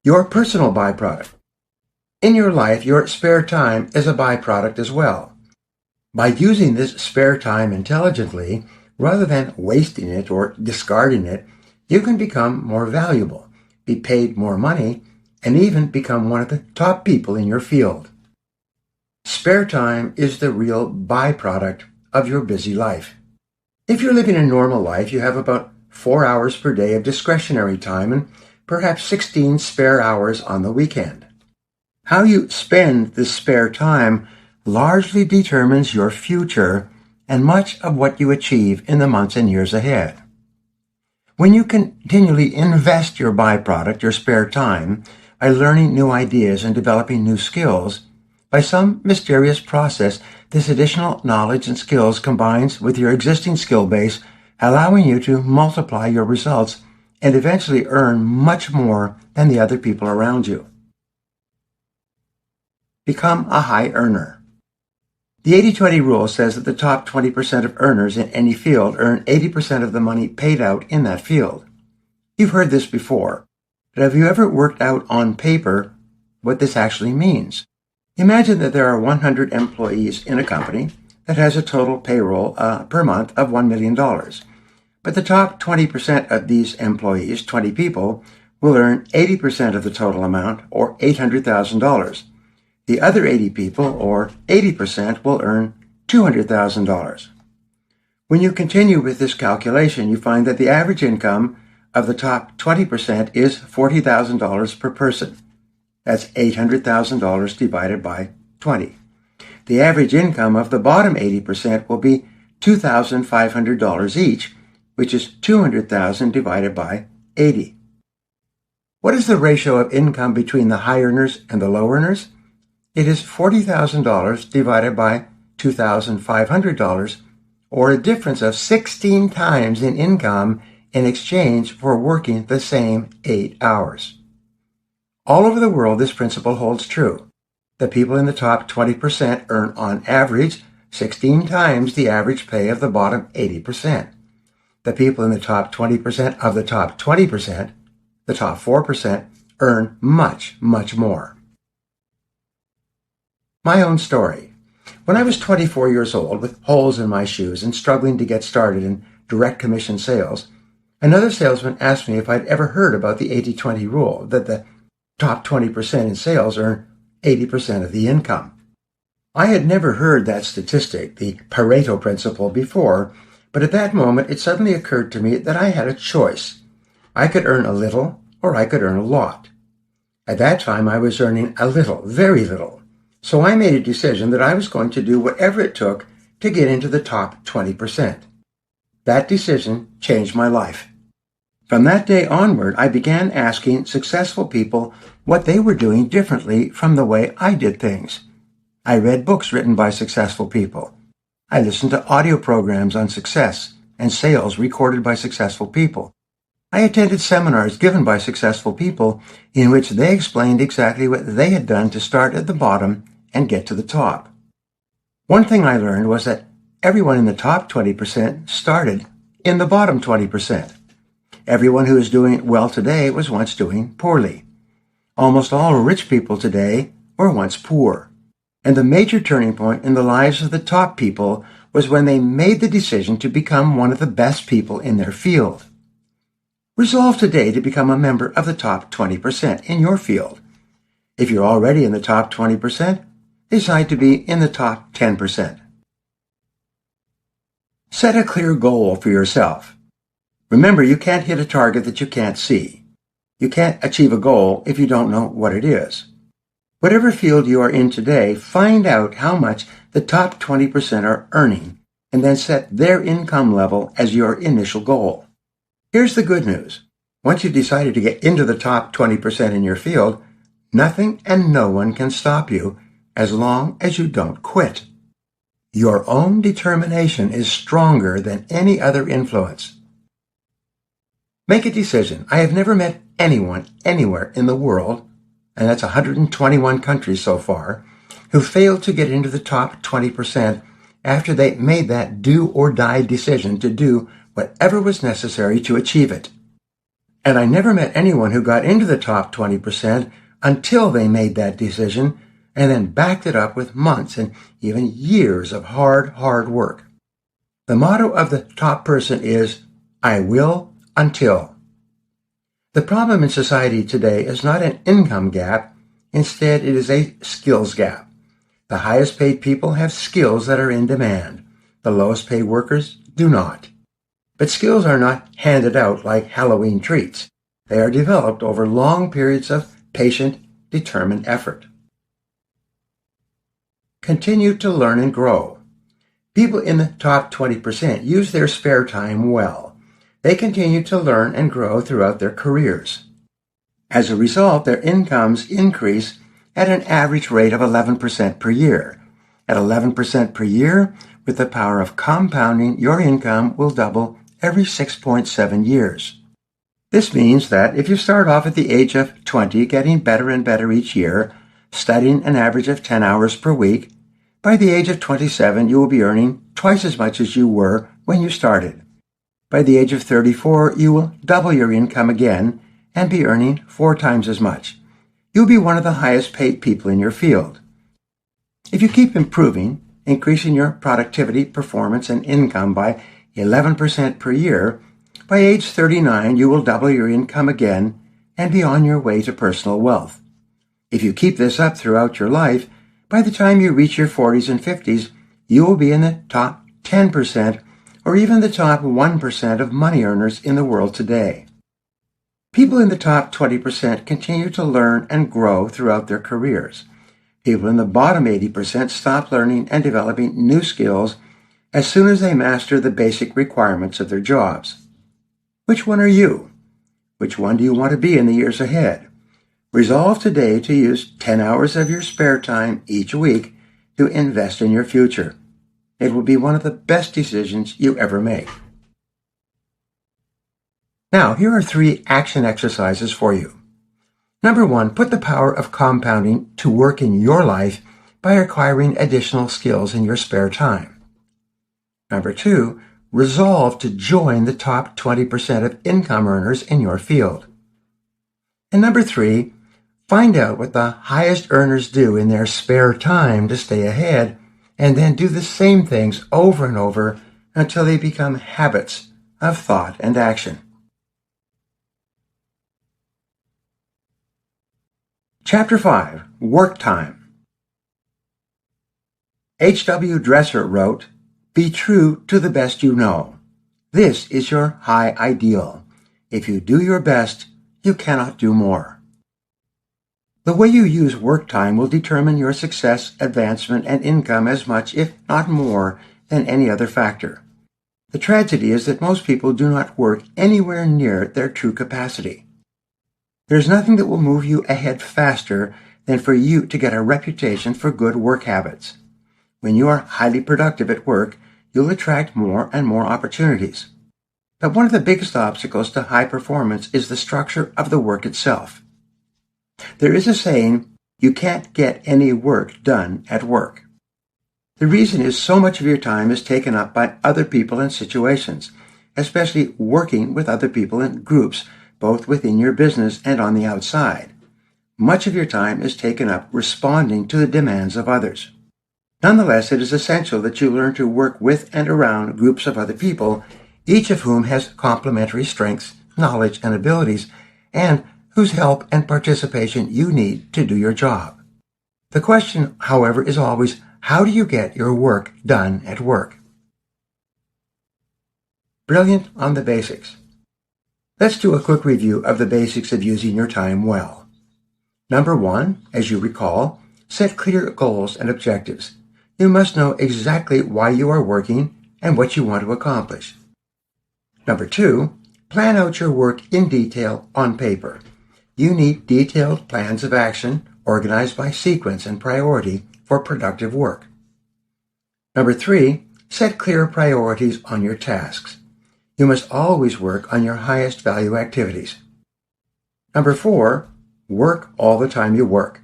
Your personal byproduct. In your life, your spare time is a byproduct as well. By using this spare time intelligently, rather than wasting it or discarding it, you can become more valuable, be paid more money, and even become one of the top people in your field. Spare time is the real byproduct of your busy life. If you're living a normal life, you have about 4 hours per day of discretionary time and perhaps 16 spare hours on the weekend. How you spend this spare time largely determines your future and much of what you achieve in the months and years ahead. When you continually invest your byproduct, your spare time, by learning new ideas and developing new skills, by some mysterious process, this additional knowledge and skills combines with your existing skill base, allowing you to multiply your results and eventually earn much more than the other people around you. Become a high earner. The 80-20 rule says that the top 20% of earners in any field earn 80% of the money paid out in that field. You've heard this before, but have you ever worked out on paper what this actually means? Imagine that there are 100 employees in a company that has a total payroll per month of $1 million. But the top 20% of these employees, 20 people, will earn 80% of the total amount, or $800,000. The other 80 people, or 80%, will earn $200,000. When you continue with this calculation, you find that the average income of the top 20% is $40,000 per person. That's $800,000 divided by 20. The average income of the bottom 80% will be $2,500 each, which is $200,000 divided by 80. What is the ratio of income between the high earners and the low earners? It is $40,000 divided by $2,500, or a difference of 16 times in income in exchange for working the same 8 hours. All over the world, this principle holds true. The people in the top 20% earn on average 16 times the average pay of the bottom 80%. The people in the top 20% of the top 20%, the top 4%, earn much, much more. My own story. When I was 24 years old, with holes in my shoes and struggling to get started in direct commission sales, another salesman asked me if I'd ever heard about the 80-20 rule, that the top 20% in sales earn 80% of the income. I had never heard that statistic, the Pareto principle, before, but at that moment it suddenly occurred to me that I had a choice. I could earn a little, or I could earn a lot. At that time I was earning a little, very little. So I made a decision that I was going to do whatever it took to get into the top 20%. That decision changed my life. From that day onward, I began asking successful people what they were doing differently from the way I did things. I read books written by successful people. I listened to audio programs on success and sales recorded by successful people. I attended seminars given by successful people in which they explained exactly what they had done to start at the bottom and get to the top. One thing I learned was that everyone in the top 20% started in the bottom 20%. Everyone who is doing well today was once doing poorly. Almost all rich people today were once poor. And the major turning point in the lives of the top people was when they made the decision to become one of the best people in their field. Resolve today to become a member of the top 20% in your field. If you're already in the top 20%, decide to be in the top 10%. Set a clear goal for yourself. Remember, you can't hit a target that you can't see. You can't achieve a goal if you don't know what it is. Whatever field you are in today, find out how much the top 20% are earning and then set their income level as your initial goal. Here's the good news. Once you've decided to get into the top 20% in your field, nothing and no one can stop you as long as you don't quit. Your own determination is stronger than any other influence. Make a decision. I have never met anyone anywhere in the world, and that's 121 countries so far, who failed to get into the top 20% after they made that do-or-die decision to do whatever was necessary to achieve it. And I never met anyone who got into the top 20% until they made that decision and then backed it up with months and even years of hard work. The motto of the top person is, I will until. The problem in society today is not an income gap. Instead, it is a skills gap. The highest paid people have skills that are in demand. The lowest paid workers do not. But skills are not handed out like Halloween treats. They are developed over long periods of patient, determined effort. Continue to learn and grow. People in the top 20% use their spare time well. They continue to learn and grow throughout their careers. As a result, their incomes increase at an average rate of 11% per year. At 11% per year, with the power of compounding, your income will double every 6.7 years. This means that if you start off at the age of 20, getting better and better each year, studying an average of 10 hours per week, by the age of 27, you will be earning twice as much as you were when you started. By the age of 34, you will double your income again and be earning 4 times as much. You'll be one of the highest paid people in your field. If you keep improving, increasing your productivity, performance, and income by 11% per year, by age 39, you will double your income again and be on your way to personal wealth. If you keep this up throughout your life, by the time you reach your 40s and 50s, you will be in the top 10% or even the top 1% of money earners in the world today. People in the top 20% continue to learn and grow throughout their careers. People in the bottom 80% stop learning and developing new skills as soon as they master the basic requirements of their jobs. Which one are you? Which one do you want to be in the years ahead? Resolve today to use 10 hours of your spare time each week to invest in your future. It will be one of the best decisions you ever make. Now, here are 3 action exercises for you. Number 1, put the power of compounding to work in your life by acquiring additional skills in your spare time. Number 2, resolve to join the top 20% of income earners in your field. And number 3, find out what the highest earners do in their spare time to stay ahead, and then do the same things over and over until they become habits of thought and action. Chapter 5, Work Time. H.W. Dresser wrote, "Be true to the best you know. This is your high ideal. If you do your best, you cannot do more." The way you use work time will determine your success, advancement, and income as much, if not more, than any other factor. The tragedy is that most people do not work anywhere near their true capacity. There's nothing that will move you ahead faster than for you to get a reputation for good work habits. When you are highly productive at work, you'll attract more and more opportunities. But one of the biggest obstacles to high performance is the structure of the work itself. There is a saying, you can't get any work done at work. The reason is so much of your time is taken up by other people and situations, especially working with other people in groups, both within your business and on the outside. Much of your time is taken up responding to the demands of others. Nonetheless, it is essential that you learn to work with and around groups of other people, each of whom has complementary strengths, knowledge, and abilities, and whose help and participation you need to do your job. The question, however, is always, how do you get your work done at work? Brilliant on the basics. Let's do a quick review of the basics of using your time well. Number 1, as you recall, set clear goals and objectives. You must know exactly why you are working and what you want to accomplish. Number 2, Plan out your work in detail on paper. You need detailed plans of action organized by sequence and priority for productive work. Number 3, set clear priorities on your tasks. You must always work on your highest value activities. Number 4, work all the time you work.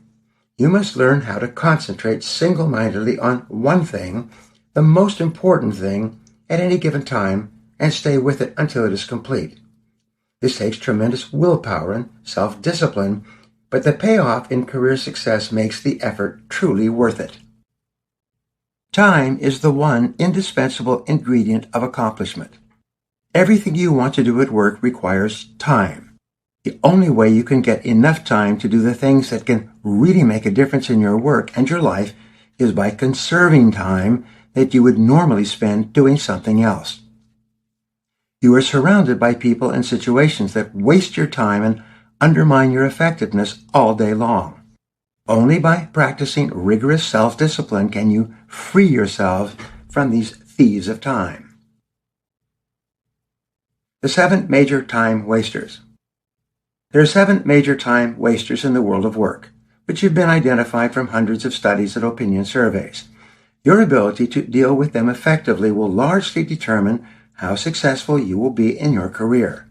You must learn how to concentrate single-mindedly on one thing, the most important thing, at any given time, and stay with it until it is complete. This takes tremendous willpower and self-discipline, but the payoff in career success makes the effort truly worth it. Time is the one indispensable ingredient of accomplishment. Everything you want to do at work requires time. The only way you can get enough time to do the things that can really make a difference in your work and your life is by conserving time that you would normally spend doing something else. You are surrounded by people and situations that waste your time and undermine your effectiveness all day long. Only by practicing rigorous self-discipline can you free yourself from these thieves of time. The 7 major time wasters. There are 7 major time wasters in the world of work, which have been identified from hundreds of studies and opinion surveys. Your ability to deal with them effectively will largely determine how successful you will be in your career.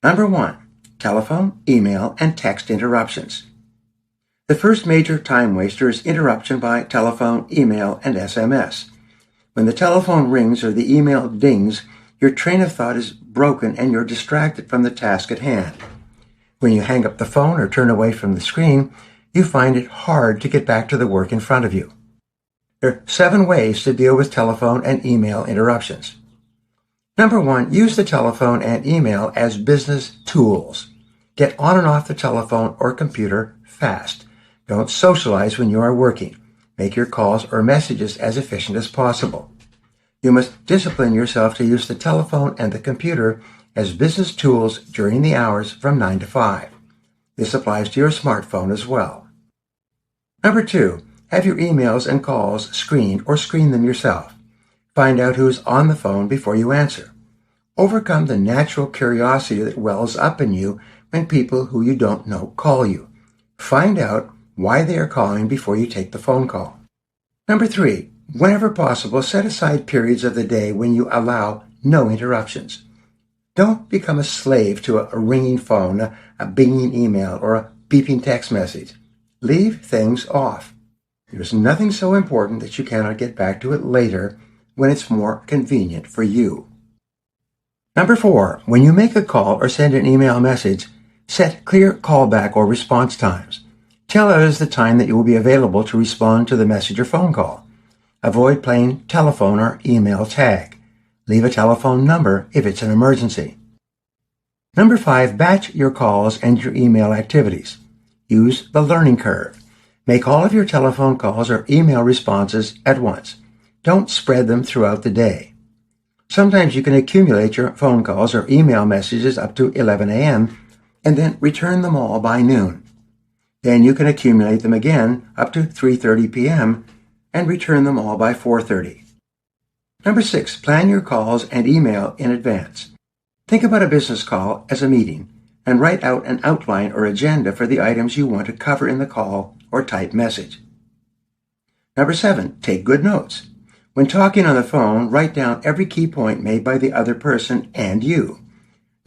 Number 1, telephone, email, and text interruptions. The first major time waster is interruption by telephone, email, and SMS. When the telephone rings or the email dings, your train of thought is broken and you're distracted from the task at hand. When you hang up the phone or turn away from the screen, you find it hard to get back to the work in front of you. There are 7 ways to deal with telephone and email interruptions. Number 1, use the telephone and email as business tools. Get on and off the telephone or computer fast. Don't socialize when you are working. Make your calls or messages as efficient as possible. You must discipline yourself to use the telephone and the computer as business tools during the hours from 9 to 5. This applies to your smartphone as well. Number 2, have your emails and calls screened or screen them yourself. Find out who's on the phone before you answer. Overcome the natural curiosity that wells up in you when people who you don't know call you. Find out why they are calling before you take the phone call. Number 3, whenever possible, set aside periods of the day when you allow no interruptions. Don't become a slave to a ringing phone, a binging email, or a beeping text message. Leave things off. There's nothing so important that you cannot get back to it later when it's more convenient for you. Number 4, when you make a call or send an email message, set clear callback or response times. Tell others the time that you will be available to respond to the message or phone call. Avoid playing telephone or email tag. Leave a telephone number if it's an emergency. Number 5, batch your calls and your email activities. Use the learning curve. Make all of your telephone calls or email responses at once. Don't spread them throughout the day. Sometimes you can accumulate your phone calls or email messages up to 11 a.m. and then return them all by noon. Then you can accumulate them again up to 3:30 p.m. and return them all by 4:30. Number 6, plan your calls and email in advance. Think about a business call as a meeting and write out an outline or agenda for the items you want to cover in the call or type message. Number 7, take good notes. When talking on the phone, write down every key point made by the other person and you.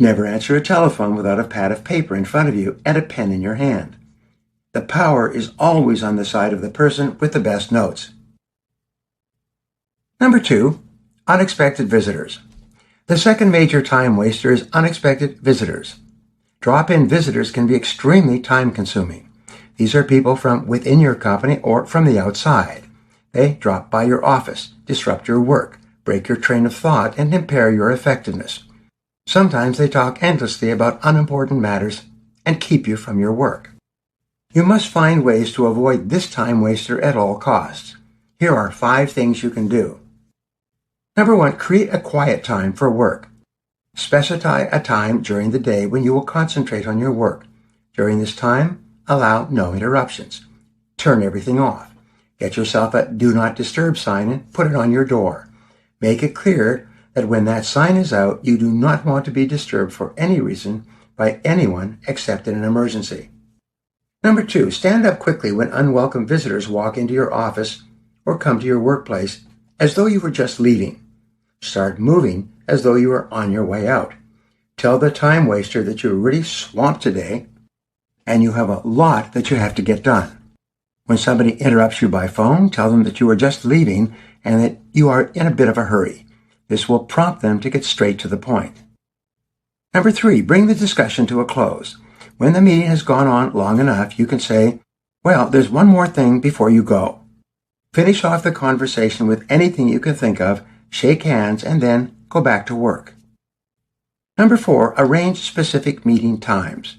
Never answer a telephone without a pad of paper in front of you and a pen in your hand. The power is always on the side of the person with the best notes. Number 2, unexpected visitors. The second major time waster is unexpected visitors. Drop-in visitors can be extremely time-consuming. These are people from within your company or from the outside. They drop by your office, disrupt your work, break your train of thought, and impair your effectiveness. Sometimes they talk endlessly about unimportant matters and keep you from your work. You must find ways to avoid this time waster at all costs. Here are 5 things you can do. Number 1, create a quiet time for work. Specify a time during the day when you will concentrate on your work. During this time, allow no interruptions. Turn everything off. Get yourself a Do Not Disturb sign and put it on your door. Make it clear that when that sign is out, you do not want to be disturbed for any reason by anyone except in an emergency. Number 2, stand up quickly when unwelcome visitors walk into your office or come to your workplace as though you were just leaving. Start moving as though you were on your way out. Tell the time waster that you're really swamped today and you have a lot that you have to get done. When somebody interrupts you by phone, tell them that you are just leaving and that you are in a bit of a hurry. This will prompt them to get straight to the point. Number 3, bring the discussion to a close. When the meeting has gone on long enough, you can say, well, there's one more thing before you go. Finish off the conversation with anything you can think of, shake hands, and then go back to work. Number 4, arrange specific meeting times.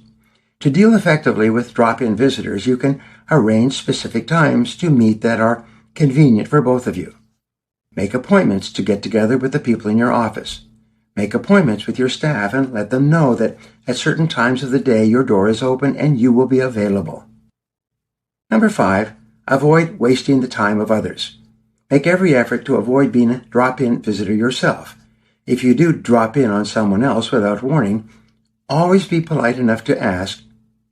To deal effectively with drop-in visitors, you can arrange specific times to meet that are convenient for both of you. Make appointments to get together with the people in your office. Make appointments with your staff and let them know that at certain times of the day your door is open and you will be available. Number 5, avoid wasting the time of others. Make every effort to avoid being a drop-in visitor yourself. If you do drop in on someone else without warning, always be polite enough to ask,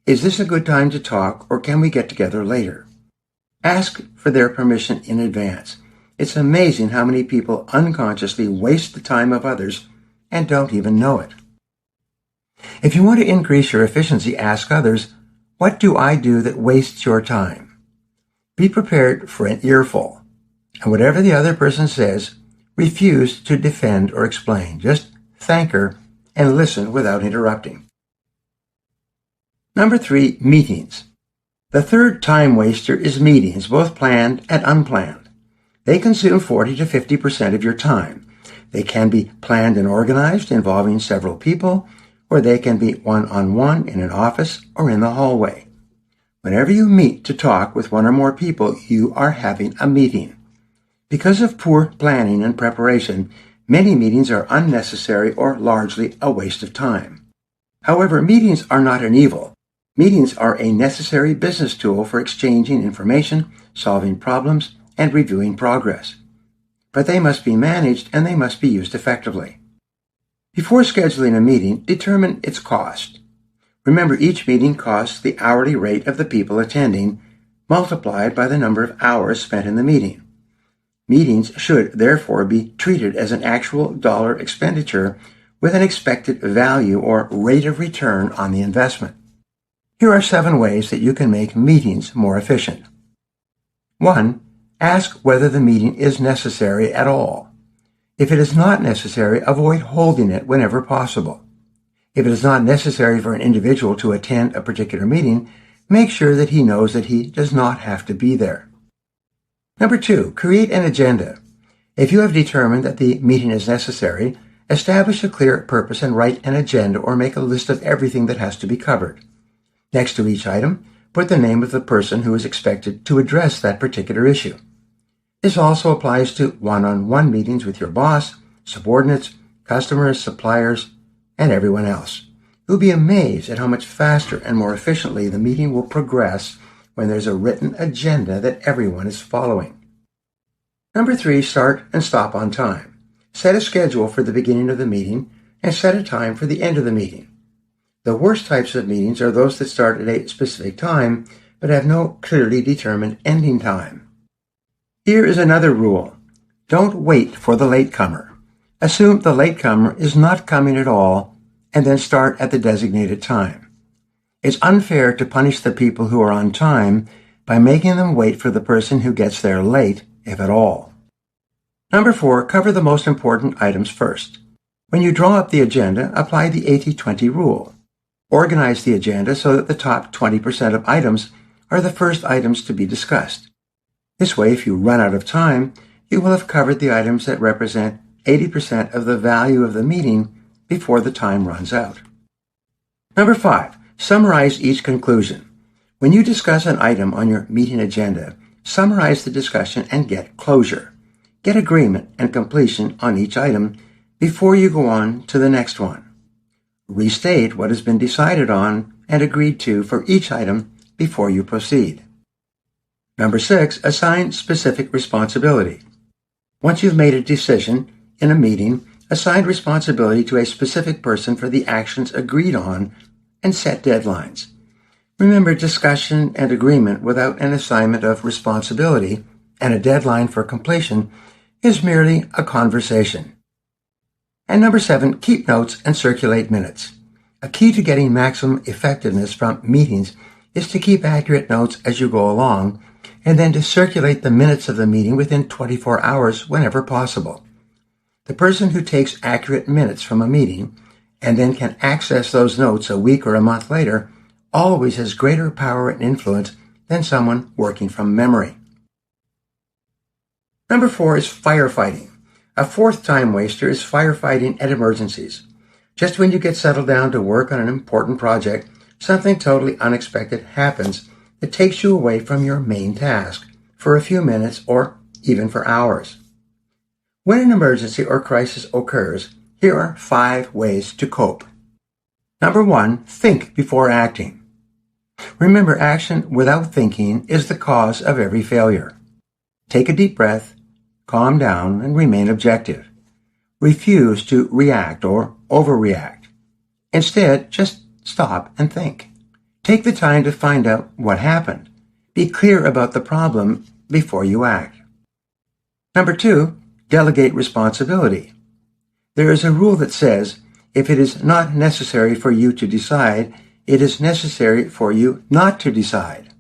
is this a good time to talk or can we get together later? Ask for their permission in advance. It's amazing how many people unconsciously waste the time of others and don't even know it. If you want to increase your efficiency, ask others, what do I do that wastes your time? Be prepared for an earful. And whatever the other person says, refuse to defend or explain. Just thank her and listen without interrupting. Number 3, meetings. The third time waster is meetings, both planned and unplanned. They consume 40 to 50% of your time. They can be planned and organized, involving several people, or they can be one-on-one in an office or in the hallway. Whenever you meet to talk with one or more people, you are having a meeting. Because of poor planning and preparation, many meetings are unnecessary or largely a waste of time. However, meetings are not an evil. Meetings are a necessary business tool for exchanging information, solving problems, and reviewing progress. But they must be managed and they must be used effectively. Before scheduling a meeting, determine its cost. Remember, each meeting costs the hourly rate of the people attending, multiplied by the number of hours spent in the meeting. Meetings should therefore be treated as an actual dollar expenditure with an expected value or rate of return on the investment. Here are 7 ways that you can make meetings more efficient. 1. Ask whether the meeting is necessary at all. If it is not necessary, avoid holding it whenever possible. If it is not necessary for an individual to attend a particular meeting, make sure that he knows that he does not have to be there. Number 2, create an agenda. If you have determined that the meeting is necessary, establish a clear purpose and write an agenda or make a list of everything that has to be covered. Next to each item, put the name of the person who is expected to address that particular issue. This also applies to one-on-one meetings with your boss, subordinates, customers, suppliers, and everyone else. You'll be amazed at how much faster and more efficiently the meeting will progress when there's a written agenda that everyone is following. Number 3, start and stop on time. Set a schedule for the beginning of the meeting and set a time for the end of the meeting. The worst types of meetings are those that start at a specific time but have no clearly determined ending time. Here is another rule. Don't wait for the latecomer. Assume the latecomer is not coming at all and then start at the designated time. It's unfair to punish the people who are on time by making them wait for the person who gets there late, if at all. Number 4, cover the most important items first. When you draw up the agenda, apply the 80-20 rule. Organize the agenda so that the top 20% of items are the first items to be discussed. This way, if you run out of time, you will have covered the items that represent 80% of the value of the meeting before the time runs out. Number 5, summarize each conclusion. When you discuss an item on your meeting agenda, summarize the discussion and get closure. Get agreement and completion on each item before you go on to the next one. Restate what has been decided on and agreed to for each item before you proceed. Number 6, assign specific responsibility. Once you've made a decision in a meeting, Assign responsibility to a specific person for the actions agreed on, and set deadlines. Remember, discussion and agreement without an assignment of responsibility and a deadline for completion is merely a conversation. And number 7, keep notes and circulate minutes. A key to getting maximum effectiveness from meetings is to keep accurate notes as you go along, and then to circulate the minutes of the meeting within 24 hours whenever possible. The person who takes accurate minutes from a meeting and then can access those notes a week or a month later always has greater power and influence than someone working from memory. Number 4 is firefighting. A fourth time waster is firefighting at emergencies. Just when you get settled down to work on an important project, something totally unexpected happens that takes you away from your main task for a few minutes or even for hours. When an emergency or crisis occurs, here are 5 ways to cope. Number 1, think before acting. Remember, action without thinking is the cause of every failure. Take a deep breath, calm down, and remain objective. Refuse to react or overreact. Instead, just stop and think. Take the time to find out what happened. Be clear about the problem before you act. Number 2, delegate responsibility. There is a rule that says, if it is not necessary for you to decide, it is necessary for you not to decide.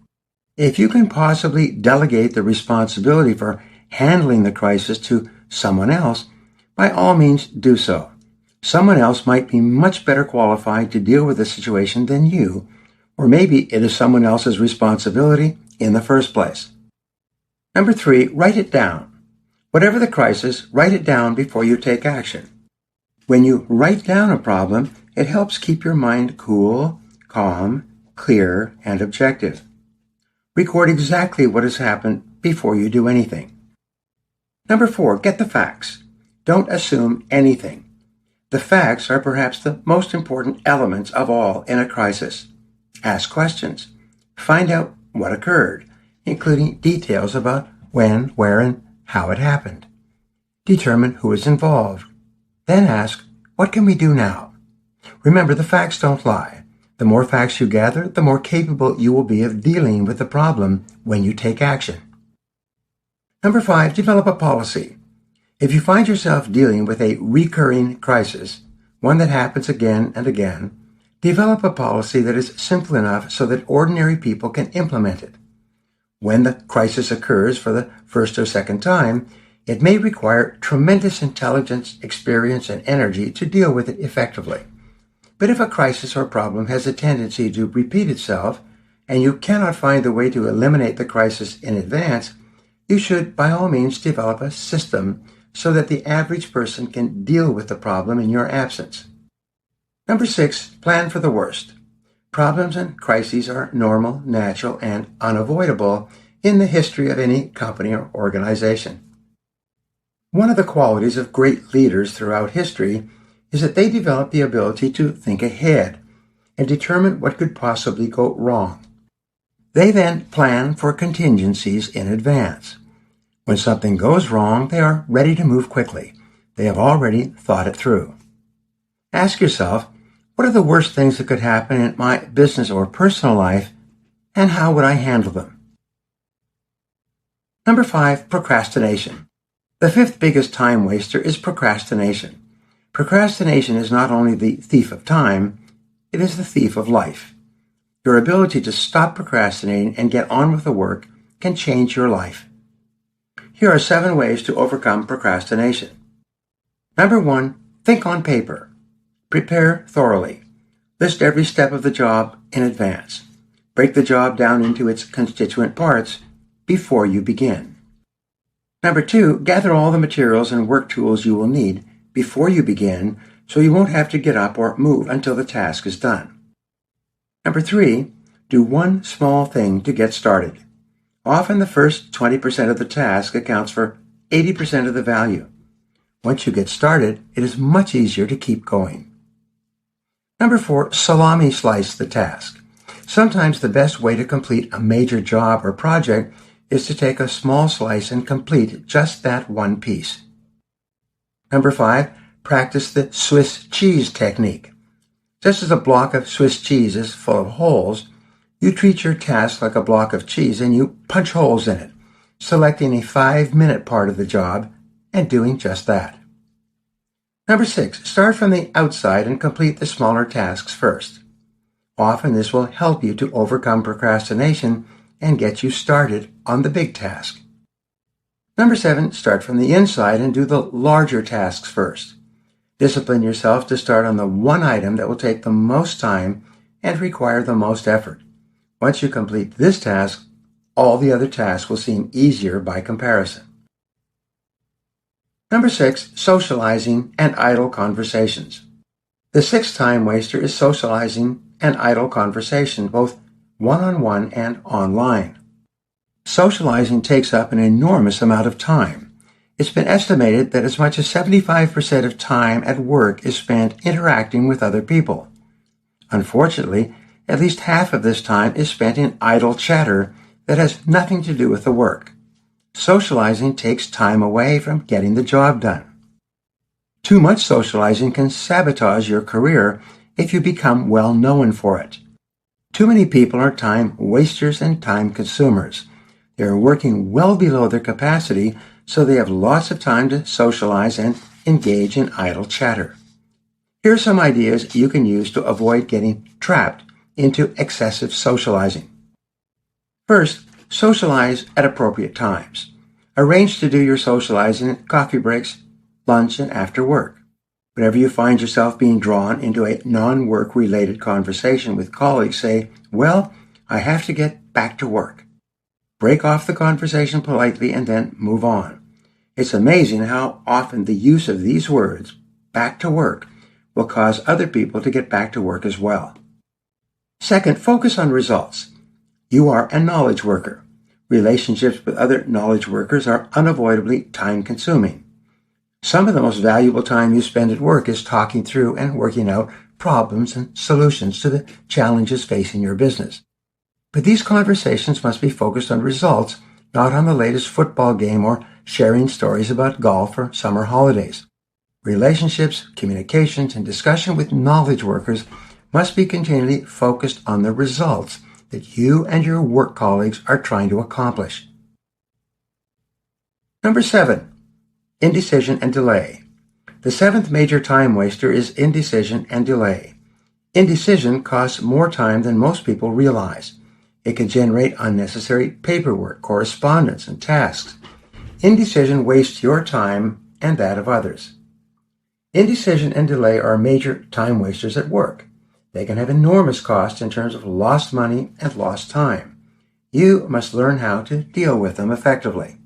If you can possibly delegate the responsibility for handling the crisis to someone else, by all means do so. Someone else might be much better qualified to deal with the situation than you, or maybe it is someone else's responsibility in the first place. Number 3, write it down. Whatever the crisis, write it down before you take action. When you write down a problem, it helps keep your mind cool, calm, clear, and objective. Record exactly what has happened before you do anything. Number 4, get the facts. Don't assume anything. The facts are perhaps the most important elements of all in a crisis. Ask questions. Find out what occurred, including details about when, where, and how it happened. Determine who is involved. Then ask, what can we do now? Remember, the facts don't lie. The more facts you gather, the more capable you will be of dealing with the problem when you take action. Number 5, develop a policy. If you find yourself dealing with a recurring crisis, one that happens again and again, develop a policy that is simple enough so that ordinary people can implement it. When the crisis occurs for the first or second time, it may require tremendous intelligence, experience, and energy to deal with it effectively. But if a crisis or problem has a tendency to repeat itself, and you cannot find a way to eliminate the crisis in advance, you should by all means develop a system so that the average person can deal with the problem in your absence. Number 6, plan for the worst. Problems and crises are normal, natural, and unavoidable in the history of any company or organization. One of the qualities of great leaders throughout history is that they develop the ability to think ahead and determine what could possibly go wrong. They then plan for contingencies in advance. When something goes wrong, they are ready to move quickly. They have already thought it through. Ask yourself, what are the worst things that could happen in my business or personal life, and how would I handle them? Number 5, procrastination. The 5th biggest time waster is procrastination. Procrastination is not only the thief of time, it is the thief of life. Your ability to stop procrastinating and get on with the work can change your life. Here are 7 ways to overcome procrastination. Number 1, think on paper. Prepare thoroughly. List every step of the job in advance. Break the job down into its constituent parts before you begin. Number 2, gather all the materials and work tools you will need before you begin so you won't have to get up or move until the task is done. Number 3, do one small thing to get started. Often the first 20% of the task accounts for 80% of the value. Once you get started, it is much easier to keep going. Number 4, salami slice the task. Sometimes the best way to complete a major job or project is to take a small slice and complete just that one piece. Number 5, practice the Swiss cheese technique. Just as a block of Swiss cheese is full of holes, you treat your task like a block of cheese and you punch holes in it, selecting a 5-minute part of the job and doing just that. Number 6, start from the outside and complete the smaller tasks first. Often this will help you to overcome procrastination and get you started on the big task. Number 7, start from the inside and do the larger tasks first. Discipline yourself to start on the one item that will take the most time and require the most effort. Once you complete this task, all the other tasks will seem easier by comparison. Number 6, socializing and idle conversations. The 6th time waster is socializing and idle conversation, both one-on-one and online. Socializing takes up an enormous amount of time. It's been estimated that as much as 75% of time at work is spent interacting with other people. Unfortunately, at least half of this time is spent in idle chatter that has nothing to do with the work. Socializing takes time away from getting the job done. Too much socializing can sabotage your career if you become well known for it. Too many people are time wasters and time consumers. They are working well below their capacity, so they have lots of time to socialize and engage in idle chatter. Here are some ideas you can use to avoid getting trapped into excessive socializing. First, socialize at appropriate times. Arrange to do your socializing at coffee breaks, lunch, and after work. Whenever you find yourself being drawn into a non-work related conversation with colleagues, say, "Well, I have to get back to work." Break off the conversation politely and then move on. It's amazing how often the use of these words, back to work, will cause other people to get back to work as well. Second, focus on results. You are a knowledge worker. Relationships with other knowledge workers are unavoidably time-consuming. Some of the most valuable time you spend at work is talking through and working out problems and solutions to the challenges facing your business. But these conversations must be focused on results, not on the latest football game or sharing stories about golf or summer holidays. Relationships, communications, and discussion with knowledge workers must be continually focused on the results that you and your work colleagues are trying to accomplish. Number 7, indecision and delay. The 7th major time waster is indecision and delay. Indecision costs more time than most people realize. It can generate unnecessary paperwork, correspondence, and tasks. Indecision wastes your time and that of others. Indecision and delay are major time wasters at work. They can have enormous costs in terms of lost money and lost time. You must learn how to deal with them effectively.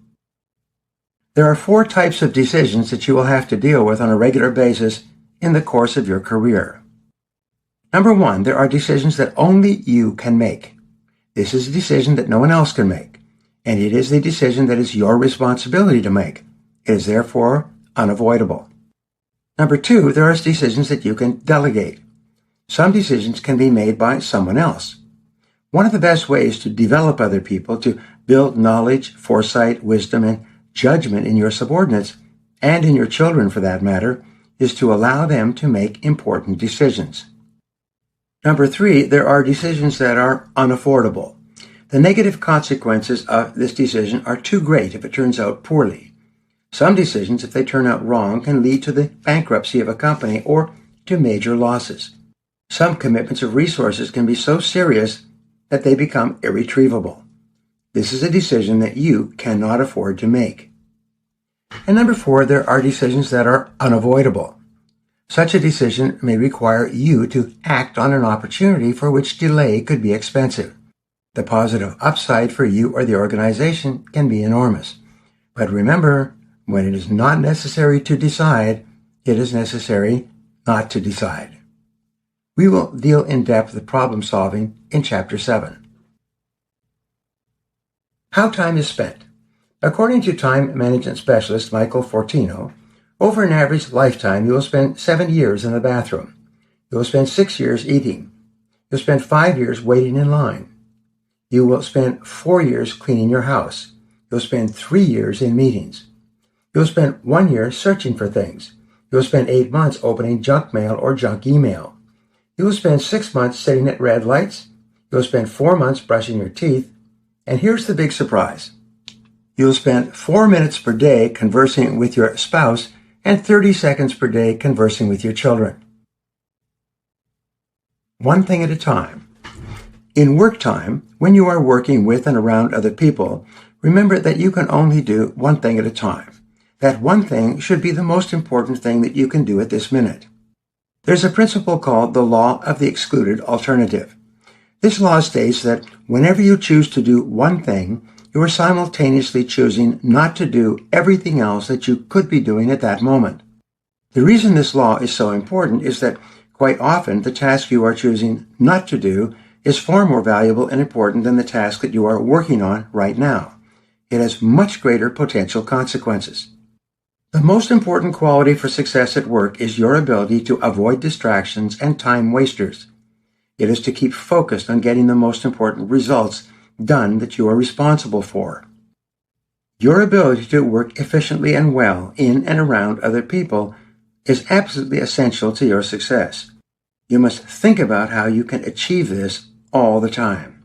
There are 4 types of decisions that you will have to deal with on a regular basis in the course of your career. Number 1, there are decisions that only you can make. This is a decision that no one else can make, and it is the decision that is your responsibility to make. It is therefore unavoidable. Number 2, there are decisions that you can delegate. Some decisions can be made by someone else. One of the best ways to develop other people, to build knowledge, foresight, wisdom, and judgment in your subordinates, and in your children for that matter, is to allow them to make important decisions. Number 3, there are decisions that are unaffordable. The negative consequences of this decision are too great if it turns out poorly. Some decisions, if they turn out wrong, can lead to the bankruptcy of a company or to major losses. Some commitments of resources can be so serious that they become irretrievable. This is a decision that you cannot afford to make. And number 4, there are decisions that are unavoidable. Such a decision may require you to act on an opportunity for which delay could be expensive. The positive upside for you or the organization can be enormous. But remember, when it is not necessary to decide, it is necessary not to decide. We will deal in depth with problem solving in Chapter 7. How time is spent. According to time management specialist Michael Fortino, over an average lifetime, you will spend 7 years in the bathroom. You will spend 6 years eating. You'll spend 5 years waiting in line. You will spend 4 years cleaning your house. You'll spend 3 years in meetings. You'll spend 1 year searching for things. You'll spend 8 months opening junk mail or junk email. You will spend 6 months sitting at red lights. You'll spend 4 months brushing your teeth. And here's the big surprise. You'll spend 4 minutes per day conversing with your spouse and 30 seconds per day conversing with your children. One thing at a time. In work time, when you are working with and around other people, remember that you can only do one thing at a time. That one thing should be the most important thing that you can do at this minute. There's a principle called the law of the excluded alternative. This law states that whenever you choose to do one thing, you are simultaneously choosing not to do everything else that you could be doing at that moment. The reason this law is so important is that quite often the task you are choosing not to do is far more valuable and important than the task that you are working on right now. It has much greater potential consequences. The most important quality for success at work is your ability to avoid distractions and time wasters. It is to keep focused on getting the most important results done that you are responsible for. Your ability to work efficiently and well in and around other people is absolutely essential to your success. You must think about how you can achieve this all the time.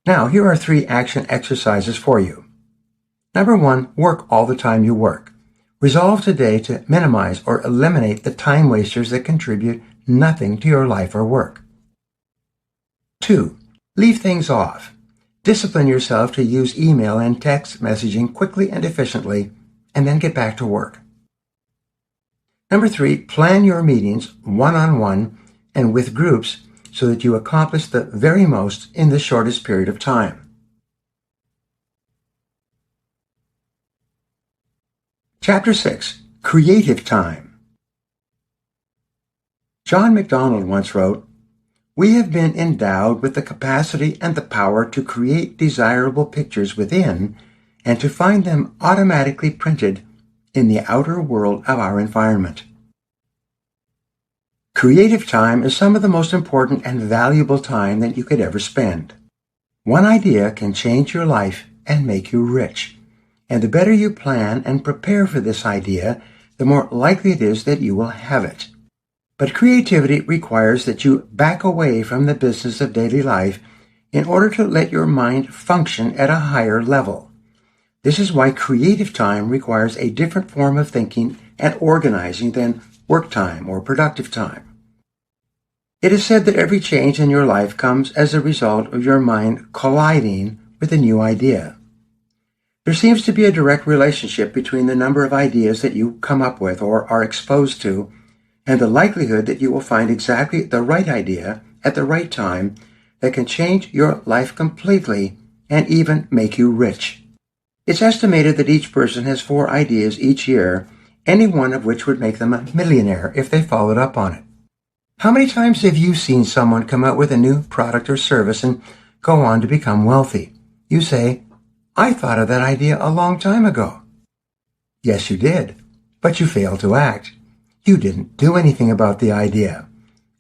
Now, here are 3 action exercises for you. Number 1, work all the time you work. Resolve today to minimize or eliminate the time wasters that contribute nothing to your life or work. 2, leave things off. Discipline yourself to use email and text messaging quickly and efficiently, and then get back to work. Number 3, plan your meetings one-on-one and with groups so that you accomplish the very most in the shortest period of time. Chapter 6, Creative Time. John MacDonald once wrote, "We have been endowed with the capacity and the power to create desirable pictures within and to find them automatically printed in the outer world of our environment." Creative time is some of the most important and valuable time that you could ever spend. One idea can change your life and make you rich. And the better you plan and prepare for this idea, the more likely it is that you will have it. But creativity requires that you back away from the business of daily life in order to let your mind function at a higher level. This is why creative time requires a different form of thinking and organizing than work time or productive time. It is said that every change in your life comes as a result of your mind colliding with a new idea. There seems to be a direct relationship between the number of ideas that you come up with or are exposed to and the likelihood that you will find exactly the right idea at the right time that can change your life completely and even make you rich. It's estimated that each person has 4 ideas each year, any one of which would make them a millionaire if they followed up on it. How many times have you seen someone come out with a new product or service and go on to become wealthy? You say, "I thought of that idea a long time ago." Yes, you did, but you failed to act. You didn't do anything about the idea.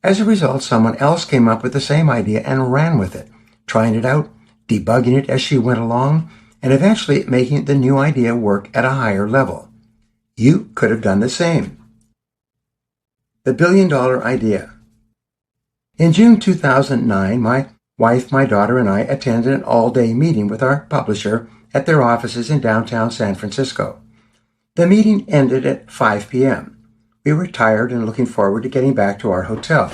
As a result, someone else came up with the same idea and ran with it, trying it out, debugging it as she went along, and eventually making the new idea work at a higher level. You could have done the same. The billion-dollar idea. In June 2009, my wife, my daughter, and I attended an all-day meeting with our publisher at their offices in downtown San Francisco. The meeting ended at 5 p.m. We were tired and looking forward to getting back to our hotel.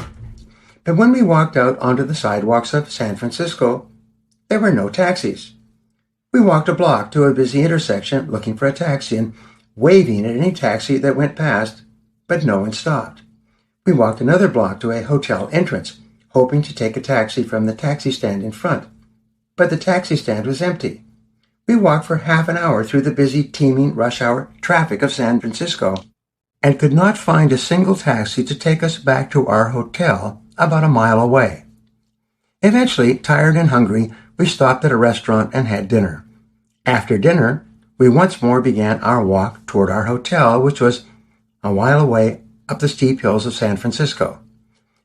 But when we walked out onto the sidewalks of San Francisco, there were no taxis. We walked a block to a busy intersection looking for a taxi and waving at any taxi that went past, but no one stopped. We walked another block to a hotel entrance, hoping to take a taxi from the taxi stand in front, but the taxi stand was empty. We walked for half an hour through the busy, teeming rush hour traffic of San Francisco and could not find a single taxi to take us back to our hotel about a mile away. Eventually, tired and hungry, we stopped at a restaurant and had dinner. After dinner, we once more began our walk toward our hotel, which was a while away up the steep hills of San Francisco.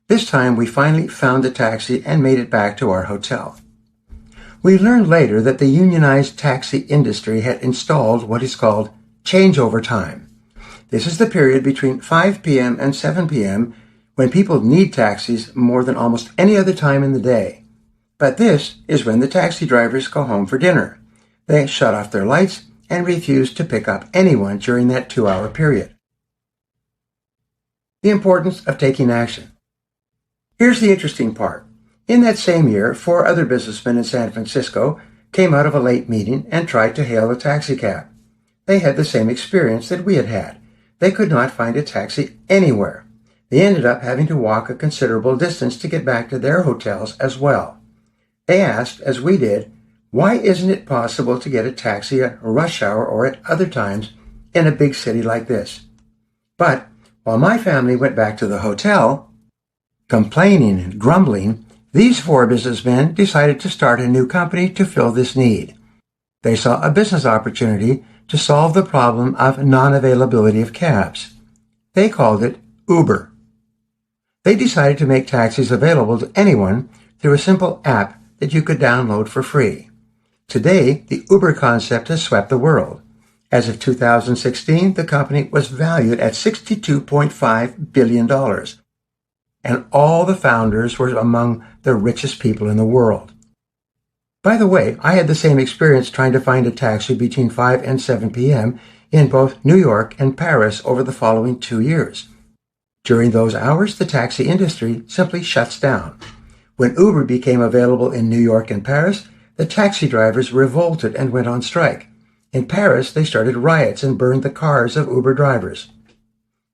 This time, we finally found a taxi and made it back to our hotel. We learned later that the unionized taxi industry had installed what is called changeover time. This is the period between 5 p.m. and 7 p.m. when people need taxis more than almost any other time in the day. But this is when the taxi drivers go home for dinner. They shut off their lights and refuse to pick up anyone during that 2-hour period. The importance of taking action. Here's the interesting part. In that same year, 4 other businessmen in San Francisco came out of a late meeting and tried to hail a taxicab. They had the same experience that we had had. They could not find a taxi anywhere. They ended up having to walk a considerable distance to get back to their hotels as well. They asked, as we did, why isn't it possible to get a taxi at rush hour or at other times in a big city like this? But while my family went back to the hotel, complaining and grumbling, these 4 businessmen decided to start a new company to fill this need. They saw a business opportunity to solve the problem of non-availability of cabs. They called it Uber. They decided to make taxis available to anyone through a simple app that you could download for free. Today, the Uber concept has swept the world. As of 2016, the company was valued at $62.5 billion. And all the founders were among the richest people in the world. By the way, I had the same experience trying to find a taxi between 5 and 7 p.m. in both New York and Paris over the following 2 years. During those hours, the taxi industry simply shuts down. When Uber became available in New York and Paris, the taxi drivers revolted and went on strike. In Paris, they started riots and burned the cars of Uber drivers.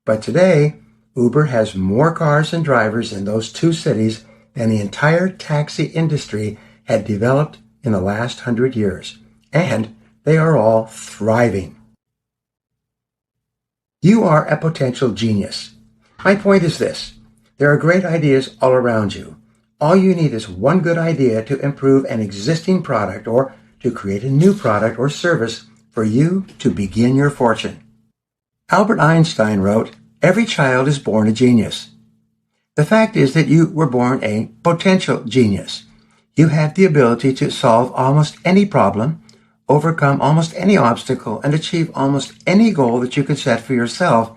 But today, Uber has more cars and drivers in those 2 cities than the entire taxi industry had developed in the last 100 years. And they are all thriving. You are a potential genius. My point is this. There are great ideas all around you. All you need is one good idea to improve an existing product or to create a new product or service for you to begin your fortune. Albert Einstein wrote, "Every child is born a genius." The fact is that you were born a potential genius. You have the ability to solve almost any problem, overcome almost any obstacle, and achieve almost any goal that you can set for yourself,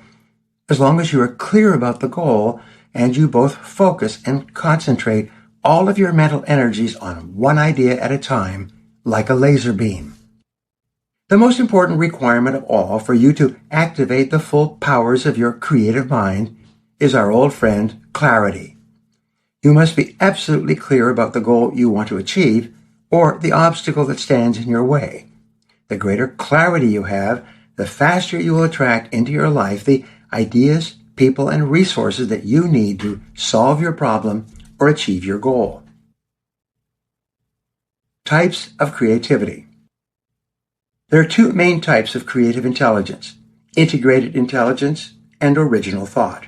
as long as you are clear about the goal and you both focus and concentrate all of your mental energies on one idea at a time, like a laser beam. The most important requirement of all for you to activate the full powers of your creative mind is our old friend, clarity. You must be absolutely clear about the goal you want to achieve or the obstacle that stands in your way. The greater clarity you have, the faster you will attract into your life the ideas, people, and resources that you need to solve your problem or achieve your goal. Types of creativity. There are 2 main types of creative intelligence: integrated intelligence and original thought.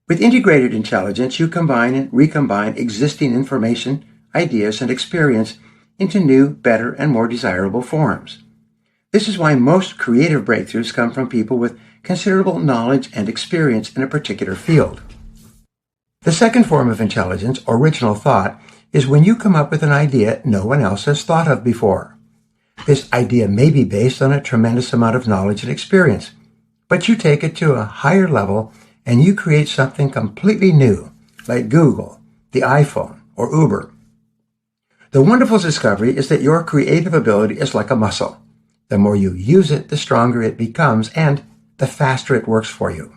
With integrated intelligence, you combine and recombine existing information, ideas, and experience into new, better, and more desirable forms. This is why most creative breakthroughs come from people with considerable knowledge and experience in a particular field. The second form of intelligence, original thought, is when you come up with an idea no one else has thought of before. This idea may be based on a tremendous amount of knowledge and experience, but you take it to a higher level and you create something completely new, like Google, the iPhone, or Uber. The wonderful discovery is that your creative ability is like a muscle. The more you use it, the stronger it becomes, and the faster it works for you.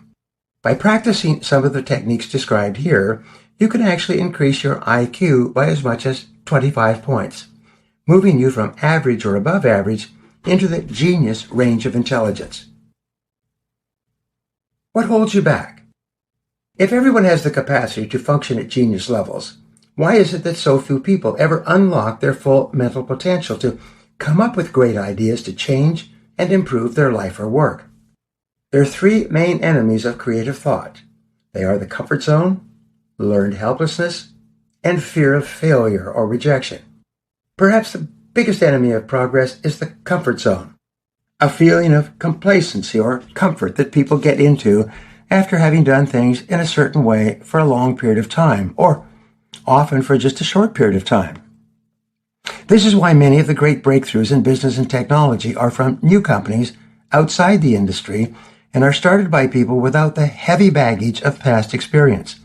By practicing some of the techniques described here, you can actually increase your IQ by as much as 25 points, moving you from average or above average into the genius range of intelligence. What holds you back? If everyone has the capacity to function at genius levels, why is it that so few people ever unlock their full mental potential to come up with great ideas to change and improve their life or work? There are 3 main enemies of creative thought. They are the comfort zone, learned helplessness, and fear of failure or rejection. Perhaps the biggest enemy of progress is the comfort zone, a feeling of complacency or comfort that people get into after having done things in a certain way for a long period of time, or often for just a short period of time. This is why many of the great breakthroughs in business and technology are from new companies outside the industry and are started by people without the heavy baggage of past experience.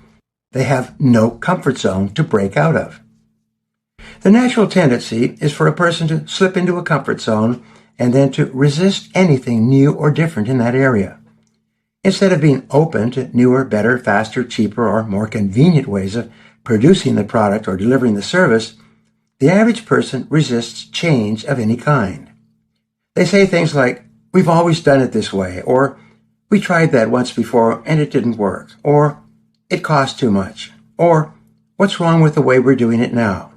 They have no comfort zone to break out of. The natural tendency is for a person to slip into a comfort zone and then to resist anything new or different in that area. Instead of being open to newer, better, faster, cheaper, or more convenient ways of producing the product or delivering the service, the average person resists change of any kind. They say things like, "We've always done it this way," or "We tried that once before and it didn't work," or "It costs too much," or "What's wrong with the way we're doing it now?"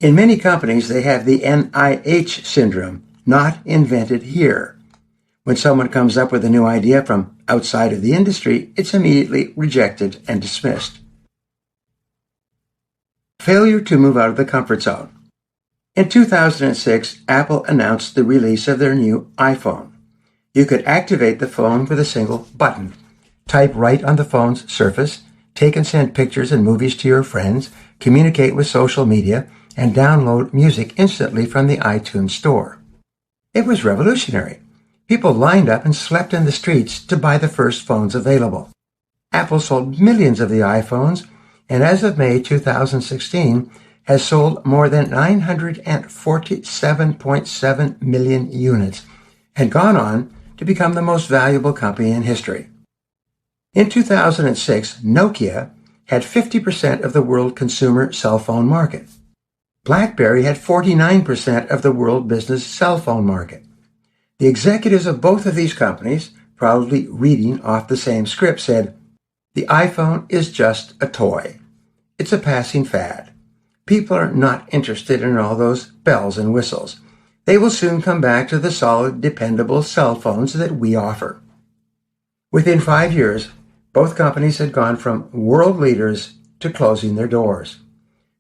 In many companies, they have the NIH syndrome, not invented here. When someone comes up with a new idea from outside of the industry, it's immediately rejected and dismissed. Failure to move out of the comfort zone. In 2006, Apple announced the release of their new iPhone. You could activate the phone with a single button, type right on the phone's surface, take and send pictures and movies to your friends, communicate with social media, and download music instantly from the iTunes store. It was revolutionary. People lined up and slept in the streets to buy the first phones available. Apple sold millions of the iPhones, and as of May 2016, has sold more than 947.7 million units and gone on to become the most valuable company in history. In 2006, Nokia had 50% of the world consumer cell phone market. BlackBerry had 49% of the world business cell phone market. The executives of both of these companies, probably reading off the same script, said, "The iPhone is just a toy. It's a passing fad. People are not interested in all those bells and whistles. They will soon come back to the solid, dependable cell phones that we offer." Within 5 years, both companies had gone from world leaders to closing their doors.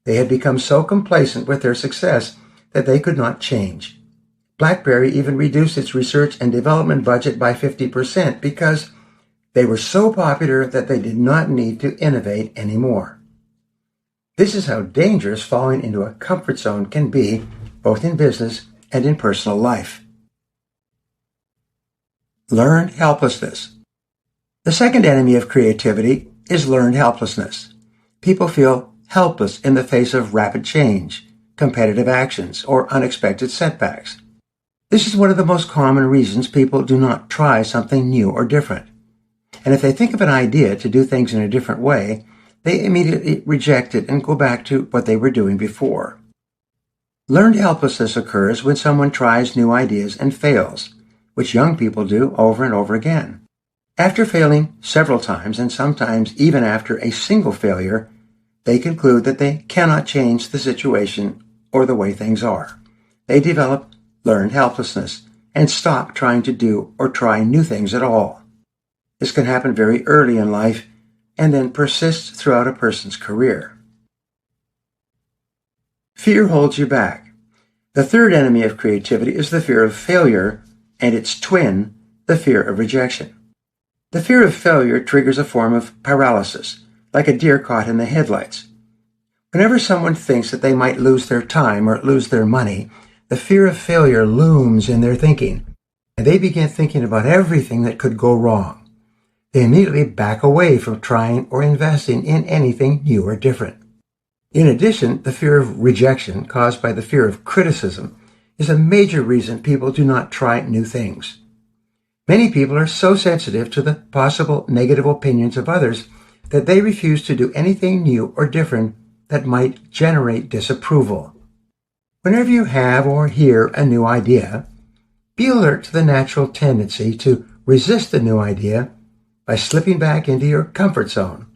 They had become so complacent with their success that they could not change. BlackBerry even reduced its research and development budget by 50% because they were so popular that they did not need to innovate anymore. This is how dangerous falling into a comfort zone can be, both in business and in personal life. Learned helplessness. The second enemy of creativity is learned helplessness. People feel helpless in the face of rapid change, competitive actions, or unexpected setbacks. This is one of the most common reasons people do not try something new or different. And if they think of an idea to do things in a different way, they immediately reject it and go back to what they were doing before. Learned helplessness occurs when someone tries new ideas and fails, which young people do over and over again. After failing several times, and sometimes even after a single failure, they conclude that they cannot change the situation or the way things are. They develop learned helplessness and stop trying to do or try new things at all. This can happen very early in life and then persists throughout a person's career. Fear holds you back. The third enemy of creativity is the fear of failure, and its twin, the fear of rejection. The fear of failure triggers a form of paralysis, like a deer caught in the headlights. Whenever someone thinks that they might lose their time or lose their money, the fear of failure looms in their thinking, and they begin thinking about everything that could go wrong. They immediately back away from trying or investing in anything new or different. In addition, the fear of rejection caused by the fear of criticism is a major reason people do not try new things. Many people are so sensitive to the possible negative opinions of others that they refuse to do anything new or different that might generate disapproval. Whenever you have or hear a new idea, be alert to the natural tendency to resist the new idea by slipping back into your comfort zone,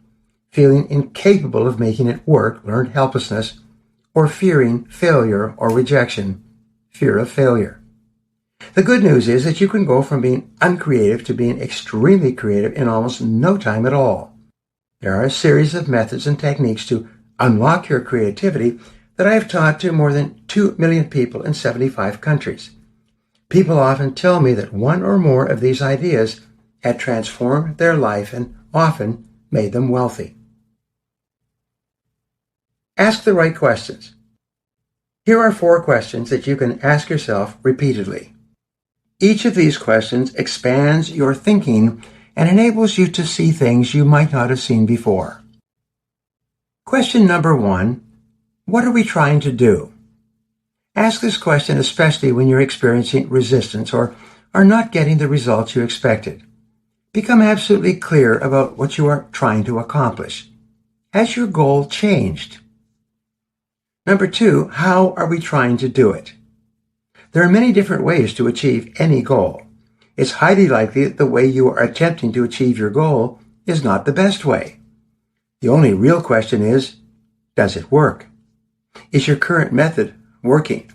feeling incapable of making it work, learned helplessness, or fearing failure or rejection, fear of failure. The good news is that you can go from being uncreative to being extremely creative in almost no time at all. There are a series of methods and techniques to unlock your creativity that I have taught to more than 2 million people in 75 countries. People often tell me that one or more of these ideas had transformed their life and often made them wealthy. Ask the right questions. Here are 4 questions that you can ask yourself repeatedly. Each of these questions expands your thinking and enables you to see things you might not have seen before. Question number 1, what are we trying to do? Ask this question especially when you're experiencing resistance or are not getting the results you expected. Become absolutely clear about what you are trying to accomplish. Has your goal changed? Number 2, how are we trying to do it? There are many different ways to achieve any goal. It's highly likely that the way you are attempting to achieve your goal is not the best way. The only real question is, does it work? Is your current method working?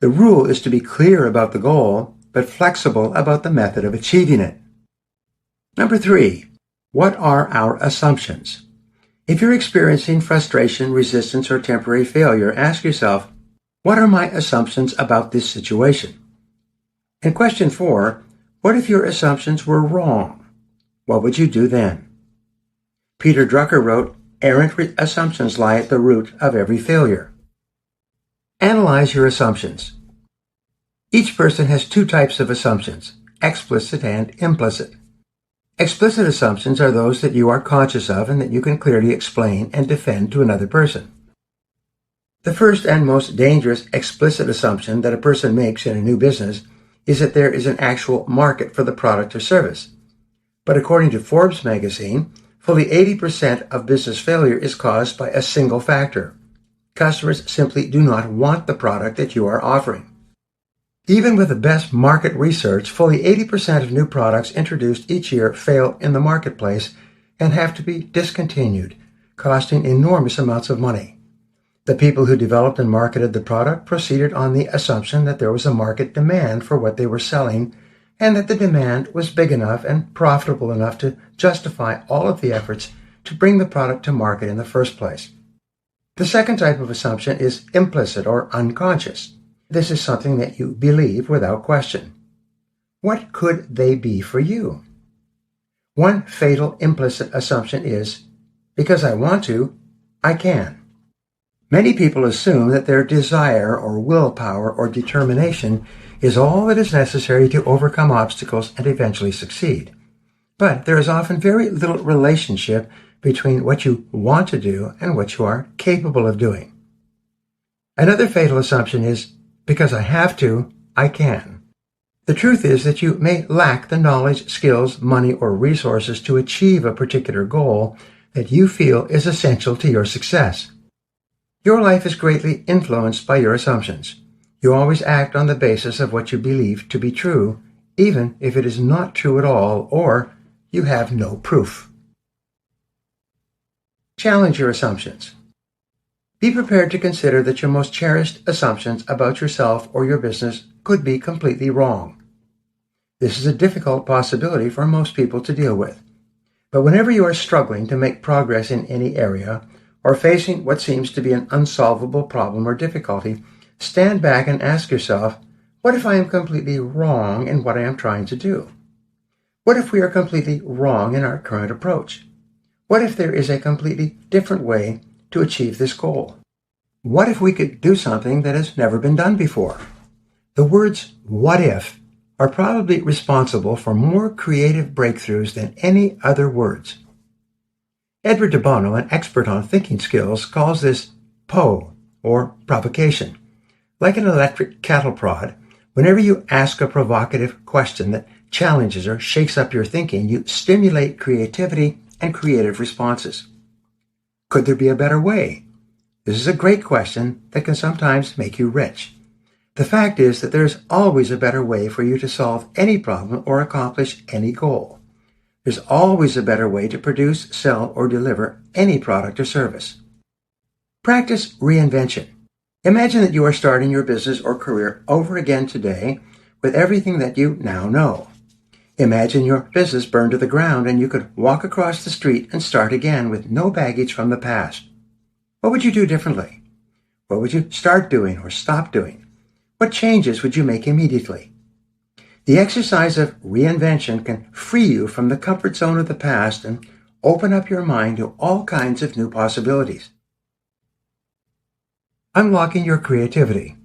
The rule is to be clear about the goal, but flexible about the method of achieving it. Number 3, what are our assumptions? If you're experiencing frustration, resistance, or temporary failure, ask yourself, what are my assumptions about this situation? And question 4, what if your assumptions were wrong? What would you do then? Peter Drucker wrote, errant assumptions lie at the root of every failure. Analyze your assumptions. Each person has 2 types of assumptions, explicit and implicit. Explicit assumptions are those that you are conscious of and that you can clearly explain and defend to another person. The first and most dangerous explicit assumption that a person makes in a new business is that there is an actual market for the product or service. But according to Forbes magazine, fully 80% of business failure is caused by a single factor. Customers simply do not want the product that you are offering. Even with the best market research, fully 80% of new products introduced each year fail in the marketplace and have to be discontinued, costing enormous amounts of money. The people who developed and marketed the product proceeded on the assumption that there was a market demand for what they were selling and that the demand was big enough and profitable enough to justify all of the efforts to bring the product to market in the first place. The second type of assumption is implicit or unconscious. This is something that you believe without question. What could they be for you? One fatal implicit assumption is, because I want to, I can. Many people assume that their desire or willpower or determination is all that is necessary to overcome obstacles and eventually succeed. But there is often very little relationship between what you want to do and what you are capable of doing. Another fatal assumption is, because I have to, I can. The truth is that you may lack the knowledge, skills, money, or resources to achieve a particular goal that you feel is essential to your success. Your life is greatly influenced by your assumptions. You always act on the basis of what you believe to be true, even if it is not true at all or you have no proof. Challenge your assumptions. Be prepared to consider that your most cherished assumptions about yourself or your business could be completely wrong. This is a difficult possibility for most people to deal with. But whenever you are struggling to make progress in any area, or facing what seems to be an unsolvable problem or difficulty, stand back and ask yourself, what if I am completely wrong in what I am trying to do? What if we are completely wrong in our current approach? What if there is a completely different way to achieve this goal? What if we could do something that has never been done before? The words "what if" are probably responsible for more creative breakthroughs than any other words. Edward de Bono, an expert on thinking skills, calls this PO, or provocation. Like an electric cattle prod, whenever you ask a provocative question that challenges or shakes up your thinking, you stimulate creativity and creative responses. Could there be a better way? This is a great question that can sometimes make you rich. The fact is that there's always a better way for you to solve any problem or accomplish any goal. There's always a better way to produce, sell, or deliver any product or service. Practice reinvention. Imagine that you are starting your business or career over again today with everything that you now know. Imagine your business burned to the ground and you could walk across the street and start again with no baggage from the past. What would you do differently? What would you start doing or stop doing? What changes would you make immediately? The exercise of reinvention can free you from the comfort zone of the past and open up your mind to all kinds of new possibilities. Unlocking your creativity.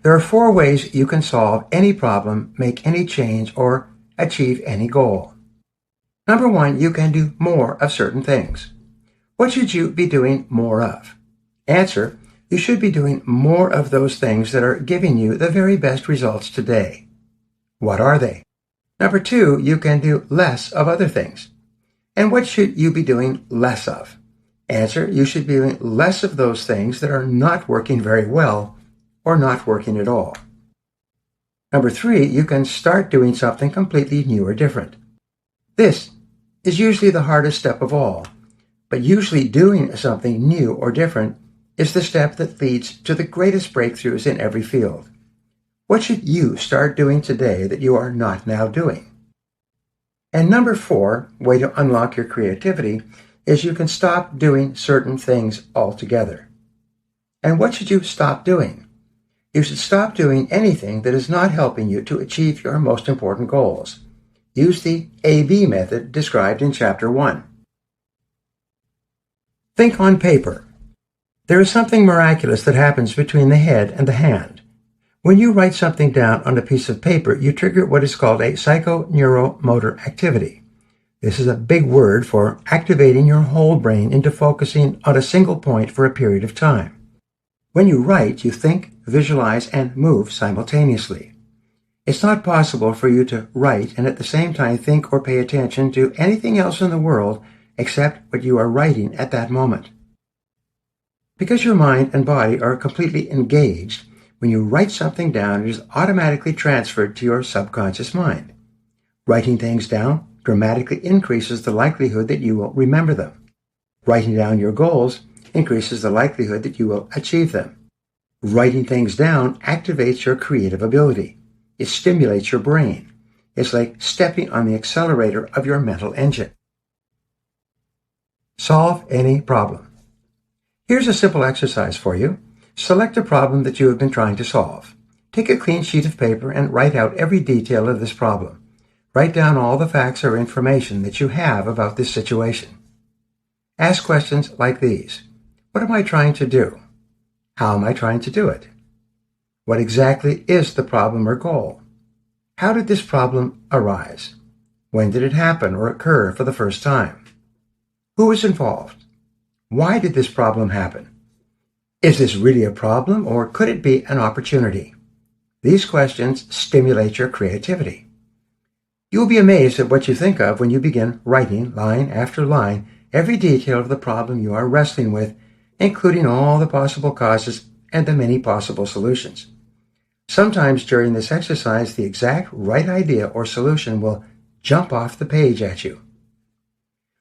There are 4 ways you can solve any problem, make any change, or achieve any goal. Number 1, you can do more of certain things. What should you be doing more of? Answer: you should be doing more of those things that are giving you the very best results today. What are they? Number 2, you can do less of other things. And what should you be doing less of? Answer: you should be doing less of those things that are not working very well or not working at all. Number 3, you can start doing something completely new or different. This is usually the hardest step of all, but usually doing something new or different is the step that leads to the greatest breakthroughs in every field. What should you start doing today that you are not now doing? And number 4, way to unlock your creativity, is you can stop doing certain things altogether. And what should you stop doing? You should stop doing anything that is not helping you to achieve your most important goals. Use the AB method described in Chapter 1. Think on paper. There is something miraculous that happens between the head and the hand. When you write something down on a piece of paper, you trigger what is called a psychoneuromotor activity. This is a big word for activating your whole brain into focusing on a single point for a period of time. When you write, you think, visualize, and move simultaneously. It's not possible for you to write and at the same time think or pay attention to anything else in the world except what you are writing at that moment. Because your mind and body are completely engaged, when you write something down, it is automatically transferred to your subconscious mind. Writing things down dramatically increases the likelihood that you will remember them. Writing down your goals increases the likelihood that you will achieve them. Writing things down activates your creative ability. It stimulates your brain. It's like stepping on the accelerator of your mental engine. Solve any problem. Here's a simple exercise for you. Select a problem that you have been trying to solve. Take a clean sheet of paper and write out every detail of this problem. Write down all the facts or information that you have about this situation. Ask questions like these. What am I trying to do? How am I trying to do it? What exactly is the problem or goal? How did this problem arise? When did it happen or occur for the first time? Who is involved? Why did this problem happen? Is this really a problem, or could it be an opportunity? These questions stimulate your creativity. You will be amazed at what you think of when you begin writing, line after line, every detail of the problem you are wrestling with, including all the possible causes and the many possible solutions. Sometimes during this exercise, the exact right idea or solution will jump off the page at you.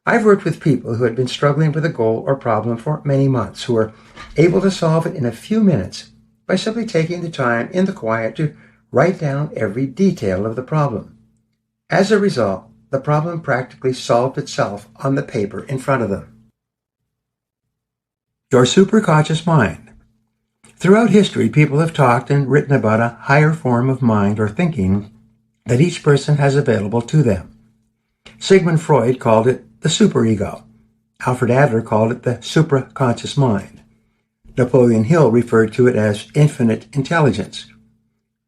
I've worked with people who had been struggling with a goal or problem for many months, who were able to solve it in a few minutes by simply taking the time in the quiet to write down every detail of the problem. As a result, the problem practically solved itself on the paper in front of them. Your superconscious mind. Throughout history, people have talked and written about a higher form of mind or thinking that each person has available to them. Sigmund Freud called it the superego. Alfred Adler called it the supraconscious mind. Napoleon Hill referred to it as infinite intelligence.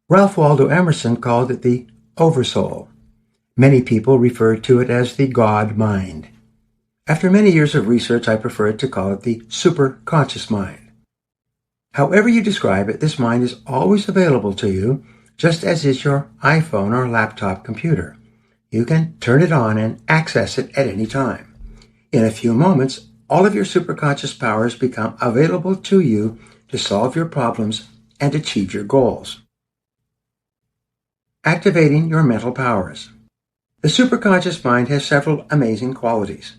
Ralph Waldo Emerson called it the oversoul. Many people referred to it as the God mind. After many years of research, I preferred to call it the superconscious mind. However you describe it, this mind is always available to you, just as is your iPhone or laptop computer. You can turn it on and access it at any time. In a few moments, all of your superconscious powers become available to you to solve your problems and achieve your goals. Activating your mental powers. The superconscious mind has several amazing qualities.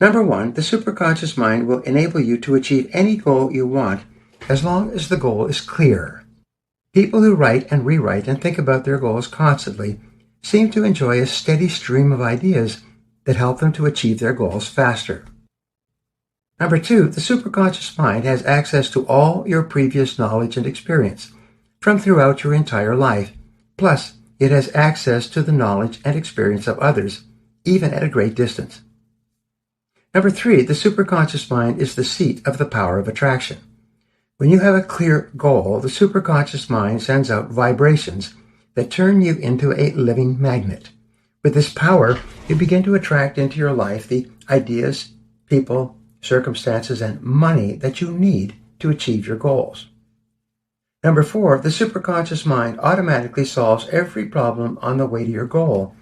Number 1, the superconscious mind will enable you to achieve any goal you want as long as the goal is clear. People who write and rewrite and think about their goals constantly seem to enjoy a steady stream of ideas that help them to achieve their goals faster. Number 2, the superconscious mind has access to all your previous knowledge and experience from throughout your entire life. Plus, it has access to the knowledge and experience of others, even at a great distance. Number 3, the superconscious mind is the seat of the power of attraction. When you have a clear goal, the superconscious mind sends out vibrations that turn you into a living magnet. With this power, you begin to attract into your life the ideas, people, circumstances, and money that you need to achieve your goals. Number 4, the superconscious mind automatically solves every problem on the way to your goal,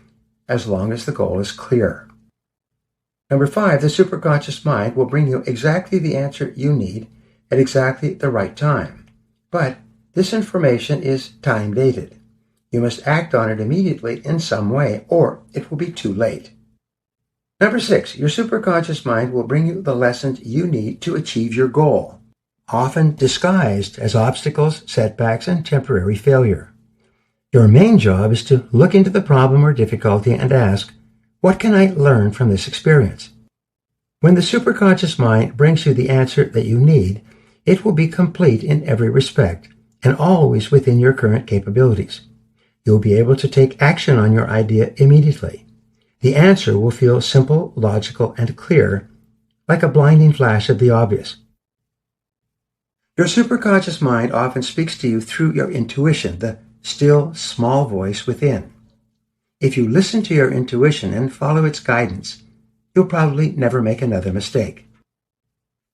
as long as the goal is clear. Number 5, the superconscious mind will bring you exactly the answer you need at exactly the right time. But this information is time-dated. You must act on it immediately in some way, or it will be too late. Number 6, your superconscious mind will bring you the lessons you need to achieve your goal, often disguised as obstacles, setbacks, and temporary failure. Your main job is to look into the problem or difficulty and ask, what can I learn from this experience? When the superconscious mind brings you the answer that you need, it will be complete in every respect and always within your current capabilities. You'll be able to take action on your idea immediately. The answer will feel simple, logical, and clear, like a blinding flash of the obvious. Your superconscious mind often speaks to you through your intuition, the still, small voice within. If you listen to your intuition and follow its guidance, you'll probably never make another mistake.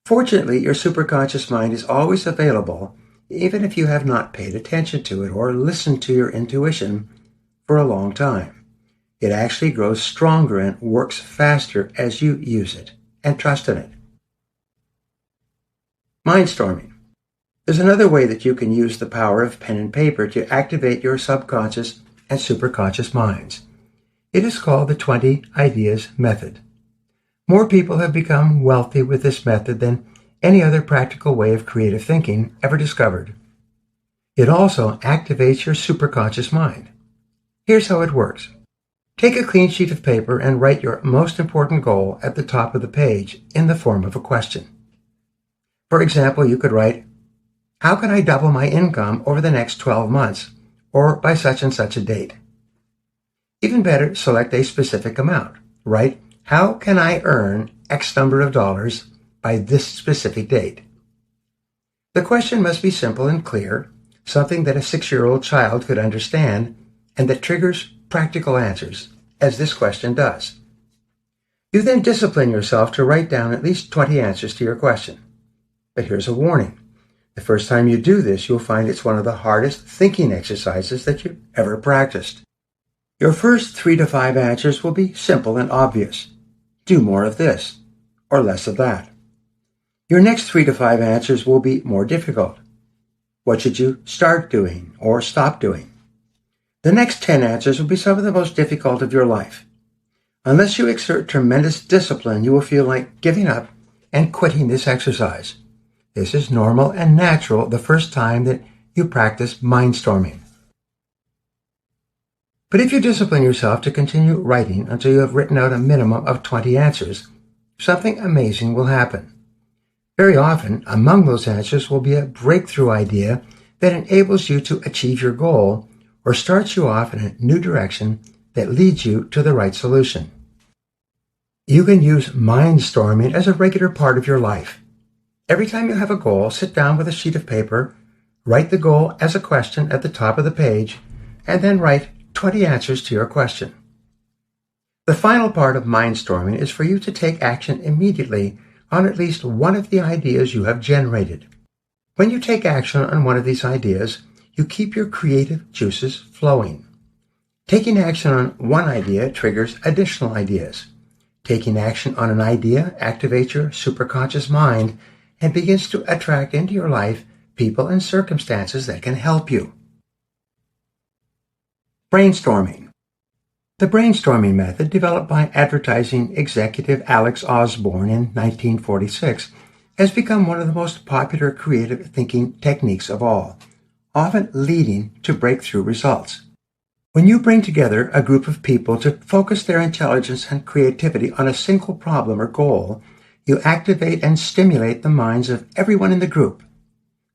Fortunately, your superconscious mind is always available, even if you have not paid attention to it or listened to your intuition for a long time. It actually grows stronger and works faster as you use it and trust in it. Mindstorming. There's another way that you can use the power of pen and paper to activate your subconscious and superconscious minds. It is called the 20 Ideas Method. More people have become wealthy with this method than any other practical way of creative thinking ever discovered. It also activates your superconscious mind. Here's how it works. Take a clean sheet of paper and write your most important goal at the top of the page in the form of a question. For example, you could write, how can I double my income over the next 12 months or by such and such a date? Even better, select a specific amount. Write, how can I earn X number of dollars by this specific date? The question must be simple and clear, something that a 6-year-old child could understand, and that triggers practical answers, as this question does. You then discipline yourself to write down at least 20 answers to your question. But here's a warning. The first time you do this, you'll find it's one of the hardest thinking exercises that you've ever practiced. Your first 3 to 5 answers will be simple and obvious. Do more of this, or less of that. Your next 3 to 5 answers will be more difficult. What should you start doing or stop doing? The next 10 answers will be some of the most difficult of your life. Unless you exert tremendous discipline, you will feel like giving up and quitting this exercise. This is normal and natural the first time that you practice mindstorming. But if you discipline yourself to continue writing until you have written out a minimum of 20 answers, something amazing will happen. Very often, among those answers will be a breakthrough idea that enables you to achieve your goal or starts you off in a new direction that leads you to the right solution. You can use mindstorming as a regular part of your life. Every time you have a goal, sit down with a sheet of paper, write the goal as a question at the top of the page, and then write 20 answers to your question. The final part of mindstorming is for you to take action immediately on at least one of the ideas you have generated. When you take action on one of these ideas, you keep your creative juices flowing. Taking action on one idea triggers additional ideas. Taking action on an idea activates your superconscious mind and begins to attract into your life people and circumstances that can help you. Brainstorming. The brainstorming method, developed by advertising executive Alex Osborne in 1946, has become one of the most popular creative thinking techniques of all, often leading to breakthrough results. When you bring together a group of people to focus their intelligence and creativity on a single problem or goal, you activate and stimulate the minds of everyone in the group.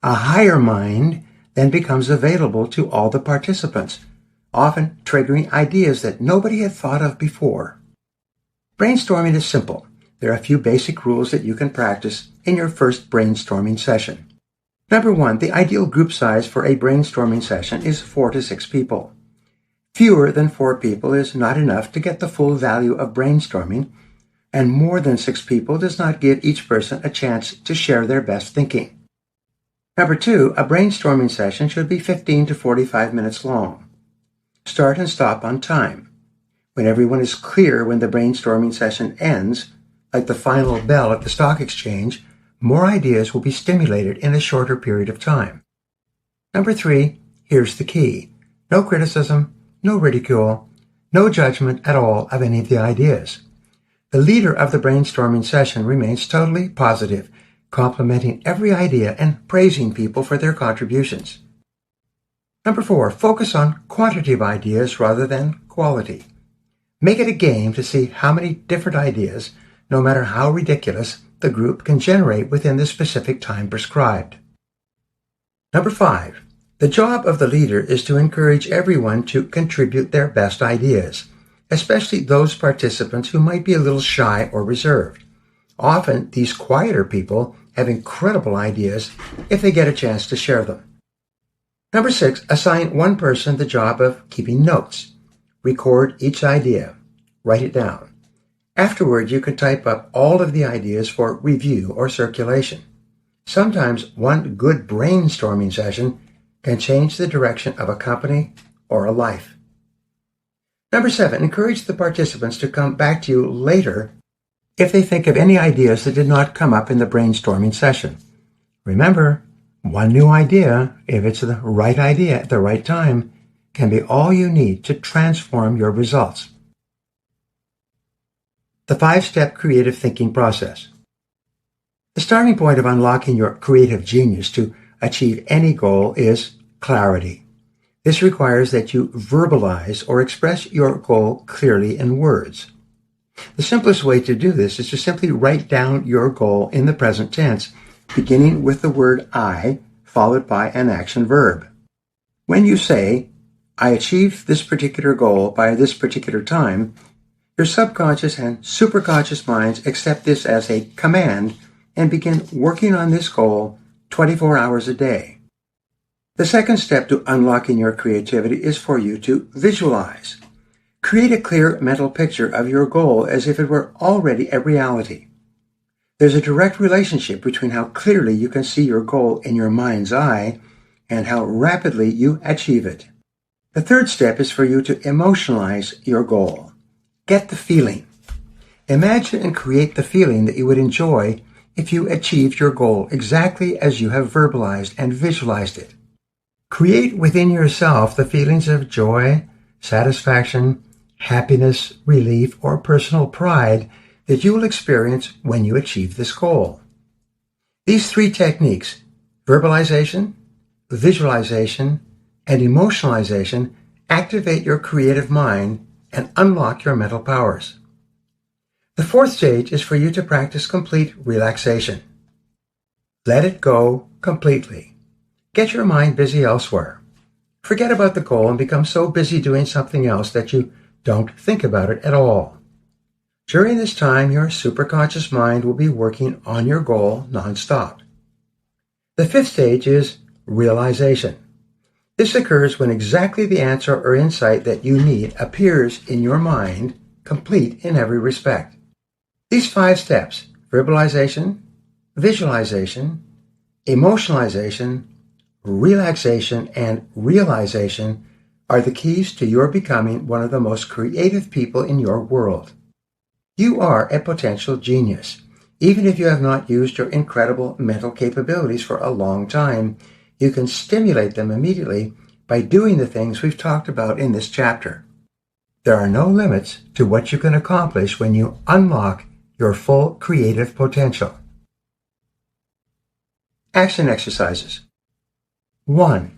A higher mind then becomes available to all the participants, often triggering ideas that nobody had thought of before. Brainstorming is simple. There are a few basic rules that you can practice in your first brainstorming session. Number 1, the ideal group size for a brainstorming session is 4 to 6 people. Fewer than 4 people is not enough to get the full value of brainstorming, and more than 6 people does not give each person a chance to share their best thinking. Number 2, a brainstorming session should be 15 to 45 minutes long. Start and stop on time. When everyone is clear when the brainstorming session ends, like the final bell at the stock exchange, more ideas will be stimulated in a shorter period of time. Number 3, here's the key. No criticism, no ridicule, no judgment at all of any of the ideas. The leader of the brainstorming session remains totally positive, complimenting every idea and praising people for their contributions. Number 4, focus on quantity of ideas rather than quality. Make it a game to see how many different ideas, no matter how ridiculous, the group can generate within the specific time prescribed. Number 5, the job of the leader is to encourage everyone to contribute their best ideas, especially those participants who might be a little shy or reserved. Often, these quieter people have incredible ideas if they get a chance to share them. Number 6, assign one person the job of keeping notes. Record each idea. Write it down. Afterward, you can type up all of the ideas for review or circulation. Sometimes one good brainstorming session can change the direction of a company or a life. Number 7, encourage the participants to come back to you later if they think of any ideas that did not come up in the brainstorming session. Remember, one new idea, if it's the right idea at the right time, can be all you need to transform your results. The 5-step creative thinking process. The starting point of unlocking your creative genius to achieve any goal is clarity. This requires that you verbalize or express your goal clearly in words. The simplest way to do this is to simply write down your goal in the present tense, beginning with the word I, followed by an action verb. When you say, I achieved this particular goal by this particular time, your subconscious and superconscious minds accept this as a command and begin working on this goal 24 hours a day. The second step to unlocking your creativity is for you to visualize. Create a clear mental picture of your goal as if it were already a reality. There's a direct relationship between how clearly you can see your goal in your mind's eye and how rapidly you achieve it. The third step is for you to emotionalize your goal. Get the feeling. Imagine and create the feeling that you would enjoy if you achieved your goal exactly as you have verbalized and visualized it. Create within yourself the feelings of joy, satisfaction, happiness, relief, or personal pride that you will experience when you achieve this goal. These 3 techniques, verbalization, visualization, and emotionalization, activate your creative mind and unlock your mental powers. The 4th stage is for you to practice complete relaxation. Let it go completely. Get your mind busy elsewhere. Forget about the goal and become so busy doing something else that you don't think about it at all. During this time, your superconscious mind will be working on your goal nonstop. The 5th stage is realization. This occurs when exactly the answer or insight that you need appears in your mind, complete in every respect. These 5 steps, verbalization, visualization, emotionalization, relaxation, and realization, are the keys to your becoming one of the most creative people in your world. You are a potential genius. Even if you have not used your incredible mental capabilities for a long time, you can stimulate them immediately by doing the things we've talked about in this chapter. There are no limits to what you can accomplish when you unlock your full creative potential. Action exercises. 1.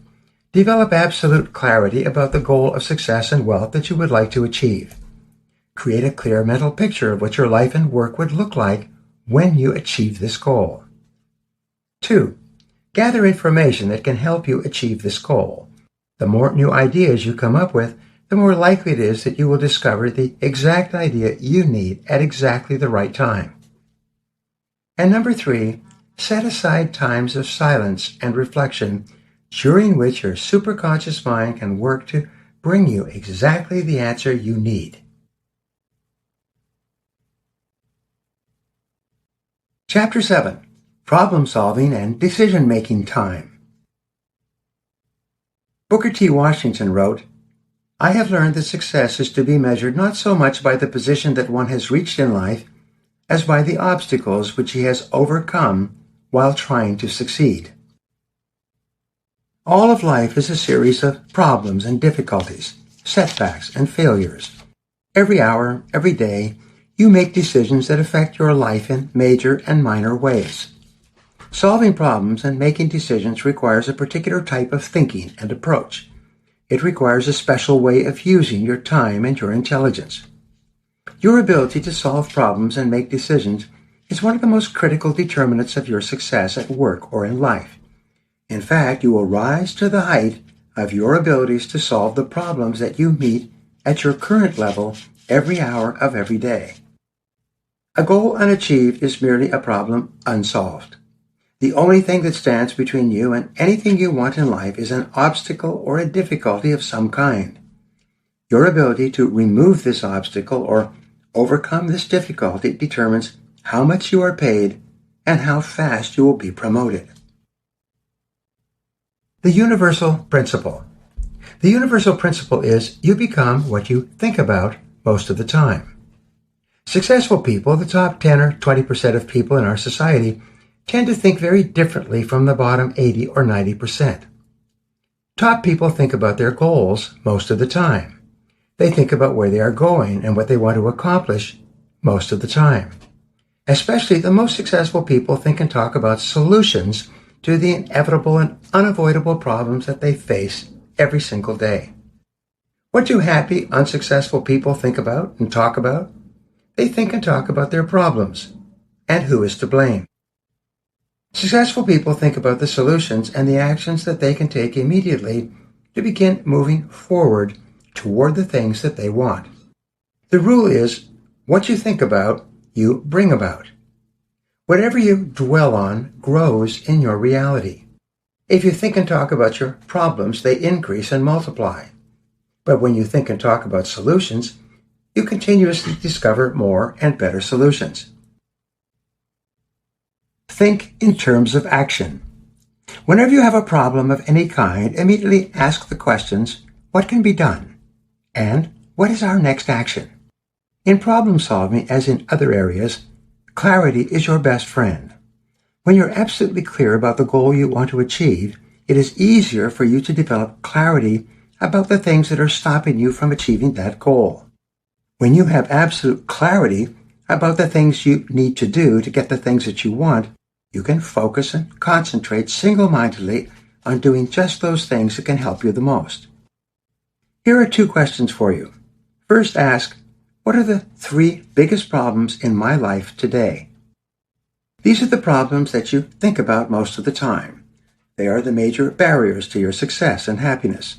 Develop absolute clarity about the goal of success and wealth that you would like to achieve. Create a clear mental picture of what your life and work would look like when you achieve this goal. 2. Gather information that can help you achieve this goal. The more new ideas you come up with, the more likely it is that you will discover the exact idea you need at exactly the right time. And number 3, Set aside times of silence and reflection during which your superconscious mind can work to bring you exactly the answer you need. Chapter 7. Problem Solving and Decision-Making Time. Booker T. Washington wrote, "I have learned that success is to be measured not so much by the position that one has reached in life as by the obstacles which he has overcome while trying to succeed." All of life is a series of problems and difficulties, setbacks and failures. Every hour, every day, you make decisions that affect your life in major and minor ways. Solving problems and making decisions requires a particular type of thinking and approach. It requires a special way of using your time and your intelligence. Your ability to solve problems and make decisions is one of the most critical determinants of your success at work or in life. In fact, you will rise to the height of your abilities to solve the problems that you meet at your current level every hour of every day. A goal unachieved is merely a problem unsolved. The only thing that stands between you and anything you want in life is an obstacle or a difficulty of some kind. Your ability to remove this obstacle or overcome this difficulty determines how much you are paid and how fast you will be promoted. The universal principle. The universal principle is you become what you think about most of the time. Successful people, the top 10 or 20% of people in our society, tend to think very differently from the bottom 80 or 90%. Top people think about their goals most of the time. They think about where they are going and what they want to accomplish most of the time. Especially the most successful people think and talk about solutions to the inevitable and unavoidable problems that they face every single day. What do happy, unsuccessful people think about and talk about? They think and talk about their problems and who is to blame. Successful people think about the solutions and the actions that they can take immediately to begin moving forward toward the things that they want. The rule is, what you think about, you bring about. Whatever you dwell on grows in your reality. If you think and talk about your problems, they increase and multiply. But when you think and talk about solutions, you continuously discover more and better solutions. Think in terms of action. Whenever you have a problem of any kind, immediately ask the questions, what can be done? And what is our next action? In problem solving, as in other areas, clarity is your best friend. When you're absolutely clear about the goal you want to achieve, it is easier for you to develop clarity about the things that are stopping you from achieving that goal. When you have absolute clarity about the things you need to do to get the things that you want, you can focus and concentrate single-mindedly on doing just those things that can help you the most. Here are 2 questions for you. First, ask, what are the 3 biggest problems in my life today? These are the problems that you think about most of the time. They are the major barriers to your success and happiness.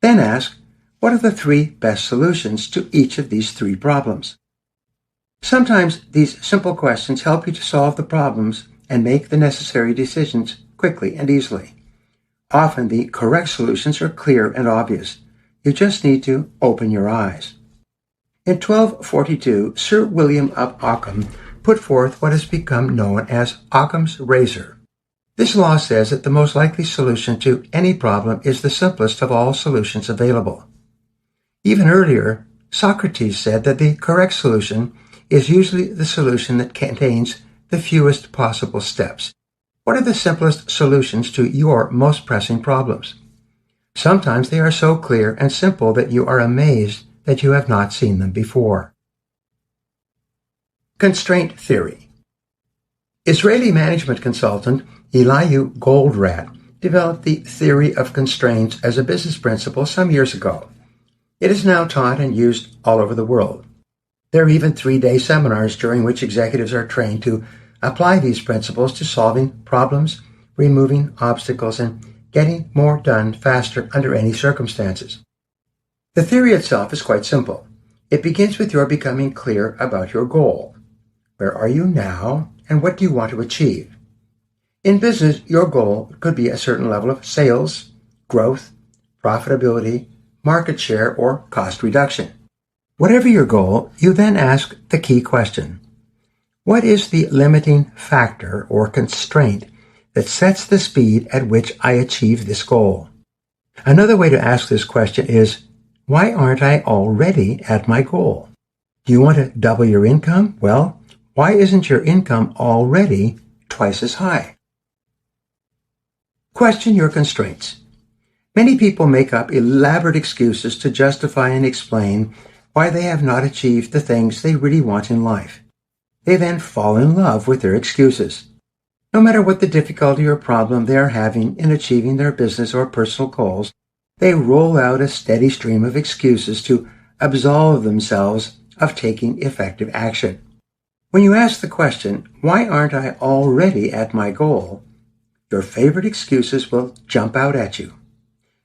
Then ask, what are the 3 best solutions to each of these 3 problems? Sometimes these simple questions help you to solve the problems and make the necessary decisions quickly and easily. Often the correct solutions are clear and obvious. You just need to open your eyes. In 1242, Sir William of Ockham put forth what has become known as Occam's razor. This law says that the most likely solution to any problem is the simplest of all solutions available. Even earlier, Socrates said that the correct solution is usually the solution that contains the fewest possible steps. What are the simplest solutions to your most pressing problems? Sometimes they are so clear and simple that you are amazed that you have not seen them before. Constraint theory. Israeli management consultant Eliyahu Goldratt developed the theory of constraints as a business principle some years ago. It is now taught and used all over the world. There are even 3-day seminars during which executives are trained to apply these principles to solving problems, removing obstacles, and getting more done faster under any circumstances. The theory itself is quite simple. It begins with your becoming clear about your goal. Where are you now, and what do you want to achieve? In business, your goal could be a certain level of sales, growth, profitability, market share, or cost reduction. Whatever your goal, you then ask the key question. What is the limiting factor or constraint that sets the speed at which I achieve this goal? Another way to ask this question is, why aren't I already at my goal? Do you want to double your income? Well, why isn't your income already twice as high? Question your constraints. Many people make up elaborate excuses to justify and explain why they have not achieved the things they really want in life. They then fall in love with their excuses. No matter what the difficulty or problem they are having in achieving their business or personal goals, they roll out a steady stream of excuses to absolve themselves of taking effective action. When you ask the question, why aren't I already at my goal? Your favorite excuses will jump out at you.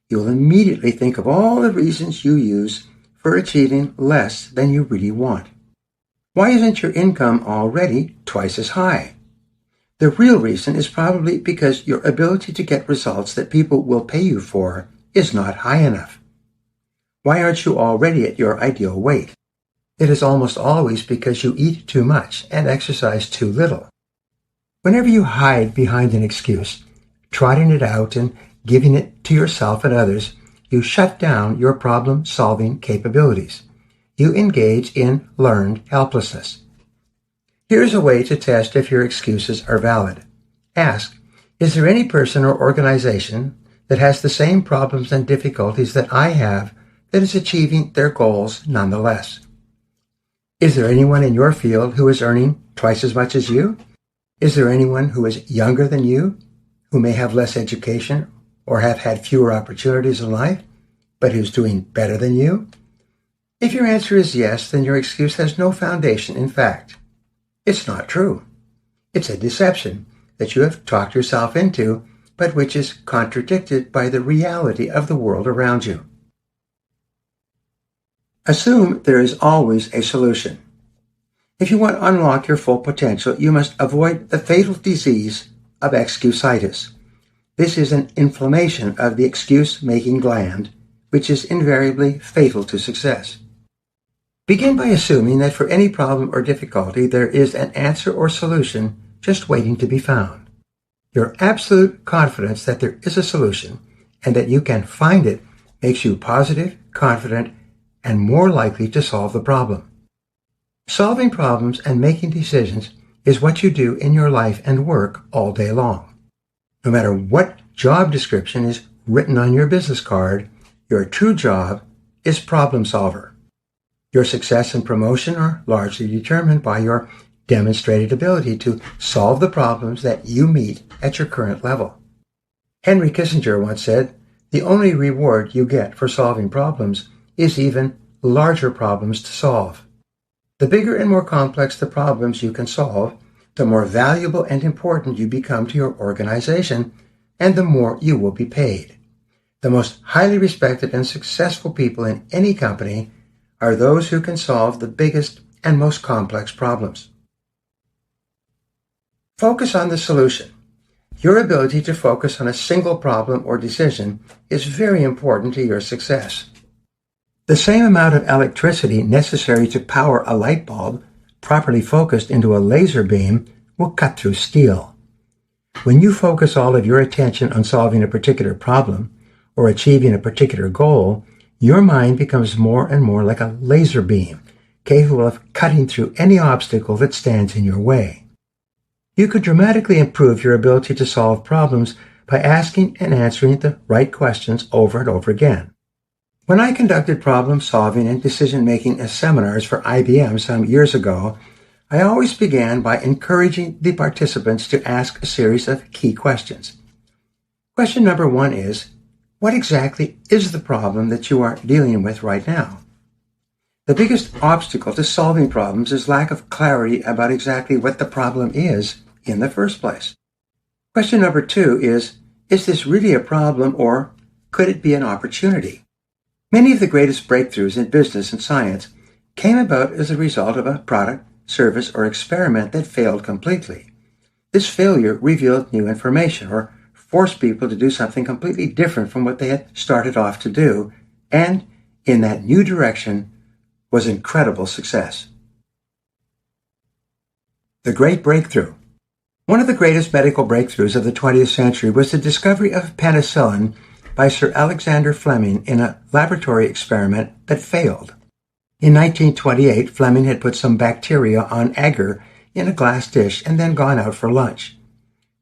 You'll immediately think of all the reasons you use for achieving less than you really want. Why isn't your income already twice as high? The real reason is probably because your ability to get results that people will pay you for is not high enough. Why aren't you already at your ideal weight? It is almost always because you eat too much and exercise too little. Whenever you hide behind an excuse, trotting it out and giving it to yourself and others, you shut down your problem-solving capabilities. You engage in learned helplessness. Here's a way to test if your excuses are valid. Ask, is there any person or organization that has the same problems and difficulties that I have that is achieving their goals nonetheless? Is there anyone in your field who is earning twice as much as you? Is there anyone who is younger than you, who may have less education or have had fewer opportunities in life, but who's doing better than you? If your answer is yes, then your excuse has no foundation in fact. It's not true. It's a deception that you have talked yourself into, but which is contradicted by the reality of the world around you. Assume there is always a solution. If you want to unlock your full potential, you must avoid the fatal disease of excusitis. This is an inflammation of the excuse-making gland, which is invariably fatal to success. Begin by assuming that for any problem or difficulty, there is an answer or solution just waiting to be found. Your absolute confidence that there is a solution and that you can find it makes you positive, confident, and more likely to solve the problem. Solving problems and making decisions is what you do in your life and work all day long. No matter what job description is written on your business card, your true job is problem solver. Your success and promotion are largely determined by your demonstrated ability to solve the problems that you meet at your current level. Henry Kissinger once said, "The only reward you get for solving problems is even larger problems to solve." The bigger and more complex the problems you can solve, the more valuable and important you become to your organization, and the more you will be paid. The most highly respected and successful people in any company are those who can solve the biggest and most complex problems. Focus on the solution. Your ability to focus on a single problem or decision is very important to your success. The same amount of electricity necessary to power a light bulb, properly focused into a laser beam, will cut through steel. When you focus all of your attention on solving a particular problem or achieving a particular goal, your mind becomes more and more like a laser beam, capable of cutting through any obstacle that stands in your way. You could dramatically improve your ability to solve problems by asking and answering the right questions over and over again. When I conducted problem-solving and decision-making seminars for IBM some years ago, I always began by encouraging the participants to ask a series of key questions. Question number 1 is, what exactly is the problem that you are dealing with right now? The biggest obstacle to solving problems is lack of clarity about exactly what the problem is in the first place. Question number 2 is this really a problem or could it be an opportunity? Many of the greatest breakthroughs in business and science came about as a result of a product, service, or experiment that failed completely. This failure revealed new information or forced people to do something completely different from what they had started off to do, and in that new direction was incredible success. The Great Breakthrough. One of the greatest medical breakthroughs of the 20th century was the discovery of penicillin by Sir Alexander Fleming in a laboratory experiment that failed. In 1928, Fleming had put some bacteria on agar in a glass dish and then gone out for lunch.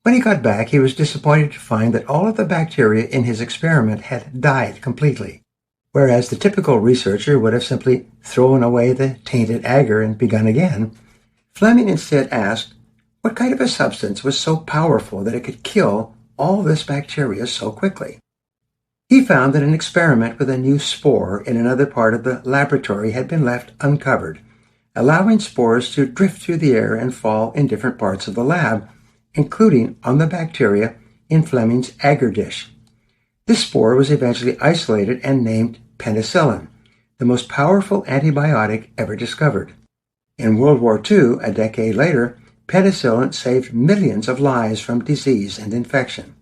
When he got back, he was disappointed to find that all of the bacteria in his experiment had died completely, whereas the typical researcher would have simply thrown away the tainted agar and begun again. Fleming instead asked, what kind of a substance was so powerful that it could kill all this bacteria so quickly? He found that an experiment with a new spore in another part of the laboratory had been left uncovered, allowing spores to drift through the air and fall in different parts of the lab, including on the bacteria in Fleming's agar dish. This spore was eventually isolated and named penicillin, the most powerful antibiotic ever discovered. In World War II, a decade later, penicillin saved millions of lives from disease and infection.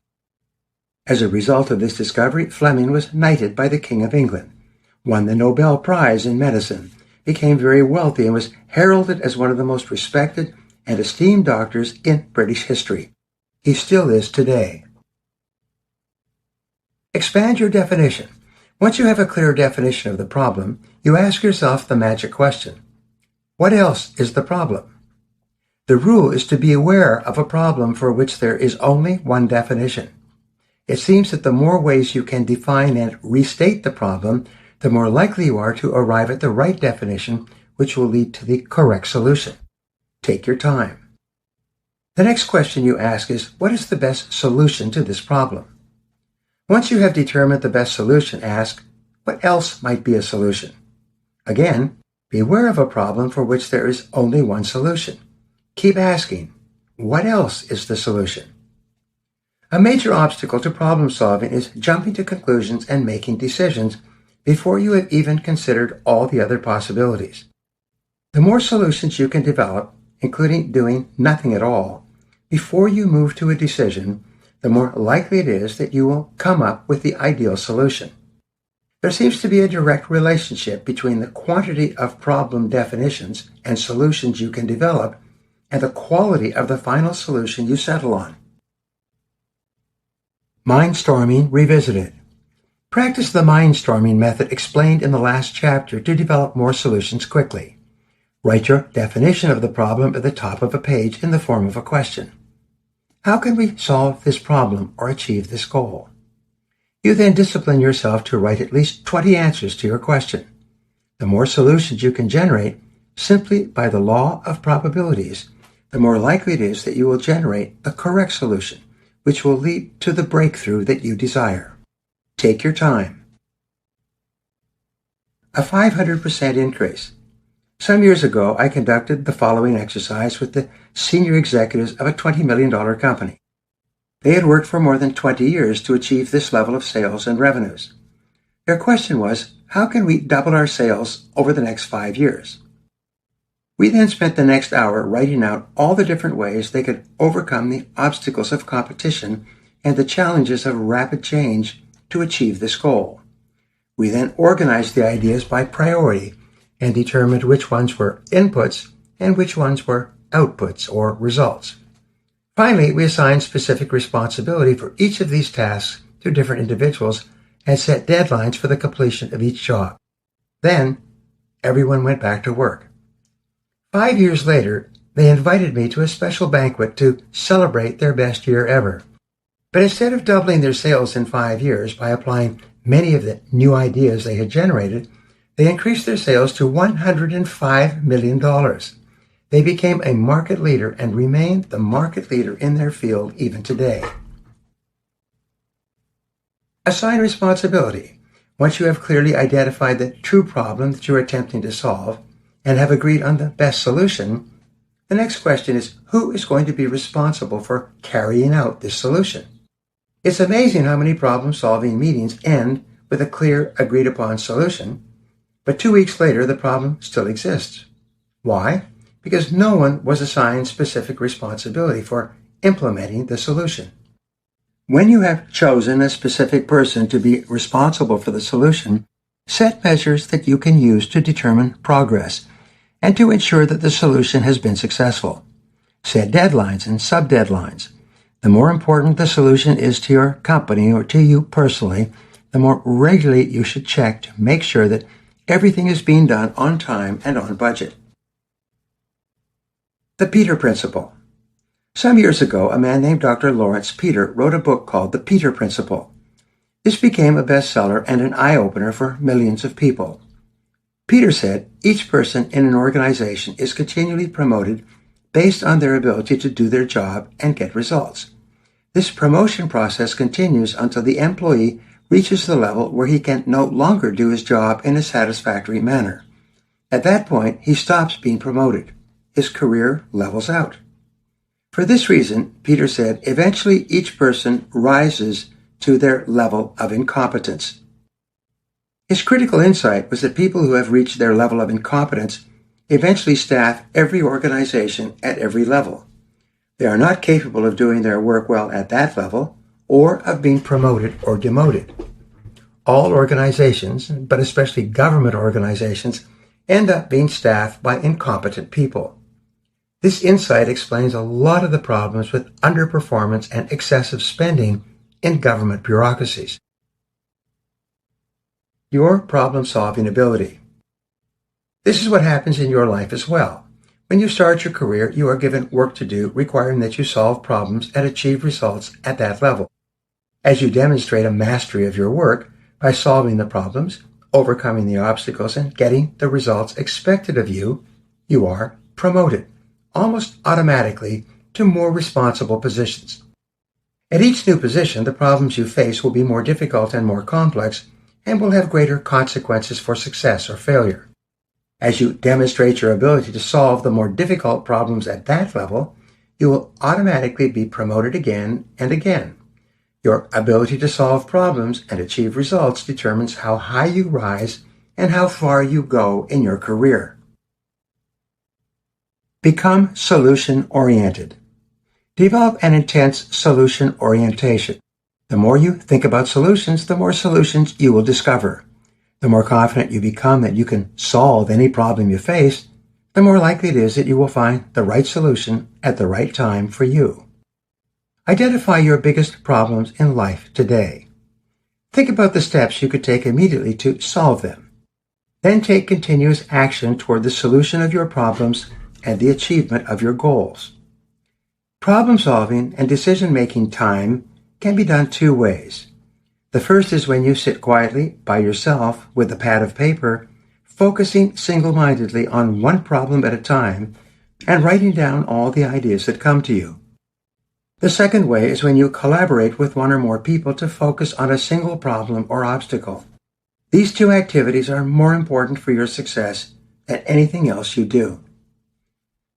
As a result of this discovery, Fleming was knighted by the King of England, won the Nobel Prize in Medicine, became very wealthy, and was heralded as one of the most respected and esteemed doctors in British history. He still is today. Expand your definition. Once you have a clear definition of the problem, you ask yourself the magic question. What else is the problem? The rule is to be aware of a problem for which there is only one definition. It seems that the more ways you can define and restate the problem, the more likely you are to arrive at the right definition, which will lead to the correct solution. Take your time. The next question you ask is, what is the best solution to this problem? Once you have determined the best solution, ask, what else might be a solution? Again, be aware of a problem for which there is only one solution. Keep asking, what else is the solution? A major obstacle to problem solving is jumping to conclusions and making decisions before you have even considered all the other possibilities. The more solutions you can develop, including doing nothing at all, before you move to a decision, the more likely it is that you will come up with the ideal solution. There seems to be a direct relationship between the quantity of problem definitions and solutions you can develop and the quality of the final solution you settle on. Mindstorming Revisited. Practice the mindstorming method explained in the last chapter to develop more solutions quickly. Write your definition of the problem at the top of a page in the form of a question. How can we solve this problem or achieve this goal? You then discipline yourself to write at least 20 answers to your question. The more solutions you can generate, simply by the law of probabilities, the more likely it is that you will generate the correct solution, which will lead to the breakthrough that you desire. Take your time. A 500% increase. Some years ago, I conducted the following exercise with the senior executives of a $20 million company. They had worked for more than 20 years to achieve this level of sales and revenues. Their question was, how can we double our sales over the next 5 years? We then spent the next hour writing out all the different ways they could overcome the obstacles of competition and the challenges of rapid change to achieve this goal. We then organized the ideas by priority and determined which ones were inputs and which ones were outputs or results. Finally, we assigned specific responsibility for each of these tasks to different individuals and set deadlines for the completion of each job. Then, everyone went back to work. 5 years later, they invited me to a special banquet to celebrate their best year ever. But instead of doubling their sales in 5 years by applying many of the new ideas they had generated, they increased their sales to $105 million. They became a market leader and remain the market leader in their field even today. Assign responsibility. Once you have clearly identified the true problem that you are attempting to solve and have agreed on the best solution, the next question is, who is going to be responsible for carrying out this solution? It's amazing how many problem-solving meetings end with a clear, agreed-upon solution, but 2 weeks later the problem still exists. Why? because no one was assigned specific responsibility for implementing the solution. When you have chosen a specific person to be responsible for the solution, set measures that you can use to determine progress and to ensure that the solution has been successful. Set deadlines and sub-deadlines. The more important the solution is to your company or to you personally, the more regularly you should check to make sure that everything is being done on time and on budget. The Peter Principle. Some years ago, a man named Dr. Lawrence Peter wrote a book called The Peter Principle. This became a bestseller and an eye-opener for millions of people. Peter said each person in an organization is continually promoted based on their ability to do their job and get results. This promotion process continues until the employee reaches the level where he can no longer do his job in a satisfactory manner. At that point, he stops being promoted. His career levels out. For this reason, Peter said, eventually each person rises to their level of incompetence. His critical insight was that people who have reached their level of incompetence eventually staff every organization at every level. They are not capable of doing their work well at that level or of being promoted or demoted. All organizations, but especially government organizations, end up being staffed by incompetent people. This insight explains a lot of the problems with underperformance and excessive spending in government bureaucracies. Your problem-solving ability. This is what happens in your life as well. When you start your career, you are given work to do requiring that you solve problems and achieve results at that level. As you demonstrate a mastery of your work by solving the problems, overcoming the obstacles, and getting the results expected of you, you are promoted, almost automatically, to more responsible positions. At each new position, the problems you face will be more difficult and more complex and will have greater consequences for success or failure. As you demonstrate your ability to solve the more difficult problems at that level, you will automatically be promoted again and again. Your ability to solve problems and achieve results determines how high you rise and how far you go in your career. Become solution-oriented. Develop an intense solution orientation. The more you think about solutions, the more solutions you will discover. The more confident you become that you can solve any problem you face, the more likely it is that you will find the right solution at the right time for you. Identify your biggest problems in life today. Think about the steps you could take immediately to solve them. Then take continuous action toward the solution of your problems and the achievement of your goals. Problem-solving and decision-making time can be done two ways. The first is when you sit quietly by yourself with a pad of paper, focusing single-mindedly on one problem at a time and writing down all the ideas that come to you. The second way is when you collaborate with one or more people to focus on a single problem or obstacle. These two activities are more important for your success than anything else you do.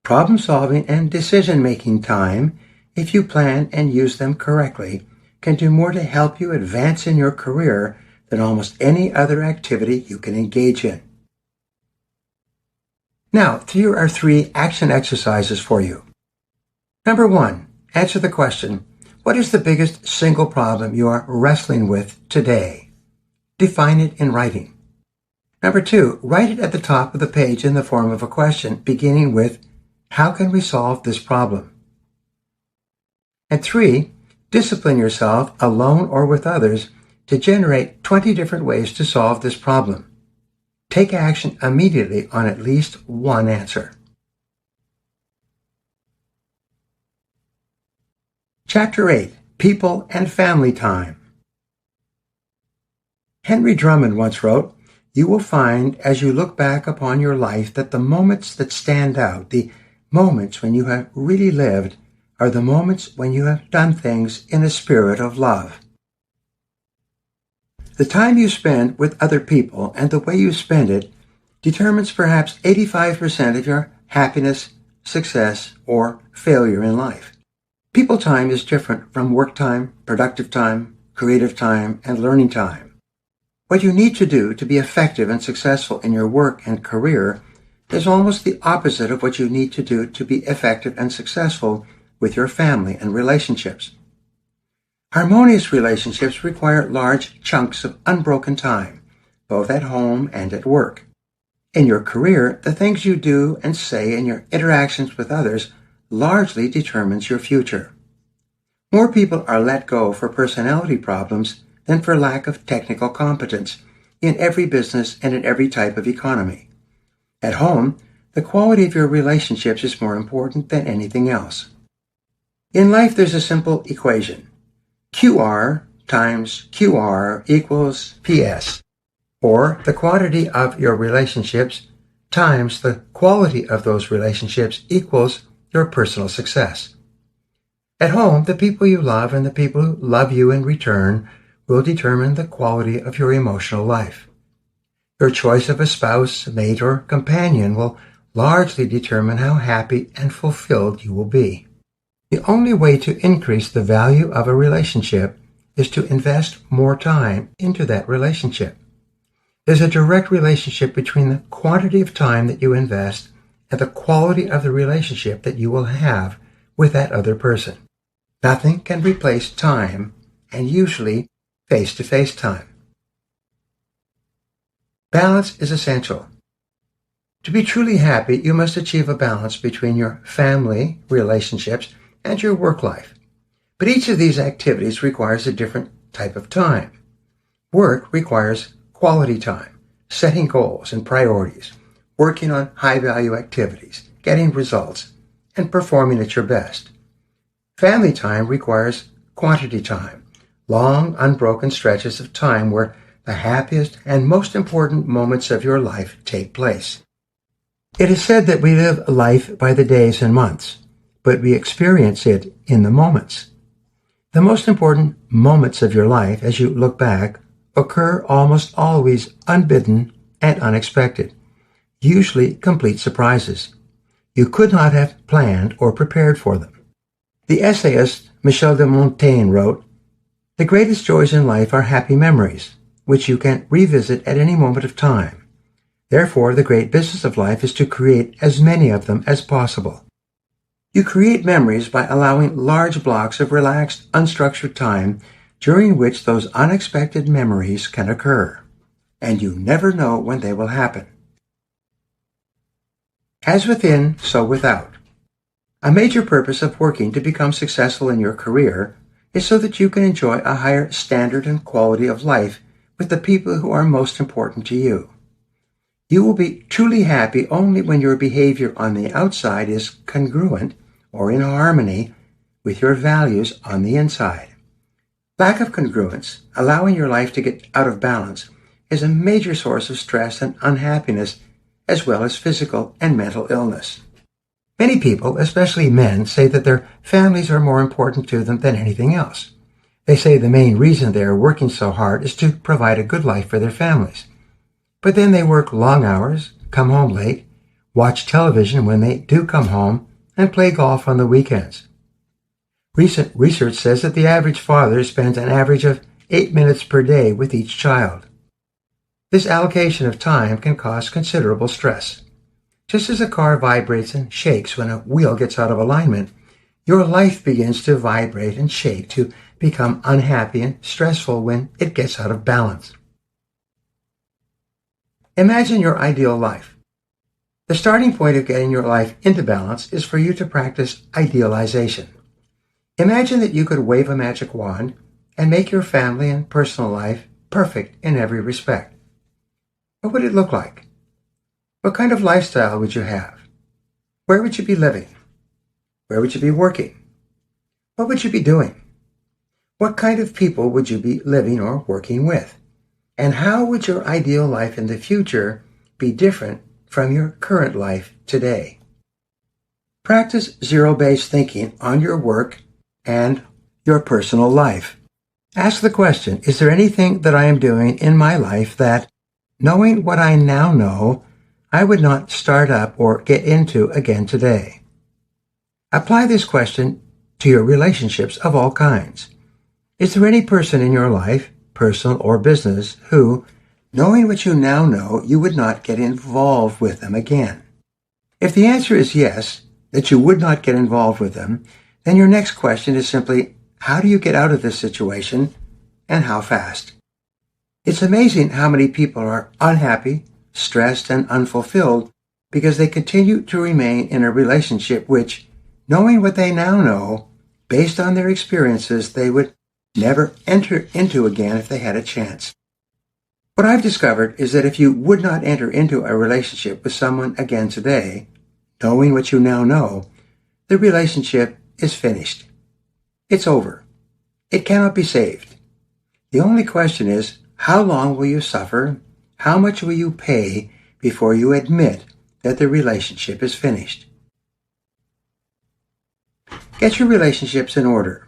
Problem-solving and decision-making time, if you plan and use them correctly, can do more to help you advance in your career than almost any other activity you can engage in. Now, here are 3 action exercises for you. Number 1, answer the question, what is the biggest single problem you are wrestling with today? Define it in writing. Number 2, write it at the top of the page in the form of a question, beginning with, how can we solve this problem? And 3, discipline yourself, alone or with others, to generate 20 different ways to solve this problem. Take action immediately on at least one answer. Chapter 8, People and Family Time. Henry Drummond once wrote, "You will find as you look back upon your life that the moments that stand out, the moments when you have really lived, are the moments when you have done things in a spirit of love." The time you spend with other people and the way you spend it determines perhaps 85% of your happiness, success, or failure in life. People time is different from work time, productive time, creative time, and learning time. What you need to do to be effective and successful in your work and career is almost the opposite of what you need to do to be effective and successful with your family and relationships. Harmonious relationships require large chunks of unbroken time, both at home and at work. In your career, the things you do and say and your interactions with others largely determines your future. More people are let go for personality problems than for lack of technical competence in every business and in every type of economy. At home, the quality of your relationships is more important than anything else. In life, there's a simple equation. QR times QR equals PS, or the quantity of your relationships times the quality of those relationships equals your personal success. At home, the people you love and the people who love you in return will determine the quality of your emotional life. Your choice of a spouse, mate, or companion will largely determine how happy and fulfilled you will be. The only way to increase the value of a relationship is to invest more time into that relationship. There's a direct relationship between the quantity of time that you invest and the quality of the relationship that you will have with that other person. Nothing can replace time, and usually face-to-face time. Balance is essential. To be truly happy, you must achieve a balance between your family relationships and your work life. But each of these activities requires a different type of time. Work requires quality time, setting goals and priorities, working on high-value activities, getting results, and performing at your best. Family time requires quantity time, long, unbroken stretches of time where the happiest and most important moments of your life take place. It is said that we live life by the days and months, but we experience it in the moments. The most important moments of your life, as you look back, occur almost always unbidden and unexpected, usually complete surprises. You could not have planned or prepared for them. The essayist Michel de Montaigne wrote, "The greatest joys in life are happy memories, which you can revisit at any moment of time. Therefore, the great business of life is to create as many of them as possible." You create memories by allowing large blocks of relaxed, unstructured time during which those unexpected memories can occur, and you never know when they will happen. As within, so without. A major purpose of working to become successful in your career is so that you can enjoy a higher standard and quality of life with the people who are most important to you. You will be truly happy only when your behavior on the outside is congruent or in harmony with your values on the inside. Lack of congruence, allowing your life to get out of balance, is a major source of stress and unhappiness, as well as physical and mental illness. Many people, especially men, say that their families are more important to them than anything else. They say the main reason they are working so hard is to provide a good life for their families. But then they work long hours, come home late, watch television when they do come home, and play golf on the weekends. Recent research says that the average father spends an average of 8 minutes per day with each child. This allocation of time can cause considerable stress. Just as a car vibrates and shakes when a wheel gets out of alignment, your life begins to vibrate and shake to become unhappy and stressful when it gets out of balance. Imagine your ideal life. The starting point of getting your life into balance is for you to practice idealization. Imagine that you could wave a magic wand and make your family and personal life perfect in every respect. What would it look like? What kind of lifestyle would you have? Where would you be living? Where would you be working? What would you be doing? What kind of people would you be living or working with? And how would your ideal life in the future be different from your current life today? Practice zero-based thinking on your work and your personal life. Ask the question, is there anything that I am doing in my life that, knowing what I now know, I would not start up or get into again today? Apply this question to your relationships of all kinds. Is there any person in your life, personal or business, who, knowing what you now know, you would not get involved with them again? If the answer is yes, that you would not get involved with them, then your next question is simply, how do you get out of this situation, and how fast? It's amazing how many people are unhappy, stressed, and unfulfilled because they continue to remain in a relationship which, knowing what they now know, based on their experiences, they would never enter into again if they had a chance. What I've discovered is that if you would not enter into a relationship with someone again today, knowing what you now know, the relationship is finished. It's over. It cannot be saved. The only question is, how long will you suffer? How much will you pay before you admit that the relationship is finished? Get your relationships in order.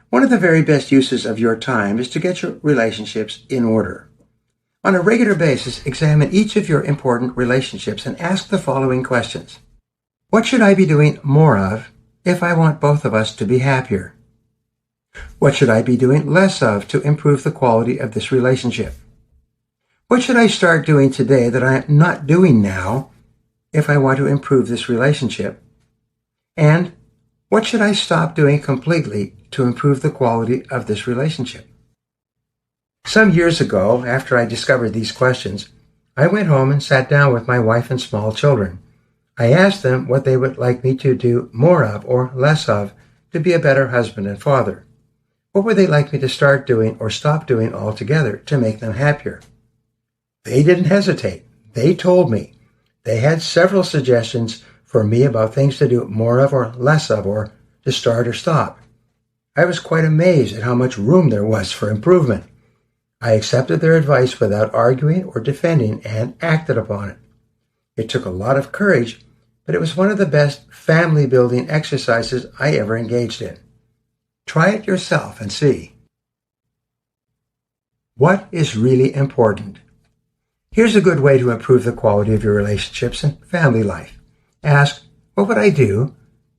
One of the very best uses of your time is to get your relationships in order. On a regular basis, examine each of your important relationships and ask the following questions. What should I be doing more of if I want both of us to be happier? What should I be doing less of to improve the quality of this relationship? What should I start doing today that I am not doing now if I want to improve this relationship? And what should I stop doing completely to improve the quality of this relationship? Some years ago, after I discovered these questions, I went home and sat down with my wife and small children. I asked them what they would like me to do more of or less of to be a better husband and father. What would they like me to start doing or stop doing altogether to make them happier? They didn't hesitate. They told me. They had several suggestions for me about things to do more of or less of or to start or stop. I was quite amazed at how much room there was for improvement. I accepted their advice without arguing or defending and acted upon it. It took a lot of courage, but it was one of the best family-building exercises I ever engaged in. Try it yourself and see. What is really important? Here's a good way to improve the quality of your relationships and family life. Ask, what would I do?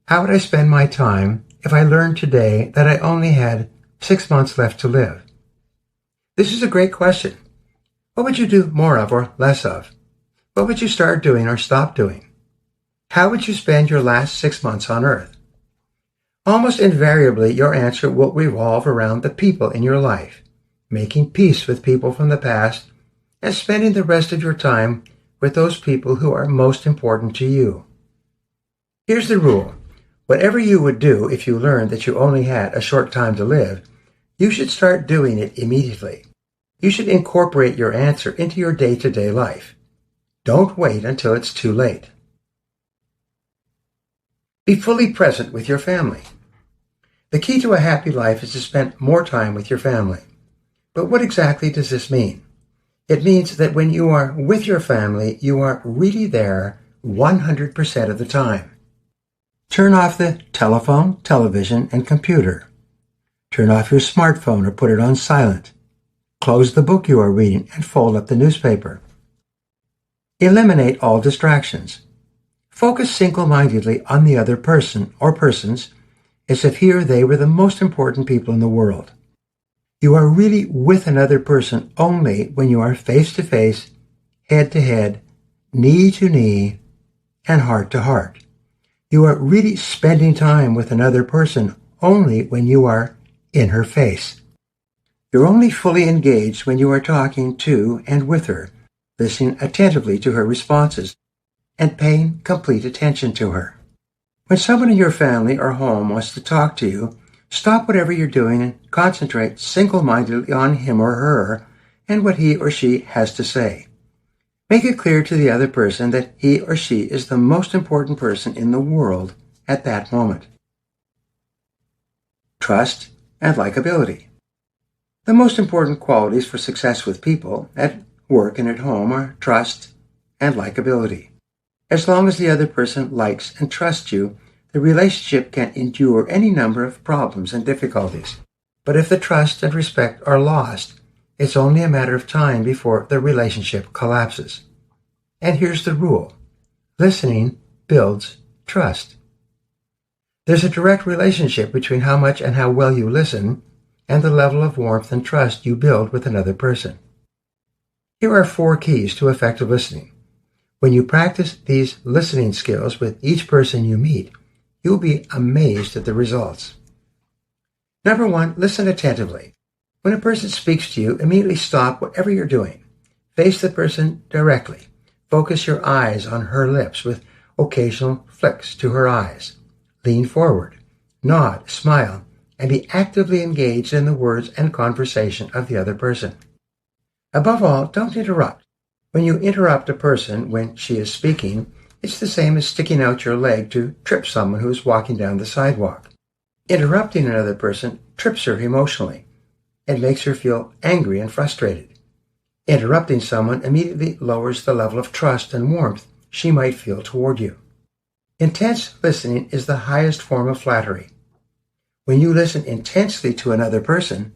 How would I spend my time if I learned today that I only had 6 months left to live? This is a great question. What would you do more of or less of? What would you start doing or stop doing? How would you spend your last 6 months on earth? Almost invariably, your answer will revolve around the people in your life, making peace with people from the past, and spending the rest of your time with those people who are most important to you. Here's the rule. Whatever you would do if you learned that you only had a short time to live, you should start doing it immediately. You should incorporate your answer into your day-to-day life. Don't wait until it's too late. Be fully present with your family. The key to a happy life is to spend more time with your family. But what exactly does this mean? It means that when you are with your family, you are really there 100% of the time. Turn off the telephone, television, and computer. Turn off your smartphone or put it on silent. Close the book you are reading and fold up the newspaper. Eliminate all distractions. Focus single-mindedly on the other person or persons as if he or they were the most important people in the world. You are really with another person only when you are face-to-face, head-to-head, knee-to-knee, and heart-to-heart. You are really spending time with another person only when you are in her face. You're only fully engaged when you are talking to and with her, listening attentively to her responses, and paying complete attention to her. When someone in your family or home wants to talk to you, stop whatever you're doing and concentrate single-mindedly on him or her and what he or she has to say. Make it clear to the other person that he or she is the most important person in the world at that moment. Trust and likability. The most important qualities for success with people at work and at home are trust and likability. As long as the other person likes and trusts you, the relationship can endure any number of problems and difficulties. But if the trust and respect are lost, it's only a matter of time before the relationship collapses. And here's the rule. Listening builds trust. There's a direct relationship between how much and how well you listen and the level of warmth and trust you build with another person. Here are 4 keys to effective listening. When you practice these listening skills with each person you meet, you will be amazed at the results. Number 1, listen attentively. When a person speaks to you, immediately stop whatever you're doing. Face the person directly. Focus your eyes on her lips with occasional flicks to her eyes. Lean forward, nod, smile, and be actively engaged in the words and conversation of the other person. Above all, don't interrupt. When you interrupt a person when she is speaking, it's the same as sticking out your leg to trip someone who is walking down the sidewalk. Interrupting another person trips her emotionally. It makes her feel angry and frustrated. Interrupting someone immediately lowers the level of trust and warmth she might feel toward you. Intense listening is the highest form of flattery. When you listen intensely to another person,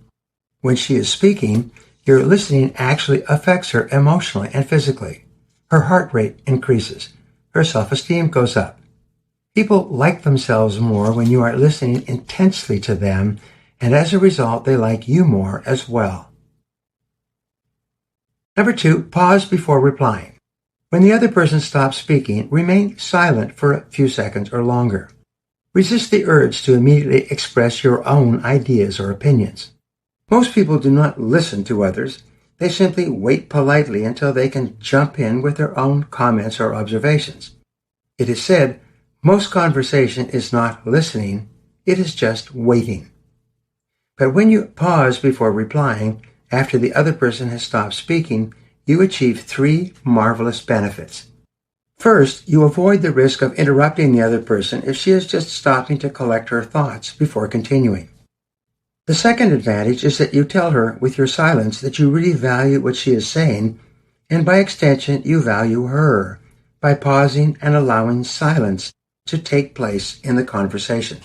when she is speaking, your listening actually affects her emotionally and physically. Her heart rate increases. Her self-esteem goes up. People like themselves more when you are listening intensely to them, and as a result, they like you more as well. Number 2, pause before replying. When the other person stops speaking, remain silent for a few seconds or longer. Resist the urge to immediately express your own ideas or opinions. Most people do not listen to others. They simply wait politely until they can jump in with their own comments or observations. It is said, most conversation is not listening, it is just waiting. But when you pause before replying, after the other person has stopped speaking, you achieve 3 marvelous benefits. First, you avoid the risk of interrupting the other person if she is just stopping to collect her thoughts before continuing. The second advantage is that you tell her with your silence that you really value what she is saying, and by extension, you value her by pausing and allowing silence to take place in the conversation.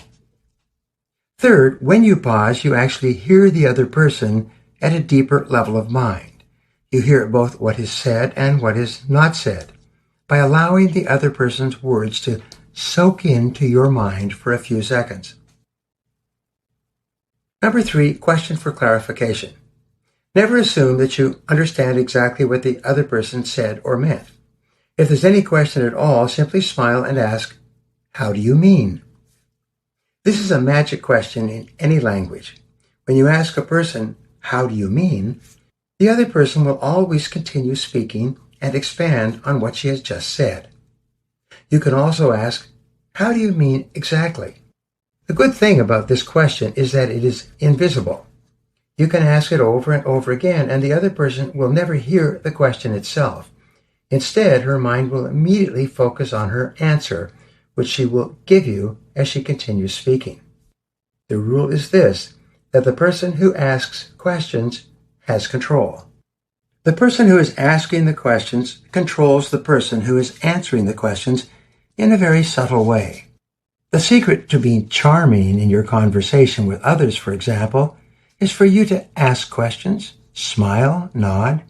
Third, when you pause, you actually hear the other person at a deeper level of mind. You hear both what is said and what is not said, by allowing the other person's words to soak into your mind for a few seconds. Number 3, question for clarification. Never assume that you understand exactly what the other person said or meant. If there's any question at all, simply smile and ask, "How do you mean?" This is a magic question in any language. When you ask a person, "How do you mean?" the other person will always continue speaking and expand on what she has just said. You can also ask, "How do you mean exactly?" The good thing about this question is that it is invisible. You can ask it over and over again, and the other person will never hear the question itself. Instead, her mind will immediately focus on her answer, which she will give you as she continues speaking. The rule is this, that the person who asks questions has control. The person who is asking the questions controls the person who is answering the questions in a very subtle way. The secret to being charming in your conversation with others, for example, is for you to ask questions, smile, nod,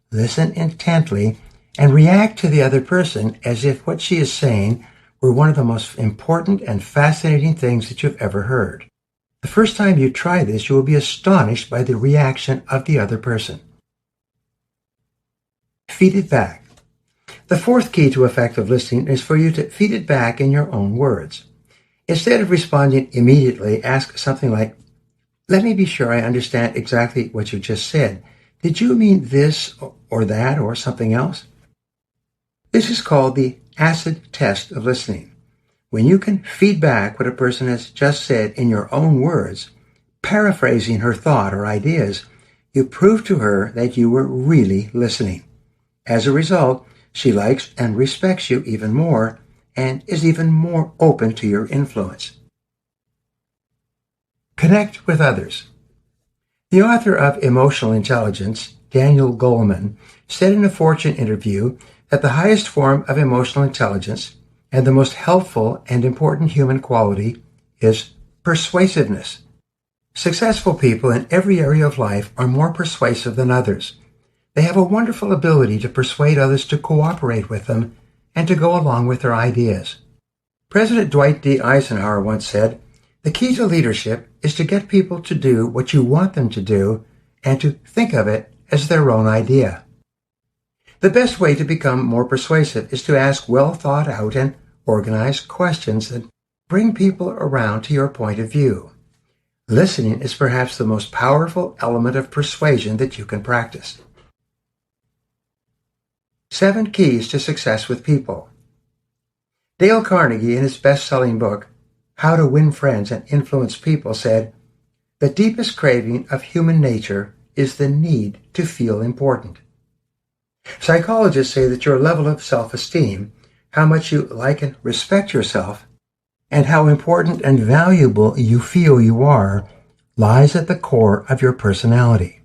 listen intently, and react to the other person as if what she is saying were one of the most important and fascinating things that you've ever heard. The first time you try this, you will be astonished by the reaction of the other person. Feed it back. The fourth key to effective listening is for you to feed it back in your own words. Instead of responding immediately, ask something like, "Let me be sure I understand exactly what you just said. Did you mean this or that or something else?" This is called the acid test of listening. When you can feed back what a person has just said in your own words, paraphrasing her thought or ideas, you prove to her that you were really listening. As a result, she likes and respects you even more and is even more open to your influence. Connect with others. The author of Emotional Intelligence, Daniel Goleman, said in a Fortune interview that the highest form of emotional intelligence and the most helpful and important human quality is persuasiveness. Successful people in every area of life are more persuasive than others. They have a wonderful ability to persuade others to cooperate with them and to go along with their ideas. President Dwight D. Eisenhower once said, "The key to leadership is to get people to do what you want them to do and to think of it as their own idea." The best way to become more persuasive is to ask well thought out and organized questions that bring people around to your point of view. Listening is perhaps the most powerful element of persuasion that you can practice. 7 Keys to Success with People. Dale Carnegie, in his best-selling book, How to Win Friends and Influence People, said, "The deepest craving of human nature is the need to feel important." Psychologists say that your level of self-esteem, how much you like and respect yourself, and how important and valuable you feel you are, lies at the core of your personality.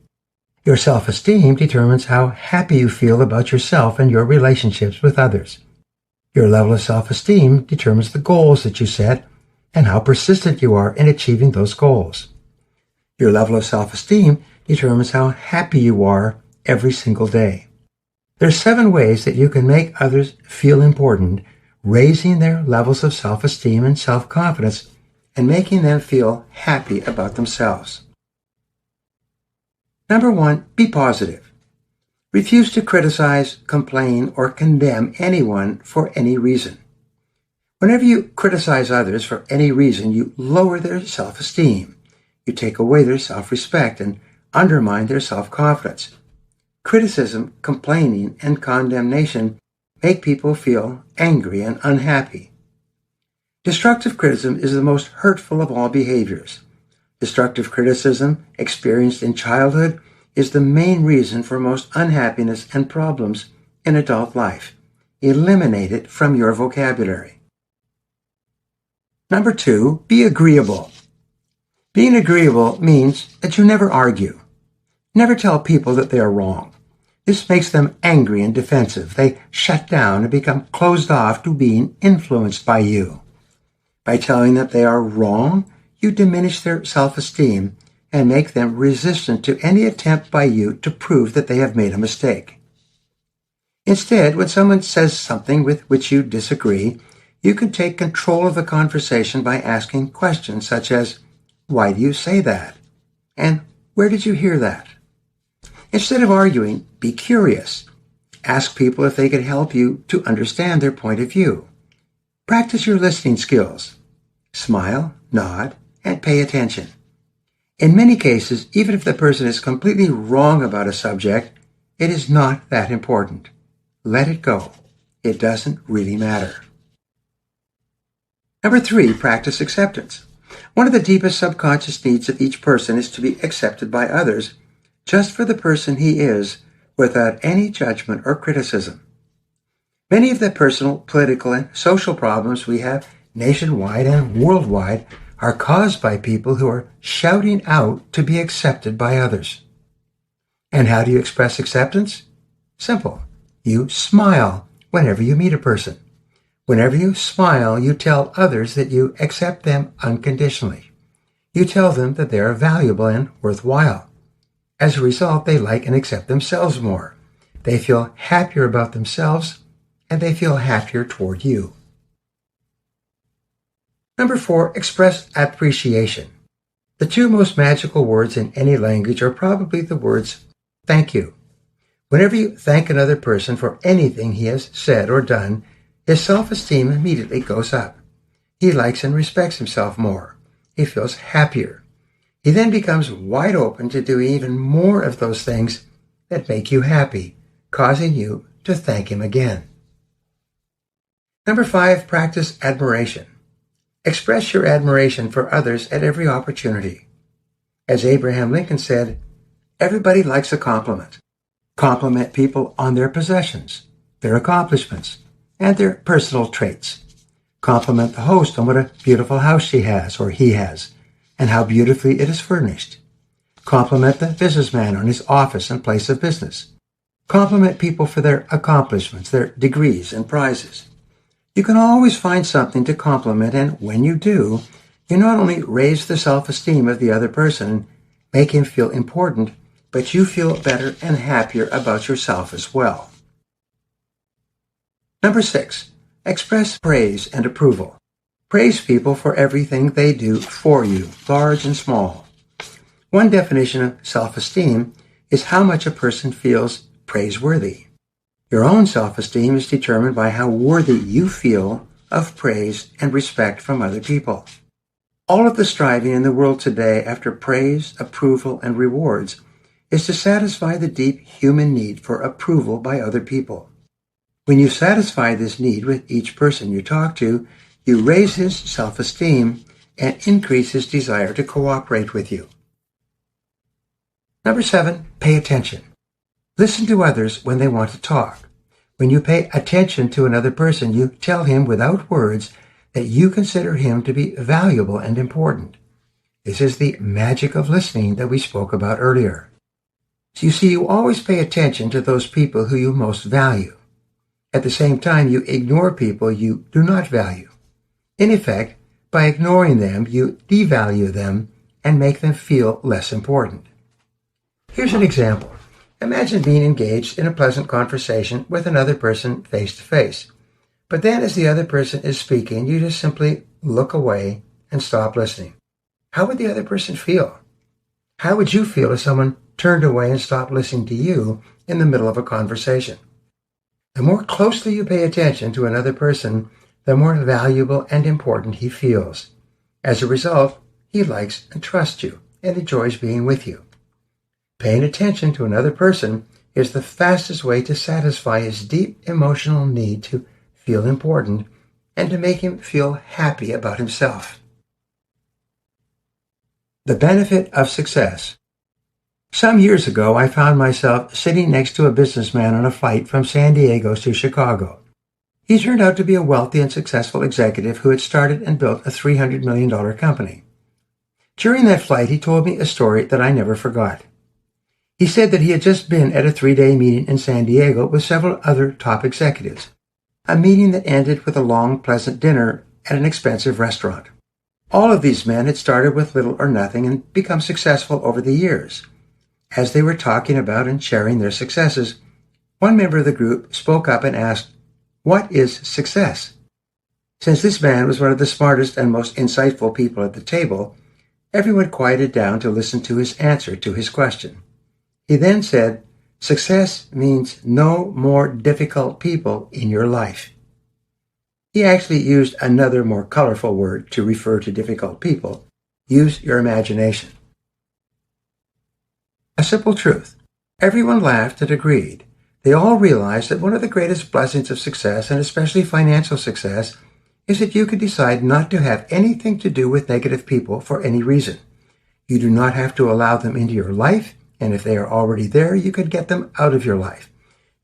Your self-esteem determines how happy you feel about yourself and your relationships with others. Your level of self-esteem determines the goals that you set and how persistent you are in achieving those goals. Your level of self-esteem determines how happy you are every single day. There are 7 ways that you can make others feel important, raising their levels of self-esteem and self-confidence and making them feel happy about themselves. Number 1, be positive. Refuse to criticize, complain, or condemn anyone for any reason. Whenever you criticize others for any reason, you lower their self-esteem. You take away their self-respect and undermine their self-confidence. Criticism, complaining, and condemnation make people feel angry and unhappy. Destructive criticism is the most hurtful of all behaviors. Destructive criticism, experienced in childhood, is the main reason for most unhappiness and problems in adult life. Eliminate it from your vocabulary. Number 2, be agreeable. Being agreeable means that you never argue. Never tell people that they are wrong. This makes them angry and defensive. They shut down and become closed off to being influenced by you. By telling them they are wrong, you diminish their self-esteem and make them resistant to any attempt by you to prove that they have made a mistake. Instead, when someone says something with which you disagree, you can take control of the conversation by asking questions such as, "Why do you say that?" and "Where did you hear that?" Instead of arguing, be curious. Ask people if they can help you to understand their point of view. Practice your listening skills. Smile, nod, and pay attention. In many cases, even if the person is completely wrong about a subject, it is not that important. Let it go. It doesn't really matter. Number 3, practice acceptance. One of the deepest subconscious needs of each person is to be accepted by others, just for the person he is, without any judgment or criticism. Many of the personal, political, and social problems we have nationwide and worldwide are caused by people who are shouting out to be accepted by others. And how do you express acceptance? Simple. You smile whenever you meet a person. Whenever you smile, you tell others that you accept them unconditionally. You tell them that they are valuable and worthwhile. As a result, they like and accept themselves more. They feel happier about themselves, and they feel happier toward you. Number 4, express appreciation. The 2 most magical words in any language are probably the words, "thank you." Whenever you thank another person for anything he has said or done, his self-esteem immediately goes up. He likes and respects himself more. He feels happier. He then becomes wide open to do even more of those things that make you happy, causing you to thank him again. Number 5, practice admiration. Express your admiration for others at every opportunity. As Abraham Lincoln said, everybody likes a compliment. Compliment people on their possessions, their accomplishments, and their personal traits. Compliment the host on what a beautiful house she has or he has, and how beautifully it is furnished. Compliment the businessman on his office and place of business. Compliment people for their accomplishments, their degrees and prizes. You can always find something to compliment, and when you do, you not only raise the self-esteem of the other person and make him feel important, but you feel better and happier about yourself as well. Number 6, express praise and approval. Praise people for everything they do for you, large and small. One definition of self-esteem is how much a person feels praiseworthy. Your own self-esteem is determined by how worthy you feel of praise and respect from other people. All of the striving in the world today after praise, approval, and rewards is to satisfy the deep human need for approval by other people. When you satisfy this need with each person you talk to, you raise his self-esteem and increase his desire to cooperate with you. Number 7, pay attention. Listen to others when they want to talk. When you pay attention to another person, you tell him without words that you consider him to be valuable and important. This is the magic of listening that we spoke about earlier. So you see, you always pay attention to those people who you most value. At the same time, you ignore people you do not value. In effect, by ignoring them, you devalue them and make them feel less important. Here's an example. Imagine being engaged in a pleasant conversation with another person face to face. But then as the other person is speaking, you just simply look away and stop listening. How would the other person feel? How would you feel if someone turned away and stopped listening to you in the middle of a conversation? The more closely you pay attention to another person, the more valuable and important he feels. As a result, he likes and trusts you and enjoys being with you. Paying attention to another person is the fastest way to satisfy his deep emotional need to feel important and to make him feel happy about himself. The benefit of success. Some years ago, I found myself sitting next to a businessman on a flight from San Diego to Chicago. He turned out to be a wealthy and successful executive who had started and built a $300 million company. During that flight, he told me a story that I never forgot. He said that he had just been at a 3-day meeting in San Diego with several other top executives, a meeting that ended with a long, pleasant dinner at an expensive restaurant. All of these men had started with little or nothing and become successful over the years. As they were talking about and sharing their successes, one member of the group spoke up and asked, "What is success?" Since this man was one of the smartest and most insightful people at the table, everyone quieted down to listen to his answer to his question. He then said, "Success means no more difficult people in your life." He actually used another more colorful word to refer to difficult people. Use your imagination. A simple truth. Everyone laughed and agreed. They all realized that one of the greatest blessings of success, and especially financial success, is that you can decide not to have anything to do with negative people for any reason. You do not have to allow them into your life, and if they are already there, you can get them out of your life.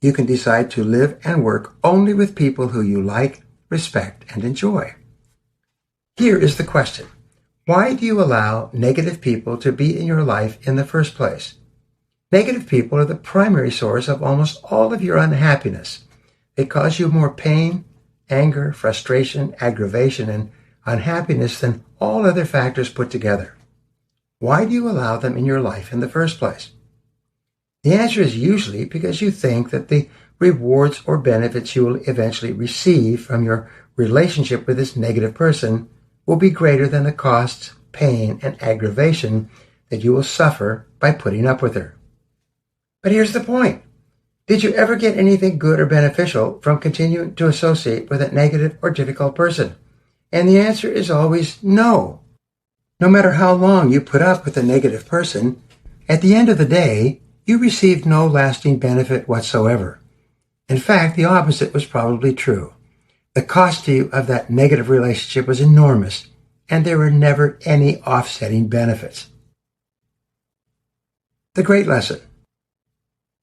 You can decide to live and work only with people who you like, respect, and enjoy. Here is the question. Why do you allow negative people to be in your life in the first place? Negative people are the primary source of almost all of your unhappiness. They cause you more pain, anger, frustration, aggravation, and unhappiness than all other factors put together. Why do you allow them in your life in the first place? The answer is usually because you think that the rewards or benefits you will eventually receive from your relationship with this negative person will be greater than the costs, pain, and aggravation that you will suffer by putting up with her. But here's the point. Did you ever get anything good or beneficial from continuing to associate with a negative or difficult person? And the answer is always no. No matter how long you put up with a negative person, at the end of the day, you received no lasting benefit whatsoever. In fact, the opposite was probably true. The cost to you of that negative relationship was enormous, and there were never any offsetting benefits. The great lesson.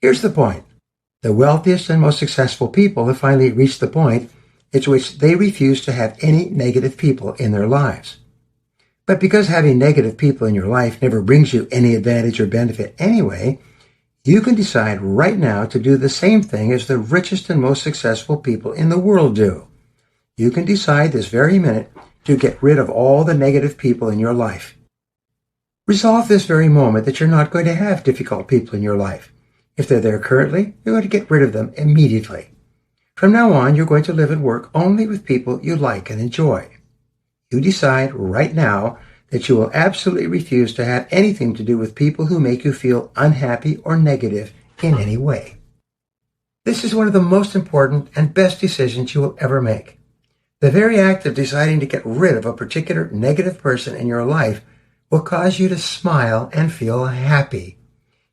Here's the point. The wealthiest and most successful people have finally reached the point at which they refuse to have any negative people in their lives. But because having negative people in your life never brings you any advantage or benefit anyway, you can decide right now to do the same thing as the richest and most successful people in the world do. You can decide this very minute to get rid of all the negative people in your life. Resolve this very moment that you're not going to have difficult people in your life. If they're there currently, you're going to get rid of them immediately. From now on, you're going to live and work only with people you like and enjoy. You decide right now that you will absolutely refuse to have anything to do with people who make you feel unhappy or negative in any way. This is one of the most important and best decisions you will ever make. The very act of deciding to get rid of a particular negative person in your life will cause you to smile and feel happy.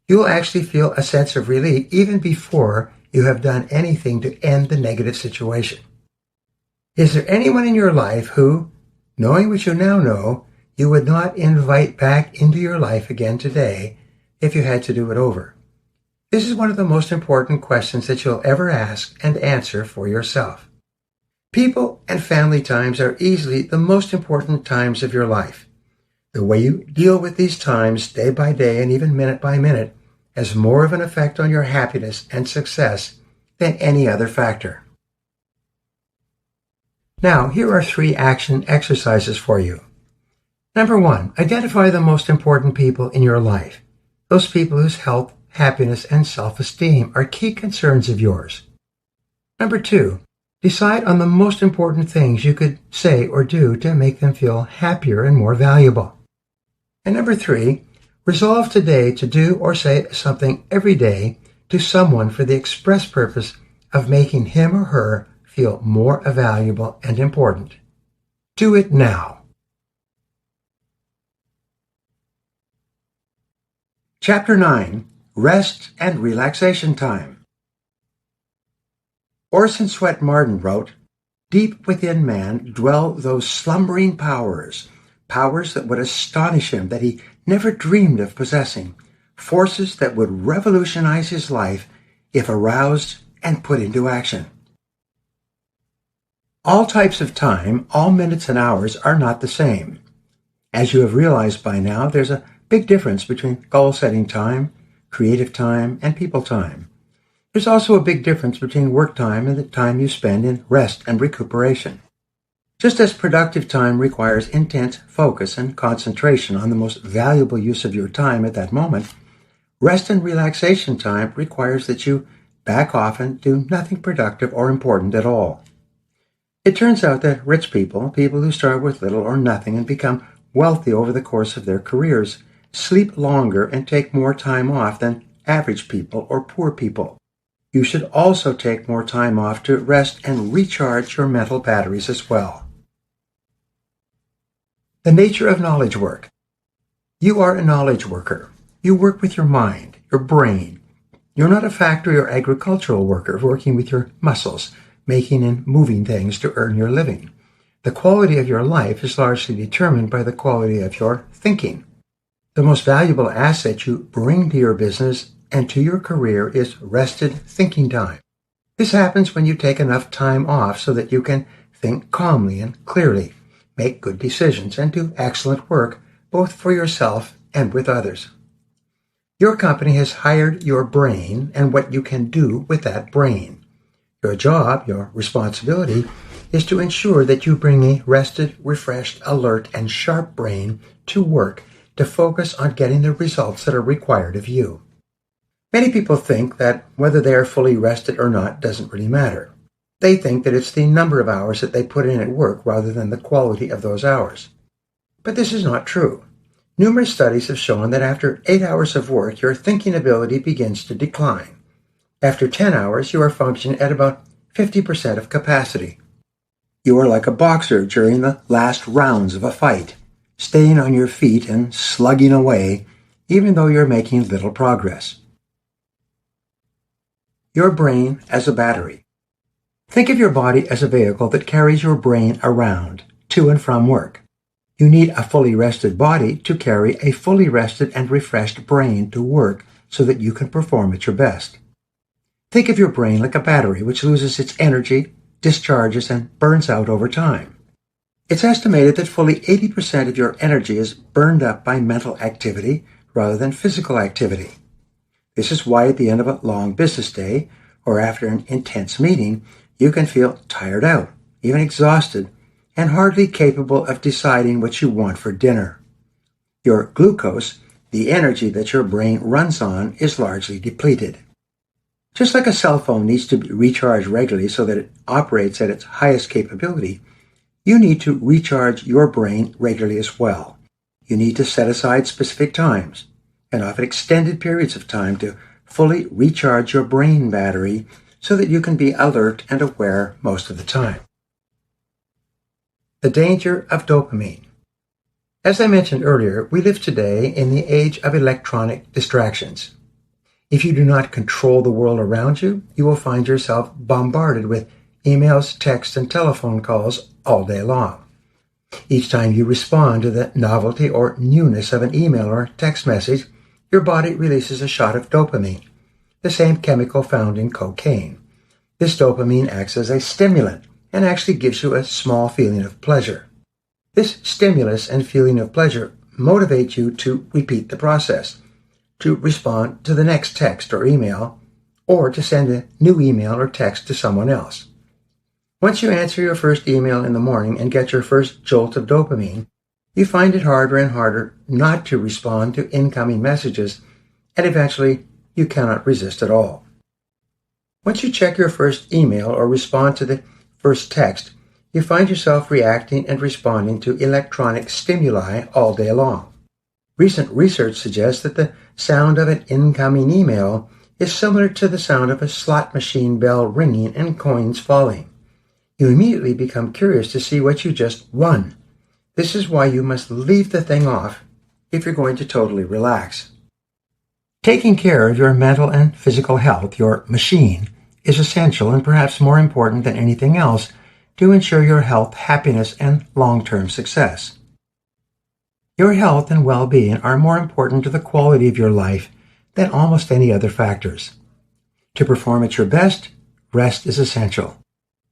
You will actually feel a sense of relief even before you have done anything to end the negative situation. Is there anyone in your life who, knowing what you now know, you would not invite back into your life again today if you had to do it over? This is one of the most important questions that you'll ever ask and answer for yourself. People and family times are easily the most important times of your life. The way you deal with these times day by day and even minute by minute has more of an effect on your happiness and success than any other factor. Now, here are 3 action exercises for you. Number 1, identify the most important people in your life, those people whose health, happiness, and self-esteem are key concerns of yours. Number 2, decide on the most important things you could say or do to make them feel happier and more valuable. And number 3, resolve today to do or say something every day to someone for the express purpose of making him or her feel more valuable and important. Do it now. Chapter 9, Rest and Relaxation Time. Orson Swett Marden wrote, "Deep within man dwell those slumbering powers that would astonish him that he never dreamed of possessing, forces that would revolutionize his life if aroused and put into action." All types of time, all minutes and hours are not the same. As you have realized by now, there's a big difference between goal-setting time, creative time, and people time. There's also a big difference between work time and the time you spend in rest and recuperation. Just as productive time requires intense focus and concentration on the most valuable use of your time at that moment, rest and relaxation time requires that you back off and do nothing productive or important at all. It turns out that rich people who start with little or nothing and become wealthy over the course of their careers, sleep longer and take more time off than average people or poor people. You should also take more time off to rest and recharge your mental batteries as well. The nature of knowledge work. You are a knowledge worker. You work with your mind, your brain. You're not a factory or agricultural worker working with your muscles, making and moving things to earn your living. The quality of your life is largely determined by the quality of your thinking. The most valuable asset you bring to your business and to your career is rested thinking time. This happens when you take enough time off so that you can think calmly and clearly, make good decisions, and do excellent work both for yourself and with others. Your company has hired your brain and what you can do with that brain. Your job, your responsibility, is to ensure that you bring a rested, refreshed, alert, and sharp brain to work to focus on getting the results that are required of you. Many people think that whether they are fully rested or not doesn't really matter. They think that it's the number of hours that they put in at work rather than the quality of those hours. But this is not true. Numerous studies have shown that after 8 hours of work, your thinking ability begins to decline. After 10 hours, you are functioning at about 50% of capacity. You are like a boxer during the last rounds of a fight, staying on your feet and slugging away, even though you're making little progress. Your brain as a battery. Think of your body as a vehicle that carries your brain around, to and from work. You need a fully rested body to carry a fully rested and refreshed brain to work so that you can perform at your best. Think of your brain like a battery which loses its energy, discharges, and burns out over time. It's estimated that fully 80% of your energy is burned up by mental activity rather than physical activity. This is why at the end of a long business day or after an intense meeting, you can feel tired out, even exhausted, and hardly capable of deciding what you want for dinner. Your glucose, the energy that your brain runs on, is largely depleted. Just like a cell phone needs to be recharged regularly so that it operates at its highest capability, you need to recharge your brain regularly as well. You need to set aside specific times, and often extended periods of time, to fully recharge your brain battery so that you can be alert and aware most of the time. The danger of dopamine. As I mentioned earlier, we live today in the age of electronic distractions. If you do not control the world around you, you will find yourself bombarded with emails, texts, and telephone calls all day long. Each time you respond to the novelty or newness of an email or text message, your body releases a shot of dopamine, the same chemical found in cocaine. This dopamine acts as a stimulant and actually gives you a small feeling of pleasure. This stimulus and feeling of pleasure motivate you to repeat the process, to respond to the next text or email, or to send a new email or text to someone else. Once you answer your first email in the morning and get your first jolt of dopamine, you find it harder and harder not to respond to incoming messages, and eventually you cannot resist at all. Once you check your first email or respond to the first text, you find yourself reacting and responding to electronic stimuli all day long. Recent research suggests that the sound of an incoming email is similar to the sound of a slot machine bell ringing and coins falling. You immediately become curious to see what you just won. This is why you must leave the thing off if you're going to totally relax. Taking care of your mental and physical health, your machine, is essential and perhaps more important than anything else to ensure your health, happiness, and long-term success. Your health and well-being are more important to the quality of your life than almost any other factors. To perform at your best, rest is essential.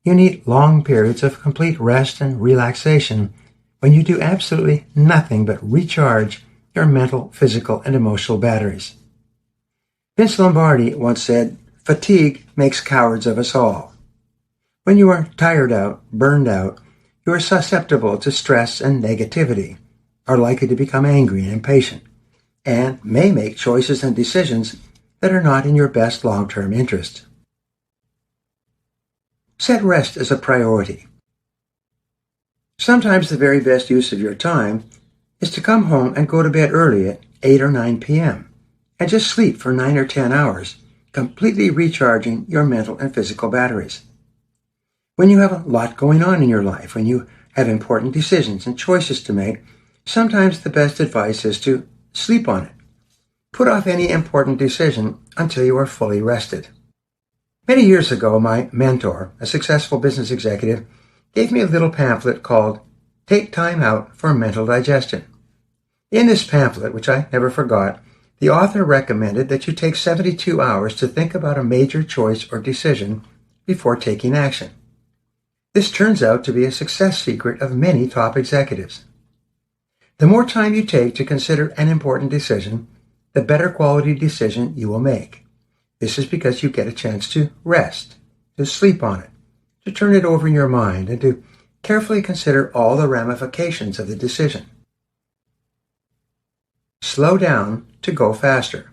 You need long periods of complete rest and relaxation when you do absolutely nothing but recharge your mental, physical, and emotional batteries. Vince Lombardi once said, "Fatigue makes cowards of us all." When you are tired out, burned out, you are susceptible to stress and negativity, are likely to become angry and impatient, and may make choices and decisions that are not in your best long-term interest. Set rest as a priority. Sometimes the very best use of your time is to come home and go to bed early at 8 or 9 p.m. and just sleep for 9 or 10 hours, completely recharging your mental and physical batteries. When you have a lot going on in your life, when you have important decisions and choices to make, sometimes the best advice is to sleep on it. Put off any important decision until you are fully rested. Many years ago, my mentor, a successful business executive, gave me a little pamphlet called Take Time Out for Mental Digestion. In this pamphlet, which I never forgot, the author recommended that you take 72 hours to think about a major choice or decision before taking action. This turns out to be a success secret of many top executives. The more time you take to consider an important decision, the better quality decision you will make. This is because you get a chance to rest, to sleep on it, to turn it over in your mind, and to carefully consider all the ramifications of the decision. Slow down to go faster.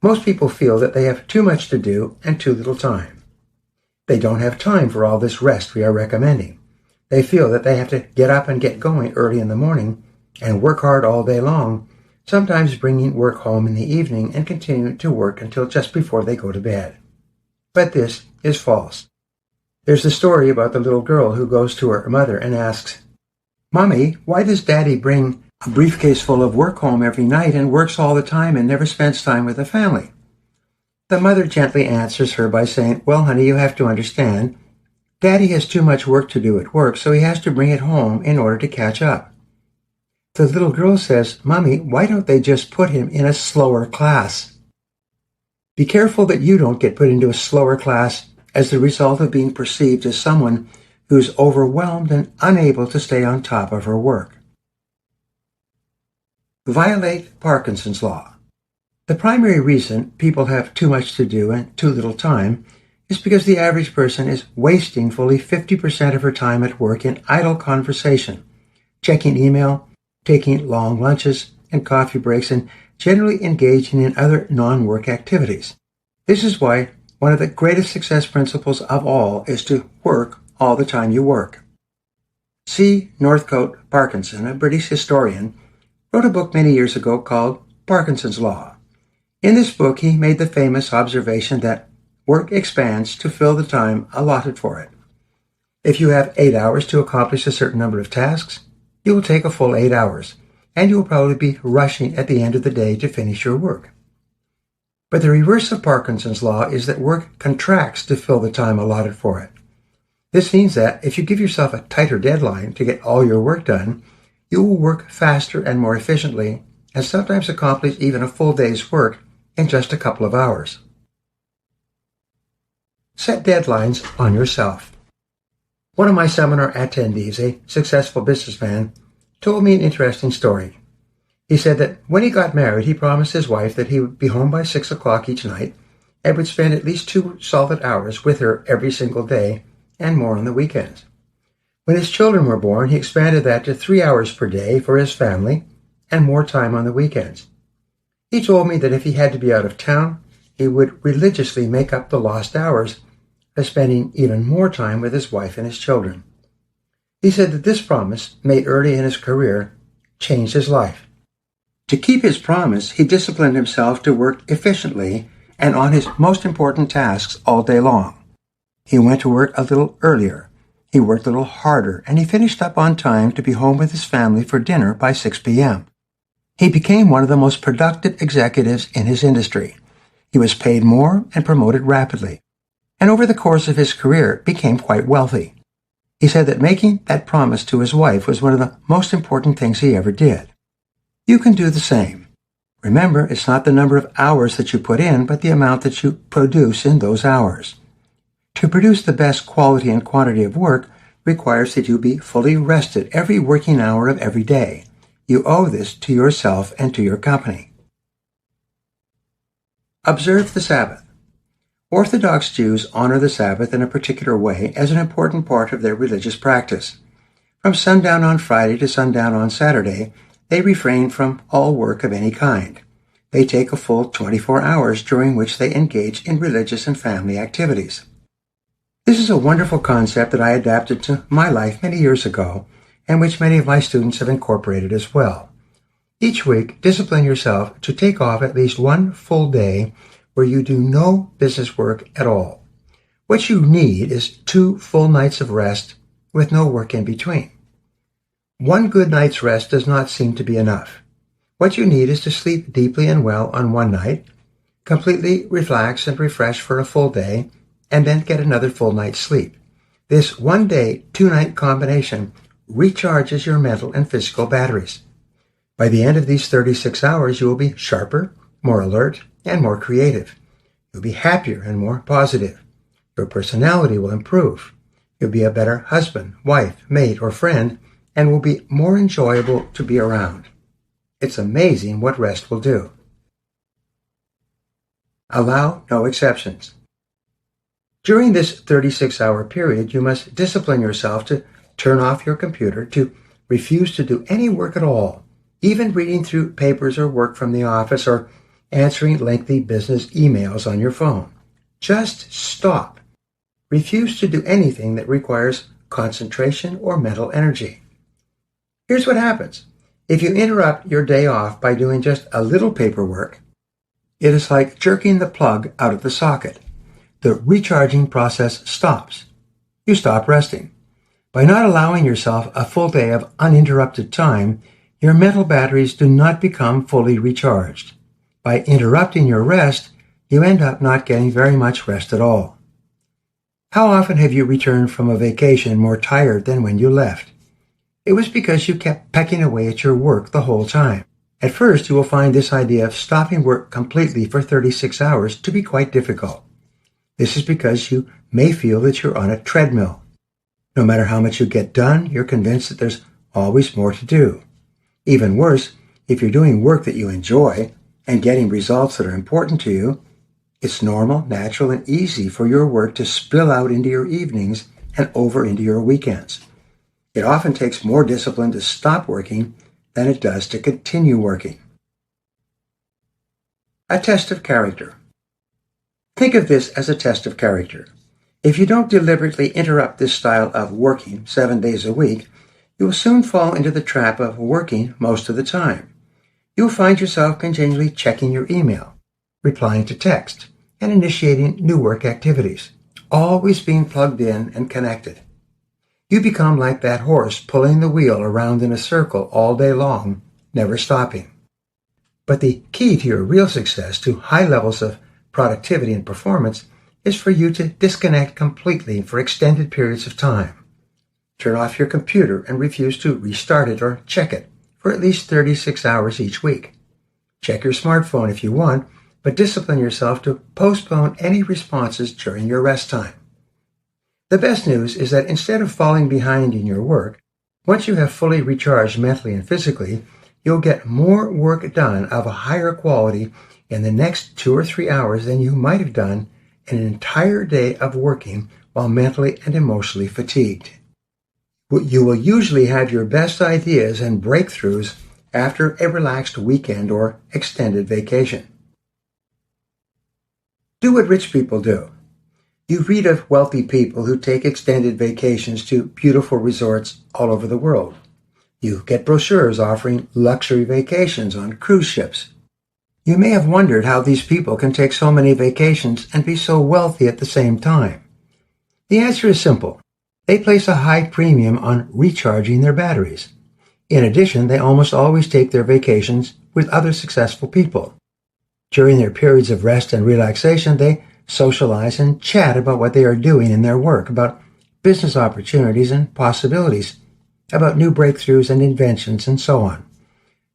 Most people feel that they have too much to do and too little time. They don't have time for all this rest we are recommending. They feel that they have to get up and get going early in the morning and work hard all day long, sometimes bringing work home in the evening and continue to work until just before they go to bed. But this is false. There's the story about the little girl who goes to her mother and asks, "Mommy, why does Daddy bring a briefcase full of work home every night and works all the time and never spends time with the family?" The mother gently answers her by saying, "Well, honey, you have to understand, Daddy has too much work to do at work, so he has to bring it home in order to catch up." The little girl says, "Mommy, why don't they just put him in a slower class?" Be careful that you don't get put into a slower class as the result of being perceived as someone who's overwhelmed and unable to stay on top of her work. Violate Parkinson's law. The primary reason people have too much to do and too little time is because the average person is wasting fully 50% of her time at work in idle conversation, checking email, taking long lunches and coffee breaks, and generally engaging in other non-work activities. This is why one of the greatest success principles of all is to work all the time you work. C. Northcote Parkinson, a British historian, wrote a book many years ago called Parkinson's Law. In this book, he made the famous observation that work expands to fill the time allotted for it. If you have 8 hours to accomplish a certain number of tasks, you will take a full 8 hours, and you will probably be rushing at the end of the day to finish your work. But the reverse of Parkinson's law is that work contracts to fill the time allotted for it. This means that if you give yourself a tighter deadline to get all your work done, you will work faster and more efficiently, and sometimes accomplish even a full day's work in just a couple of hours. Set deadlines on yourself. One of my seminar attendees, a successful businessman, told me an interesting story. He said that when he got married, he promised his wife that he would be home by 6 o'clock each night and would spend at least 2 solid hours with her every single day and more on the weekends. When his children were born, he expanded that to 3 hours per day for his family and more time on the weekends. He told me that if he had to be out of town, he would religiously make up the lost hours by spending even more time with his wife and his children. He said that this promise, made early in his career, changed his life. To keep his promise, he disciplined himself to work efficiently and on his most important tasks all day long. He went to work a little earlier, he worked a little harder, and he finished up on time to be home with his family for dinner by 6 p.m. He became one of the most productive executives in his industry. He was paid more and promoted rapidly, and over the course of his career became quite wealthy. He said that making that promise to his wife was one of the most important things he ever did. You can do the same. Remember, it's not the number of hours that you put in, but the amount that you produce in those hours. To produce the best quality and quantity of work requires that you be fully rested every working hour of every day. You owe this to yourself and to your company. Observe the Sabbath. Orthodox Jews honor the Sabbath in a particular way as an important part of their religious practice. From sundown on Friday to sundown on Saturday, they refrain from all work of any kind. They take a full 24 hours during which they engage in religious and family activities. This is a wonderful concept that I adapted to my life many years ago, and which many of my students have incorporated as well. Each week, discipline yourself to take off at least one full day where you do no business work at all. What you need is 2 full nights of rest with no work in between. One good night's rest does not seem to be enough. What you need is to sleep deeply and well on one night, completely relax and refresh for a full day, and then get another full night's sleep. This 1-day, 2-night combination recharges your mental and physical batteries. By the end of these 36 hours, you will be sharper, more alert, and more creative. You'll be happier and more positive. Your personality will improve. You'll be a better husband, wife, mate, or friend, and will be more enjoyable to be around. It's amazing what rest will do. Allow no exceptions. During this 36-hour period, you must discipline yourself to turn off your computer, to refuse to do any work at all, even reading through papers or work from the office or answering lengthy business emails on your phone. Just stop. Refuse to do anything that requires concentration or mental energy. Here's what happens. If you interrupt your day off by doing just a little paperwork, it is like jerking the plug out of the socket. The recharging process stops. You stop resting. By not allowing yourself a full day of uninterrupted time, your mental batteries do not become fully recharged. By interrupting your rest, you end up not getting very much rest at all. How often have you returned from a vacation more tired than when you left? It was because you kept pecking away at your work the whole time. At first, you will find this idea of stopping work completely for 36 hours to be quite difficult. This is because you may feel that you're on a treadmill. No matter how much you get done, you're convinced that there's always more to do. Even worse, if you're doing work that you enjoy and getting results that are important to you, it's normal, natural, and easy for your work to spill out into your evenings and over into your weekends. It often takes more discipline to stop working than it does to continue working. A test of character. Think of this as a test of character. If you don't deliberately interrupt this style of working 7 days a week, you will soon fall into the trap of working most of the time. You will find yourself continually checking your email, replying to text, and initiating new work activities, always being plugged in and connected. You become like that horse pulling the wheel around in a circle all day long, never stopping. But the key to your real success, to high levels of productivity and performance, is for you to disconnect completely for extended periods of time. Turn off your computer and refuse to restart it or check it for at least 36 hours each week. Check your smartphone if you want, but discipline yourself to postpone any responses during your rest time. The best news is that instead of falling behind in your work, once you have fully recharged mentally and physically, you'll get more work done of a higher quality in the next 2 or 3 hours than you might have done in an entire day of working while mentally and emotionally fatigued. You will usually have your best ideas and breakthroughs after a relaxed weekend or extended vacation. Do what rich people do. You read of wealthy people who take extended vacations to beautiful resorts all over the world. You get brochures offering luxury vacations on cruise ships. You may have wondered how these people can take so many vacations and be so wealthy at the same time. The answer is simple. They place a high premium on recharging their batteries. In addition, they almost always take their vacations with other successful people. During their periods of rest and relaxation, they socialize and chat about what they are doing in their work, about business opportunities and possibilities, about new breakthroughs and inventions, and so on.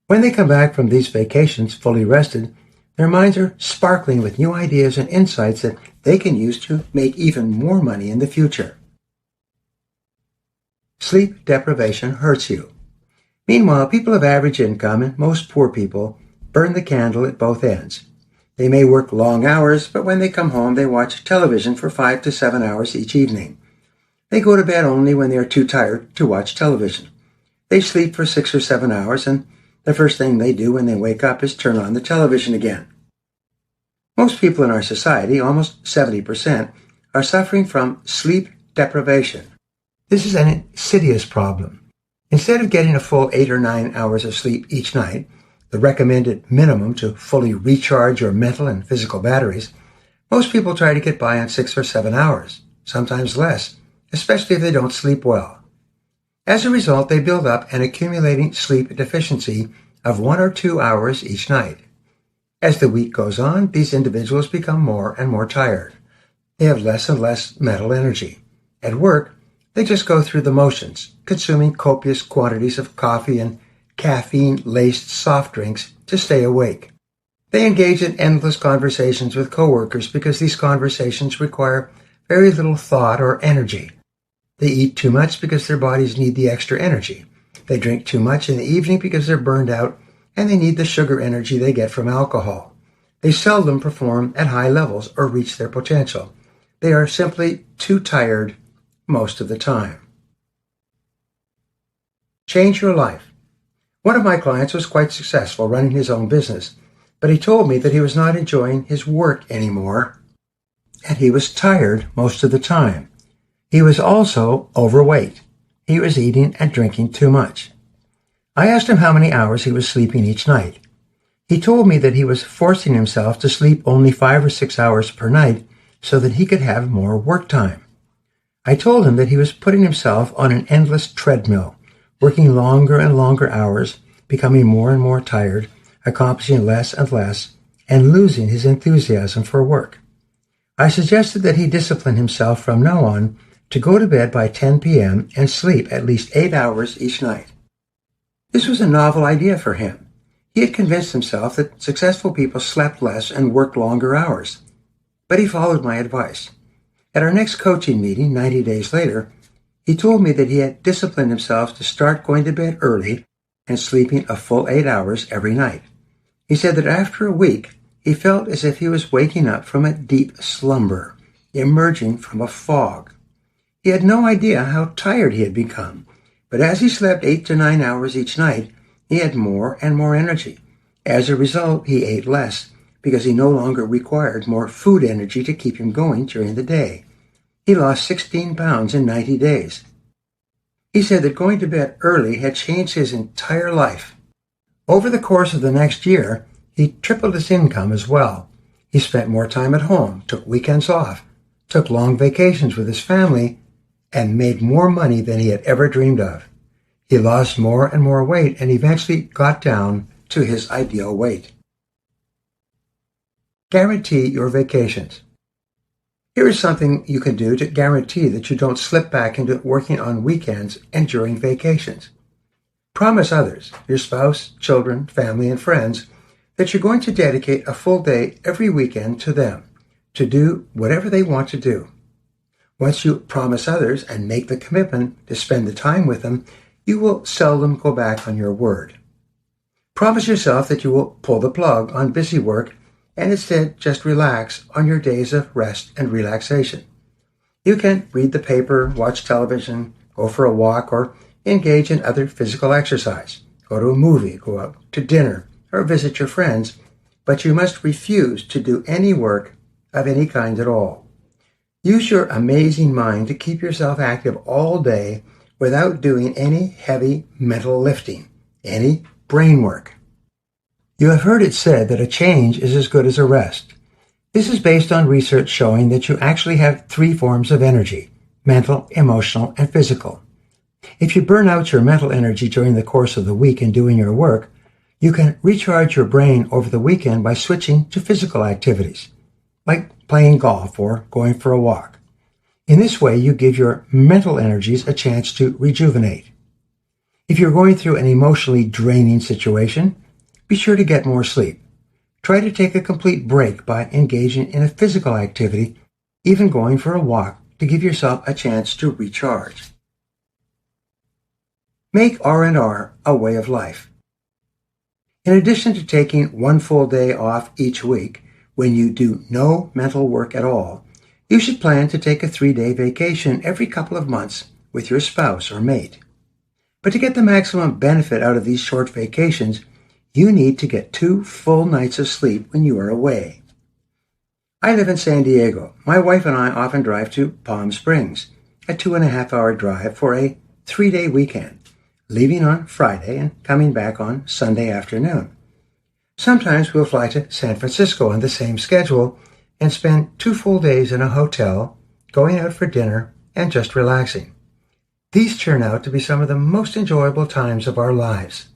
When they come back from these vacations fully rested, their minds are sparkling with new ideas and insights that they can use to make even more money in the future. Sleep deprivation hurts you. Meanwhile, people of average income and most poor people burn the candle at both ends. They may work long hours, but when they come home, they watch television for 5 to 7 hours each evening. They go to bed only when they are too tired to watch television. They sleep for 6 or 7 hours, and the first thing they do when they wake up is turn on the television again. Most people in our society, almost 70%, are suffering from sleep deprivation. This is an insidious problem. Instead of getting a full 8 or 9 hours of sleep each night, the recommended minimum to fully recharge your mental and physical batteries, most people try to get by on 6 or 7 hours, sometimes less, especially if they don't sleep well. As a result, they build up an accumulating sleep deficiency of 1 or 2 hours each night. As the week goes on, these individuals become more and more tired. They have less and less mental energy. At work, they just go through the motions, consuming copious quantities of coffee and caffeine-laced soft drinks to stay awake. They engage in endless conversations with coworkers because these conversations require very little thought or energy. They eat too much because their bodies need the extra energy. They drink too much in the evening because they're burned out and they need the sugar energy they get from alcohol. They seldom perform at high levels or reach their potential. They are simply too tired most of the time. Change your life. One of my clients was quite successful running his own business, but he told me that he was not enjoying his work anymore, and he was tired most of the time. He was also overweight. He was eating and drinking too much. I asked him how many hours he was sleeping each night. He told me that he was forcing himself to sleep only 5 or 6 hours per night so that he could have more work time. I told him that he was putting himself on an endless treadmill, working longer and longer hours, becoming more and more tired, accomplishing less and less, and losing his enthusiasm for work. I suggested that he discipline himself from now on to go to bed by 10 p.m. and sleep at least 8 hours each night. This was a novel idea for him. He had convinced himself that successful people slept less and worked longer hours. But he followed my advice. At our next coaching meeting, 90 days later, he told me that he had disciplined himself to start going to bed early and sleeping a full 8 hours every night. He said that after a week, he felt as if he was waking up from a deep slumber, emerging from a fog. He had no idea how tired he had become, but as he slept 8 to 9 hours each night, he had more and more energy. As a result, he ate less because he no longer required more food energy to keep him going during the day. He lost 16 pounds in 90 days. He said that going to bed early had changed his entire life. Over the course of the next year, he tripled his income as well. He spent more time at home, took weekends off, took long vacations with his family, and made more money than he had ever dreamed of. He lost more and more weight and eventually got down to his ideal weight. Guarantee your vacations. Here is something you can do to guarantee that you don't slip back into working on weekends and during vacations. Promise others, your spouse, children, family, and friends, that you're going to dedicate a full day every weekend to them, to do whatever they want to do. Once you promise others and make the commitment to spend the time with them, you will seldom go back on your word. Promise yourself that you will pull the plug on busy work and instead just relax on your days of rest and relaxation. You can read the paper, watch television, go for a walk, or engage in other physical exercise. Go to a movie, go out to dinner, or visit your friends, but you must refuse to do any work of any kind at all. Use your amazing mind to keep yourself active all day without doing any heavy mental lifting, any brain work. You have heard it said that a change is as good as a rest. This is based on research showing that you actually have 3 forms of energy: mental, emotional, and physical. If you burn out your mental energy during the course of the week in doing your work, you can recharge your brain over the weekend by switching to physical activities, like playing golf or going for a walk. In this way, you give your mental energies a chance to rejuvenate. If you're going through an emotionally draining situation, be sure to get more sleep. Try to take a complete break by engaging in a physical activity, even going for a walk, to give yourself a chance to recharge. Make R&R a way of life. In addition to taking 1 full day off each week, when you do no mental work at all, you should plan to take a 3-day vacation every couple of months with your spouse or mate. But to get the maximum benefit out of these short vacations, you need to get 2 full nights of sleep when you are away. I live in San Diego. My wife and I often drive to Palm Springs, a 2.5-hour drive for a 3-day weekend, leaving on Friday and coming back on Sunday afternoon. Sometimes we'll fly to San Francisco on the same schedule and spend 2 full days in a hotel, going out for dinner, and just relaxing. These turn out to be some of the most enjoyable times of our lives.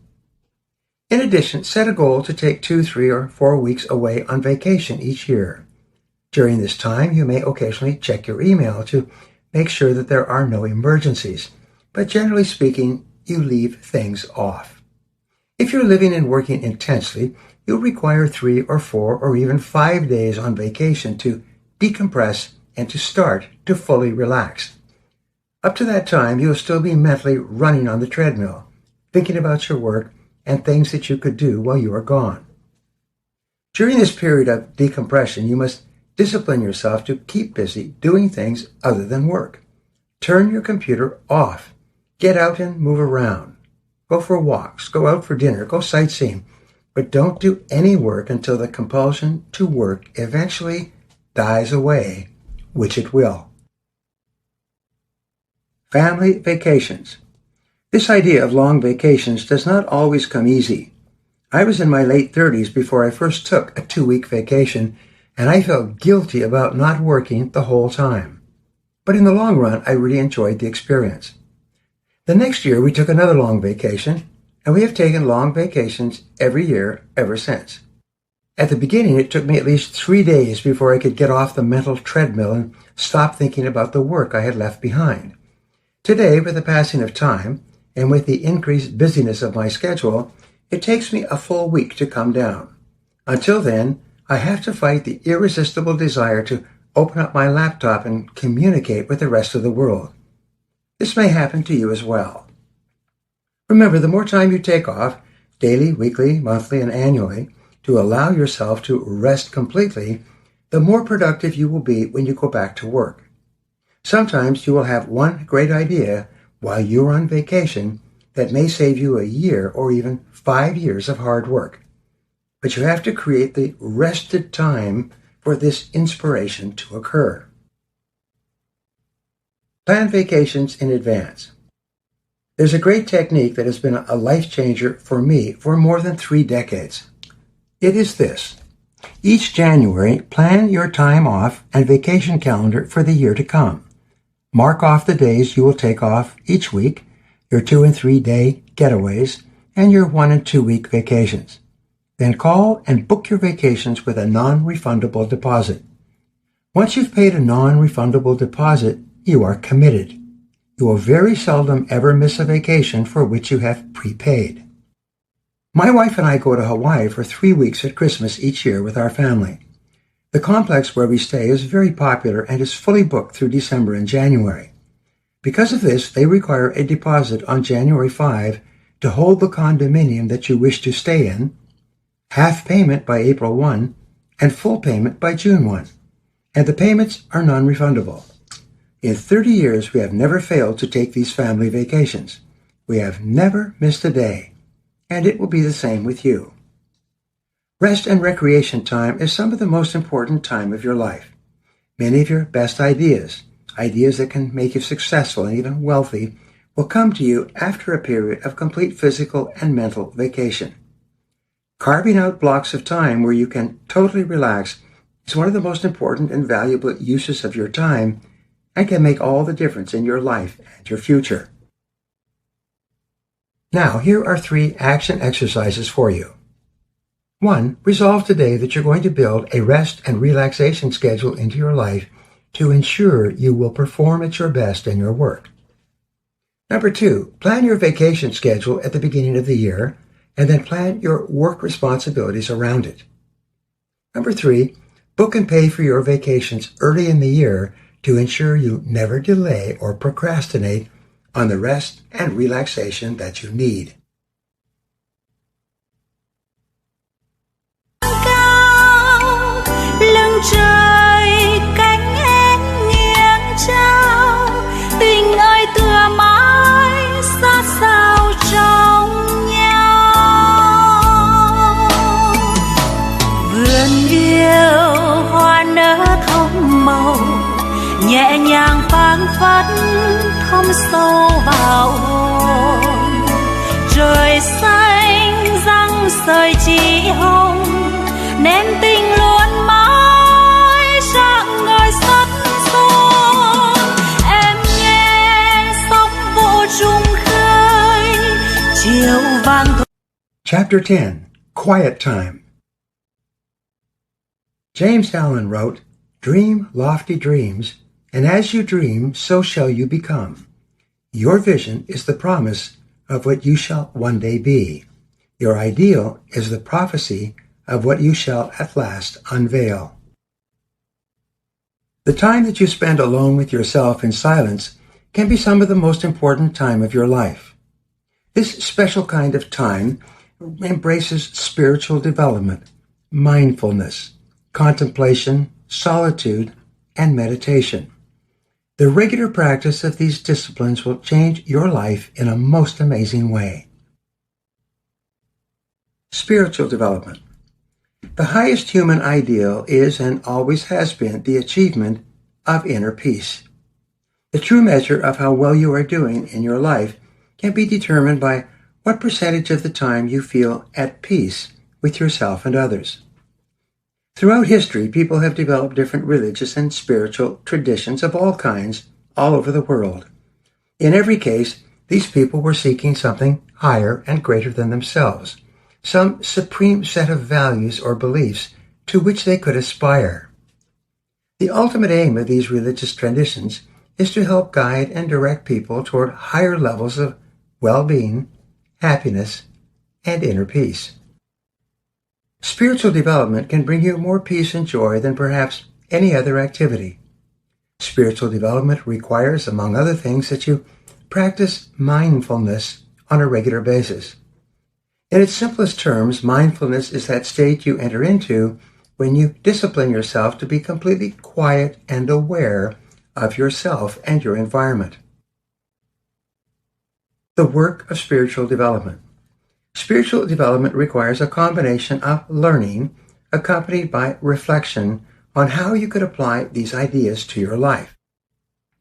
In addition, set a goal to take 2, 3, or 4 weeks away on vacation each year. During this time, you may occasionally check your email to make sure that there are no emergencies, but generally speaking, you leave things off. If you're living and working intensely, you'll require 3 or 4 or even 5 days on vacation to decompress and to start to fully relax. Up to that time, you'll still be mentally running on the treadmill, thinking about your work and things that you could do while you are gone. During this period of decompression, you must discipline yourself to keep busy doing things other than work. Turn your computer off. Get out and move around. Go for walks, go out for dinner, go sightseeing, but don't do any work until the compulsion to work eventually dies away, which it will. Family vacations. This idea of long vacations does not always come easy. I was in my late 30s before I first took a 2-week vacation, and I felt guilty about not working the whole time. But in the long run, I really enjoyed the experience. The next year, we took another long vacation, and we have taken long vacations every year ever since. At the beginning, it took me at least 3 days before I could get off the mental treadmill and stop thinking about the work I had left behind. Today, with the passing of time, and with the increased busyness of my schedule, it takes me a full week to come down. Until then, I have to fight the irresistible desire to open up my laptop and communicate with the rest of the world. This may happen to you as well. Remember, the more time you take off, daily, weekly, monthly, and annually, to allow yourself to rest completely, the more productive you will be when you go back to work. Sometimes you will have one great idea while you're on vacation that may save you a year or even 5 years of hard work. But you have to create the rested time for this inspiration to occur. Plan vacations in advance. There's a great technique that has been a life changer for me for more than 3 decades. It is this: Each January, plan your time off and vacation calendar for the year to come. Mark off the days you will take off each week, your 2 and 3 day getaways, and your 1 and 2 week vacations. Then call and book your vacations with a non-refundable deposit. Once you've paid a non-refundable deposit, you are committed. You will very seldom ever miss a vacation for which you have prepaid. My wife and I go to Hawaii for 3 weeks at Christmas each year with our family. The complex where we stay is very popular and is fully booked through December and January. Because of this, they require a deposit on January 5 to hold the condominium that you wish to stay in, half payment by April 1, and full payment by June 1. And the payments are non-refundable. In 30 years, we have never failed to take these family vacations. We have never missed a day, and it will be the same with you. Rest and recreation time is some of the most important time of your life. Many of your best ideas that can make you successful and even wealthy, will come to you after a period of complete physical and mental vacation. Carving out blocks of time where you can totally relax is one of the most important and valuable uses of your time and can make all the difference in your life and your future. Now, here are 3 action exercises for you. 1. Resolve today that you're going to build a rest and relaxation schedule into your life to ensure you will perform at your best in your work. Number 2. Plan your vacation schedule at the beginning of the year and then plan your work responsibilities around it. Number 3. Book and pay for your vacations early in the year to ensure you never delay or procrastinate on the rest and relaxation that you need. Lưng trời cánh én nghiêng trao, tình ơi tựa mãi sát sao trong nhau. Vườn yêu hoa nở thông màu, nhẹ nhàng phảng phất thấm sâu vào hồn. Trời xanh răng sợi chỉ hồng, nên tình luôn mãi rạng ngời sắt son. Em nghe sóng vỗ trung khơi, chiều vàng. Chapter 10. Quiet Time. James Allen wrote, "Dream lofty dreams, and as you dream, so shall you become. Your vision is the promise of what you shall one day be. Your ideal is the prophecy of what you shall at last unveil." The time that you spend alone with yourself in silence can be some of the most important time of your life. This special kind of time embraces spiritual development, mindfulness, contemplation, solitude, and meditation. The regular practice of these disciplines will change your life in a most amazing way. Spiritual development. The highest human ideal is and always has been the achievement of inner peace. The true measure of how well you are doing in your life can be determined by what percentage of the time you feel at peace with yourself and others. Throughout history, people have developed different religious and spiritual traditions of all kinds all over the world. In every case, these people were seeking something higher and greater than themselves, some supreme set of values or beliefs to which they could aspire. The ultimate aim of these religious traditions is to help guide and direct people toward higher levels of well-being, happiness, and inner peace. Spiritual development can bring you more peace and joy than perhaps any other activity. Spiritual development requires, among other things, that you practice mindfulness on a regular basis. In its simplest terms, mindfulness is that state you enter into when you discipline yourself to be completely quiet and aware of yourself and your environment. The work of spiritual development. Spiritual development requires a combination of learning accompanied by reflection on how you could apply these ideas to your life.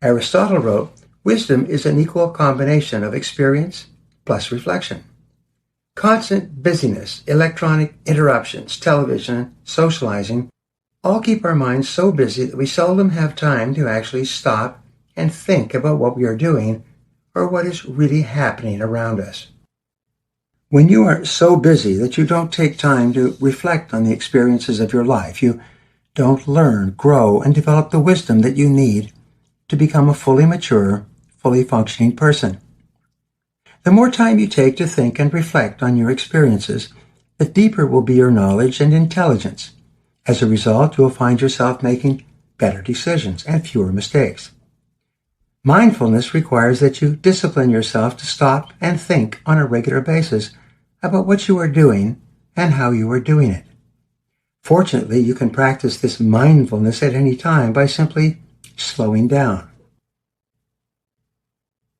Aristotle wrote, "Wisdom is an equal combination of experience plus reflection." Constant busyness, electronic interruptions, television, and socializing all keep our minds so busy that we seldom have time to actually stop and think about what we are doing or what is really happening around us. When you are so busy that you don't take time to reflect on the experiences of your life, you don't learn, grow, and develop the wisdom that you need to become a fully mature, fully functioning person. The more time you take to think and reflect on your experiences, the deeper will be your knowledge and intelligence. As a result, you'll find yourself making better decisions and fewer mistakes. Mindfulness requires that you discipline yourself to stop and think on a regular basis about what you are doing and how you are doing it. Fortunately, you can practice this mindfulness at any time by simply slowing down.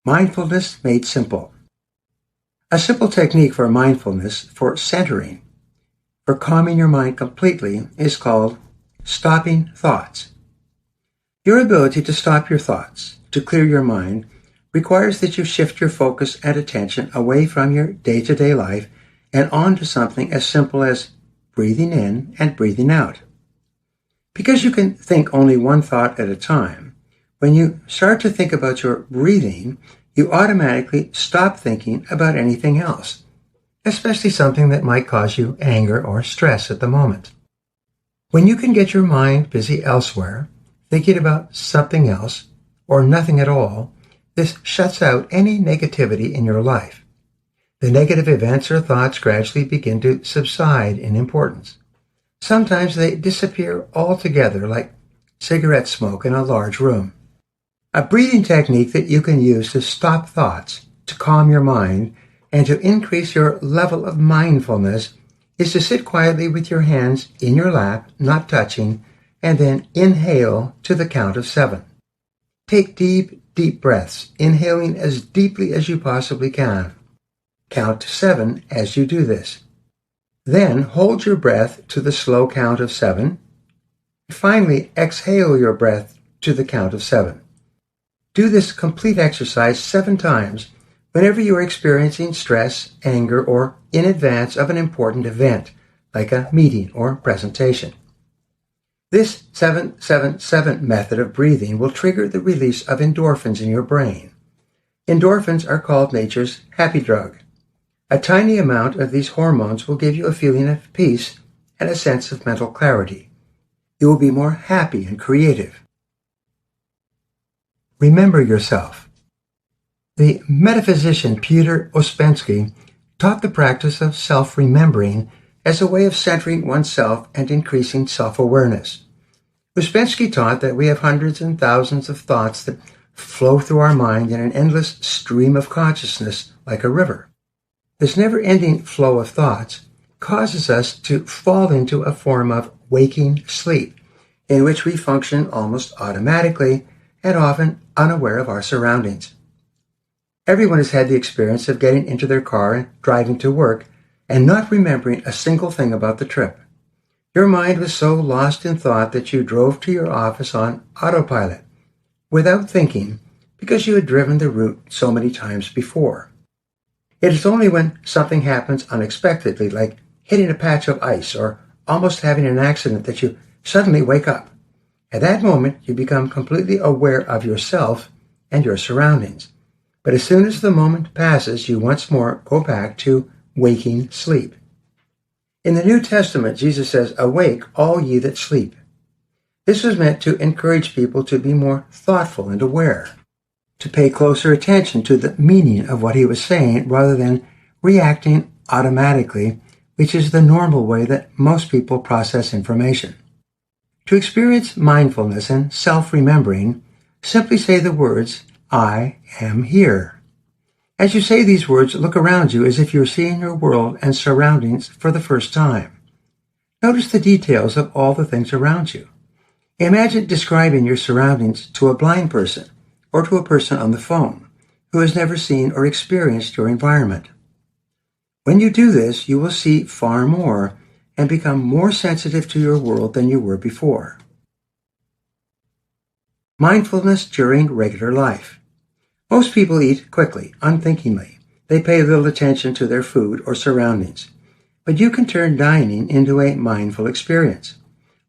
Mindfulness made simple. A simple technique for mindfulness, for centering, for calming your mind completely, is called stopping thoughts. Your ability to stop your thoughts, to clear your mind, requires that you shift your focus and attention away from your day-to-day life and onto something as simple as breathing in and breathing out. Because you can think only one thought at a time, when you start to think about your breathing, you automatically stop thinking about anything else, especially something that might cause you anger or stress at the moment. When you can get your mind busy elsewhere, thinking about something else or nothing at all, this shuts out any negativity in your life. The negative events or thoughts gradually begin to subside in importance. Sometimes they disappear altogether, like cigarette smoke in a large room. A breathing technique that you can use to stop thoughts, to calm your mind, and to increase your level of mindfulness is to sit quietly with your hands in your lap, not touching, and then inhale to the count of 7. Take deep breaths, inhaling as deeply as you possibly can. Count to 7 as you do this. Then hold your breath to the slow count of 7. Finally, exhale your breath to the count of 7. Do this complete exercise 7 times whenever you are experiencing stress, anger, or in advance of an important event, like a meeting or presentation. This 7-7-7 method of breathing will trigger the release of endorphins in your brain. Endorphins are called nature's happy drug. A tiny amount of these hormones will give you a feeling of peace and a sense of mental clarity. You will be more happy and creative. Remember yourself. The metaphysician Peter Ouspensky taught the practice of self-remembering as a way of centering oneself and increasing self-awareness. Ouspensky taught that we have hundreds and thousands of thoughts that flow through our mind in an endless stream of consciousness like a river. This never-ending flow of thoughts causes us to fall into a form of waking sleep, in which we function almost automatically and often unaware of our surroundings. Everyone has had the experience of getting into their car and driving to work and not remembering a single thing about the trip. Your mind was so lost in thought that you drove to your office on autopilot, without thinking, because you had driven the route so many times before. It is only when something happens unexpectedly, like hitting a patch of ice or almost having an accident, that you suddenly wake up. At that moment, you become completely aware of yourself and your surroundings. But as soon as the moment passes, you once more go back to waking sleep. In the New Testament, Jesus says, "Awake, all ye that sleep." This was meant to encourage people to be more thoughtful and aware, to pay closer attention to the meaning of what he was saying rather than reacting automatically, which is the normal way that most people process information. To experience mindfulness and self-remembering, simply say the words, "I am here." As you say these words, look around you as if you're seeing your world and surroundings for the first time. Notice the details of all the things around you. Imagine describing your surroundings to a blind person or to a person on the phone who has never seen or experienced your environment. When you do this, you will see far more and become more sensitive to your world than you were before. Mindfulness during regular life. Most people eat quickly, unthinkingly. they pay little attention to their food or surroundings. But you can turn dining into a mindful experience.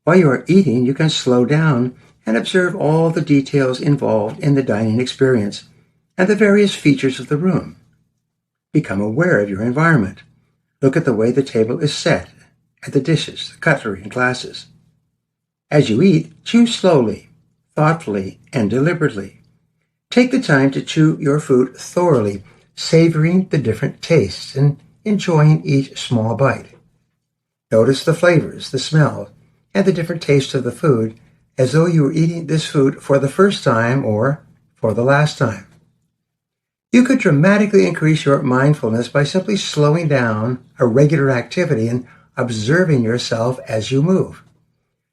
While you are eating, you can slow down and observe all the details involved in the dining experience and the various features of the room. Become aware of your environment. Look at the way the table is set, at the dishes, the cutlery, and glasses. As you eat, chew slowly, thoughtfully, and deliberately. Take the time to chew your food thoroughly, savoring the different tastes and enjoying each small bite. Notice the flavors, the smell, and the different tastes of the food as though you were eating this food for the first time or for the last time. You could dramatically increase your mindfulness by simply slowing down a regular activity and observing yourself as you move.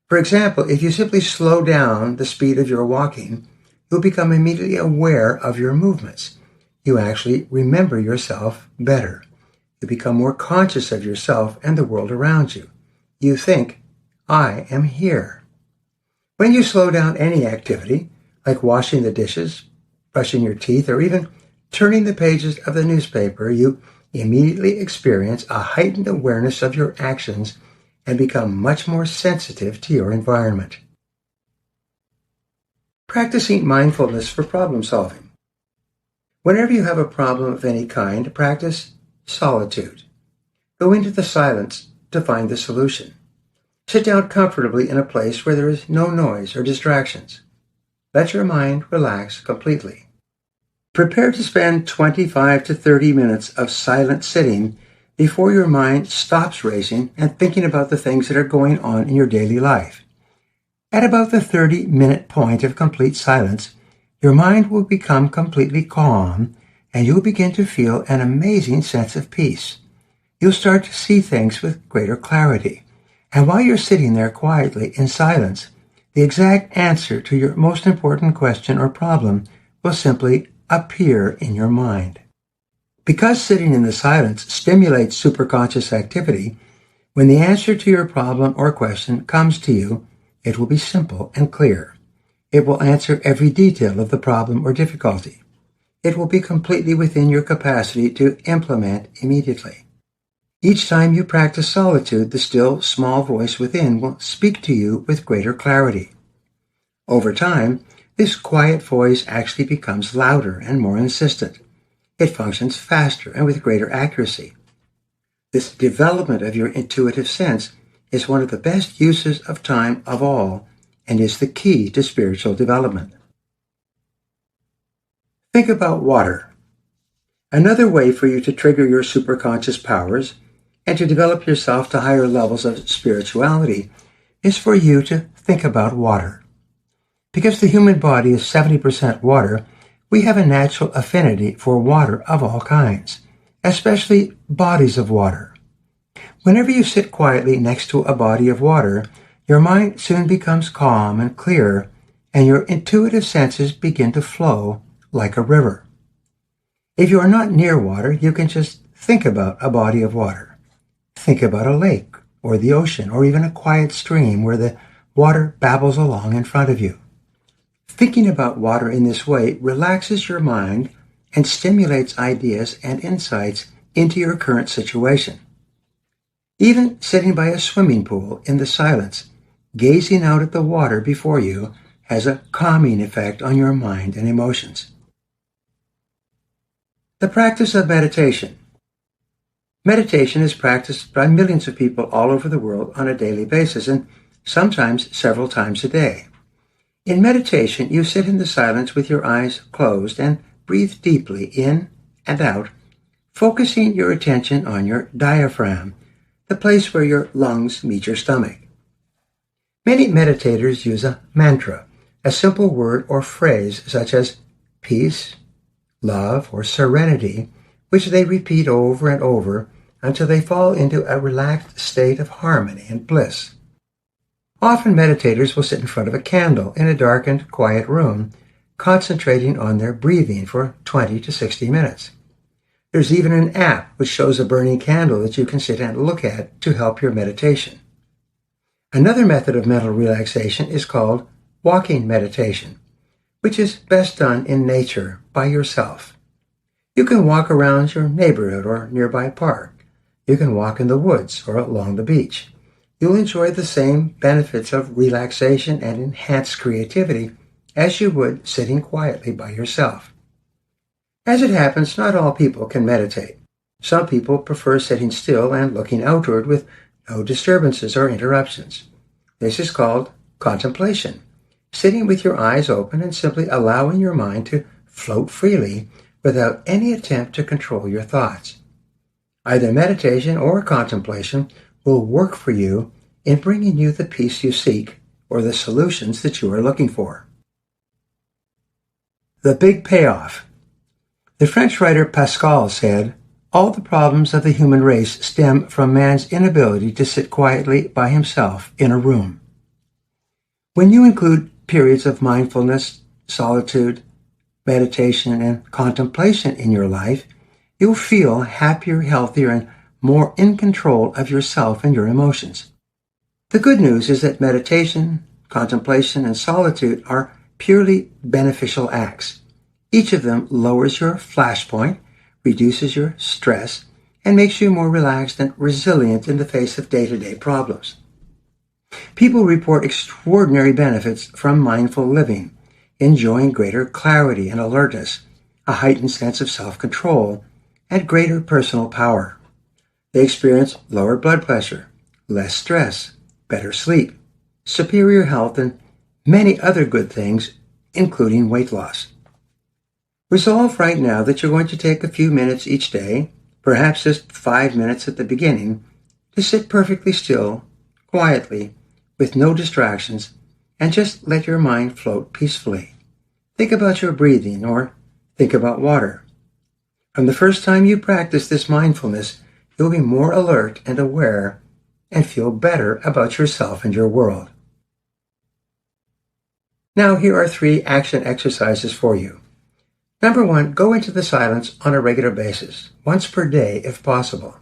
For example, if you simply slow down the speed of your walking, you'll become immediately aware of your movements. You actually remember yourself better. You become more conscious of yourself and the world around you. You think, I am here. When you slow down any activity, like washing the dishes, brushing your teeth, or even turning the pages of the newspaper, you immediately experience a heightened awareness of your actions and become much more sensitive to your environment. Practicing mindfulness for problem solving. Whenever you have a problem of any kind, practice solitude. Go into the silence to find the solution. Sit down comfortably in a place where there is no noise or distractions. Let your mind relax completely. Prepare to spend 25 to 30 minutes of silent sitting before your mind stops racing and thinking about the things that are going on in your daily life. At about the 30-minute point of complete silence, your mind will become completely calm and you'll begin to feel an amazing sense of peace. You'll start to see things with greater clarity. And while you're sitting there quietly in silence, the exact answer to your most important question or problem will simply appear in your mind. Because sitting in the silence stimulates superconscious activity, when the answer to your problem or question comes to you, it will be simple and clear. It will answer every detail of the problem or difficulty. It will be completely within your capacity to implement immediately. Each time you practice solitude, the still, small voice within will speak to you with greater clarity. Over time, this quiet voice actually becomes louder and more insistent. It functions faster and with greater accuracy. This development of your intuitive sense is one of the best uses of time of all and is the key to spiritual development. Think about water. Another way for you to trigger your superconscious powers and to develop yourself to higher levels of spirituality is for you to think about water. Because the human body is 70% water, we have a natural affinity for water of all kinds, especially bodies of water. Whenever you sit quietly next to a body of water, your mind soon becomes calm and clear, and your intuitive senses begin to flow like a river. If you are not near water, you can just think about a body of water. Think about a lake or the ocean or even a quiet stream where the water babbles along in front of you. Thinking about water in this way relaxes your mind and stimulates ideas and insights into your current situation. Even sitting by a swimming pool in the silence, gazing out at the water before you has a calming effect on your mind and emotions. The practice of meditation. Meditation is practiced by millions of people all over the world on a daily basis and sometimes several times a day. In meditation, you sit in the silence with your eyes closed and breathe deeply in and out, focusing your attention on your diaphragm, the place where your lungs meet your stomach. Many meditators use a mantra, a simple word or phrase such as peace, love, or serenity, which they repeat over and over until they fall into a relaxed state of harmony and bliss. Often meditators will sit in front of a candle in a darkened, quiet room, concentrating on their breathing for 20 to 60 minutes. There's even an app which shows a burning candle that you can sit and look at to help your meditation. Another method of mental relaxation is called walking meditation, which is best done in nature by yourself. You can walk around your neighborhood or nearby park. You can walk in the woods or along the beach. You'll enjoy the same benefits of relaxation and enhanced creativity as you would sitting quietly by yourself. As it happens, not all people can meditate. Some people prefer sitting still and looking outward with no disturbances or interruptions. This is called contemplation, sitting with your eyes open and simply allowing your mind to float freely without any attempt to control your thoughts. Either meditation or contemplation will work for you in bringing you the peace you seek or the solutions that you are looking for. The big payoff. The French writer Pascal said, "All the problems of the human race stem from man's inability to sit quietly by himself in a room." When you include periods of mindfulness, solitude, meditation, and contemplation in your life, you'll feel happier, healthier, and more in control of yourself and your emotions. The good news is that meditation, contemplation, and solitude are purely beneficial acts. Each of them lowers your flashpoint, reduces your stress, and makes you more relaxed and resilient in the face of day-to-day problems. People report extraordinary benefits from mindful living, enjoying greater clarity and alertness, a heightened sense of self-control, and greater personal power. They experience lower blood pressure, less stress, better sleep, superior health, and many other good things, including weight loss. Resolve right now that you're going to take a few minutes each day, perhaps just 5 minutes at the beginning, to sit perfectly still, quietly, with no distractions, and just let your mind float peacefully. Think about your breathing or think about water. From the first time you practice this mindfulness, you'll be more alert and aware and feel better about yourself and your world. Now here are 3 action exercises for you. Number 1, go into the silence on a regular basis, once per day if possible.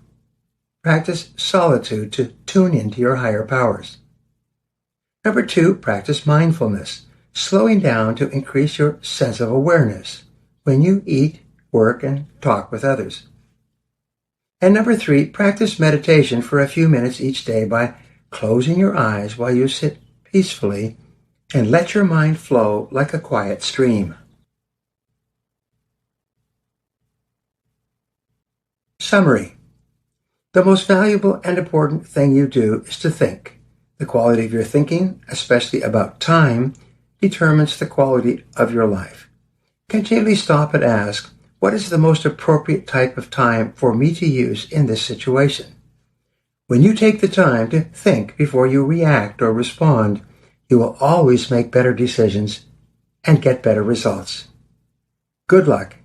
Practice solitude to tune into your higher powers. Number 2, practice mindfulness, slowing down to increase your sense of awareness when you eat, work, and talk with others. And number 3, practice meditation for a few minutes each day by closing your eyes while you sit peacefully and let your mind flow like a quiet stream. Summary. The most valuable and important thing you do is to think. The quality of your thinking, especially about time, determines the quality of your life. Continually stop and ask, what is the most appropriate type of time for me to use in this situation? When you take the time to think before you react or respond, you will always make better decisions and get better results. Good luck.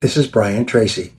This is Brian Tracy.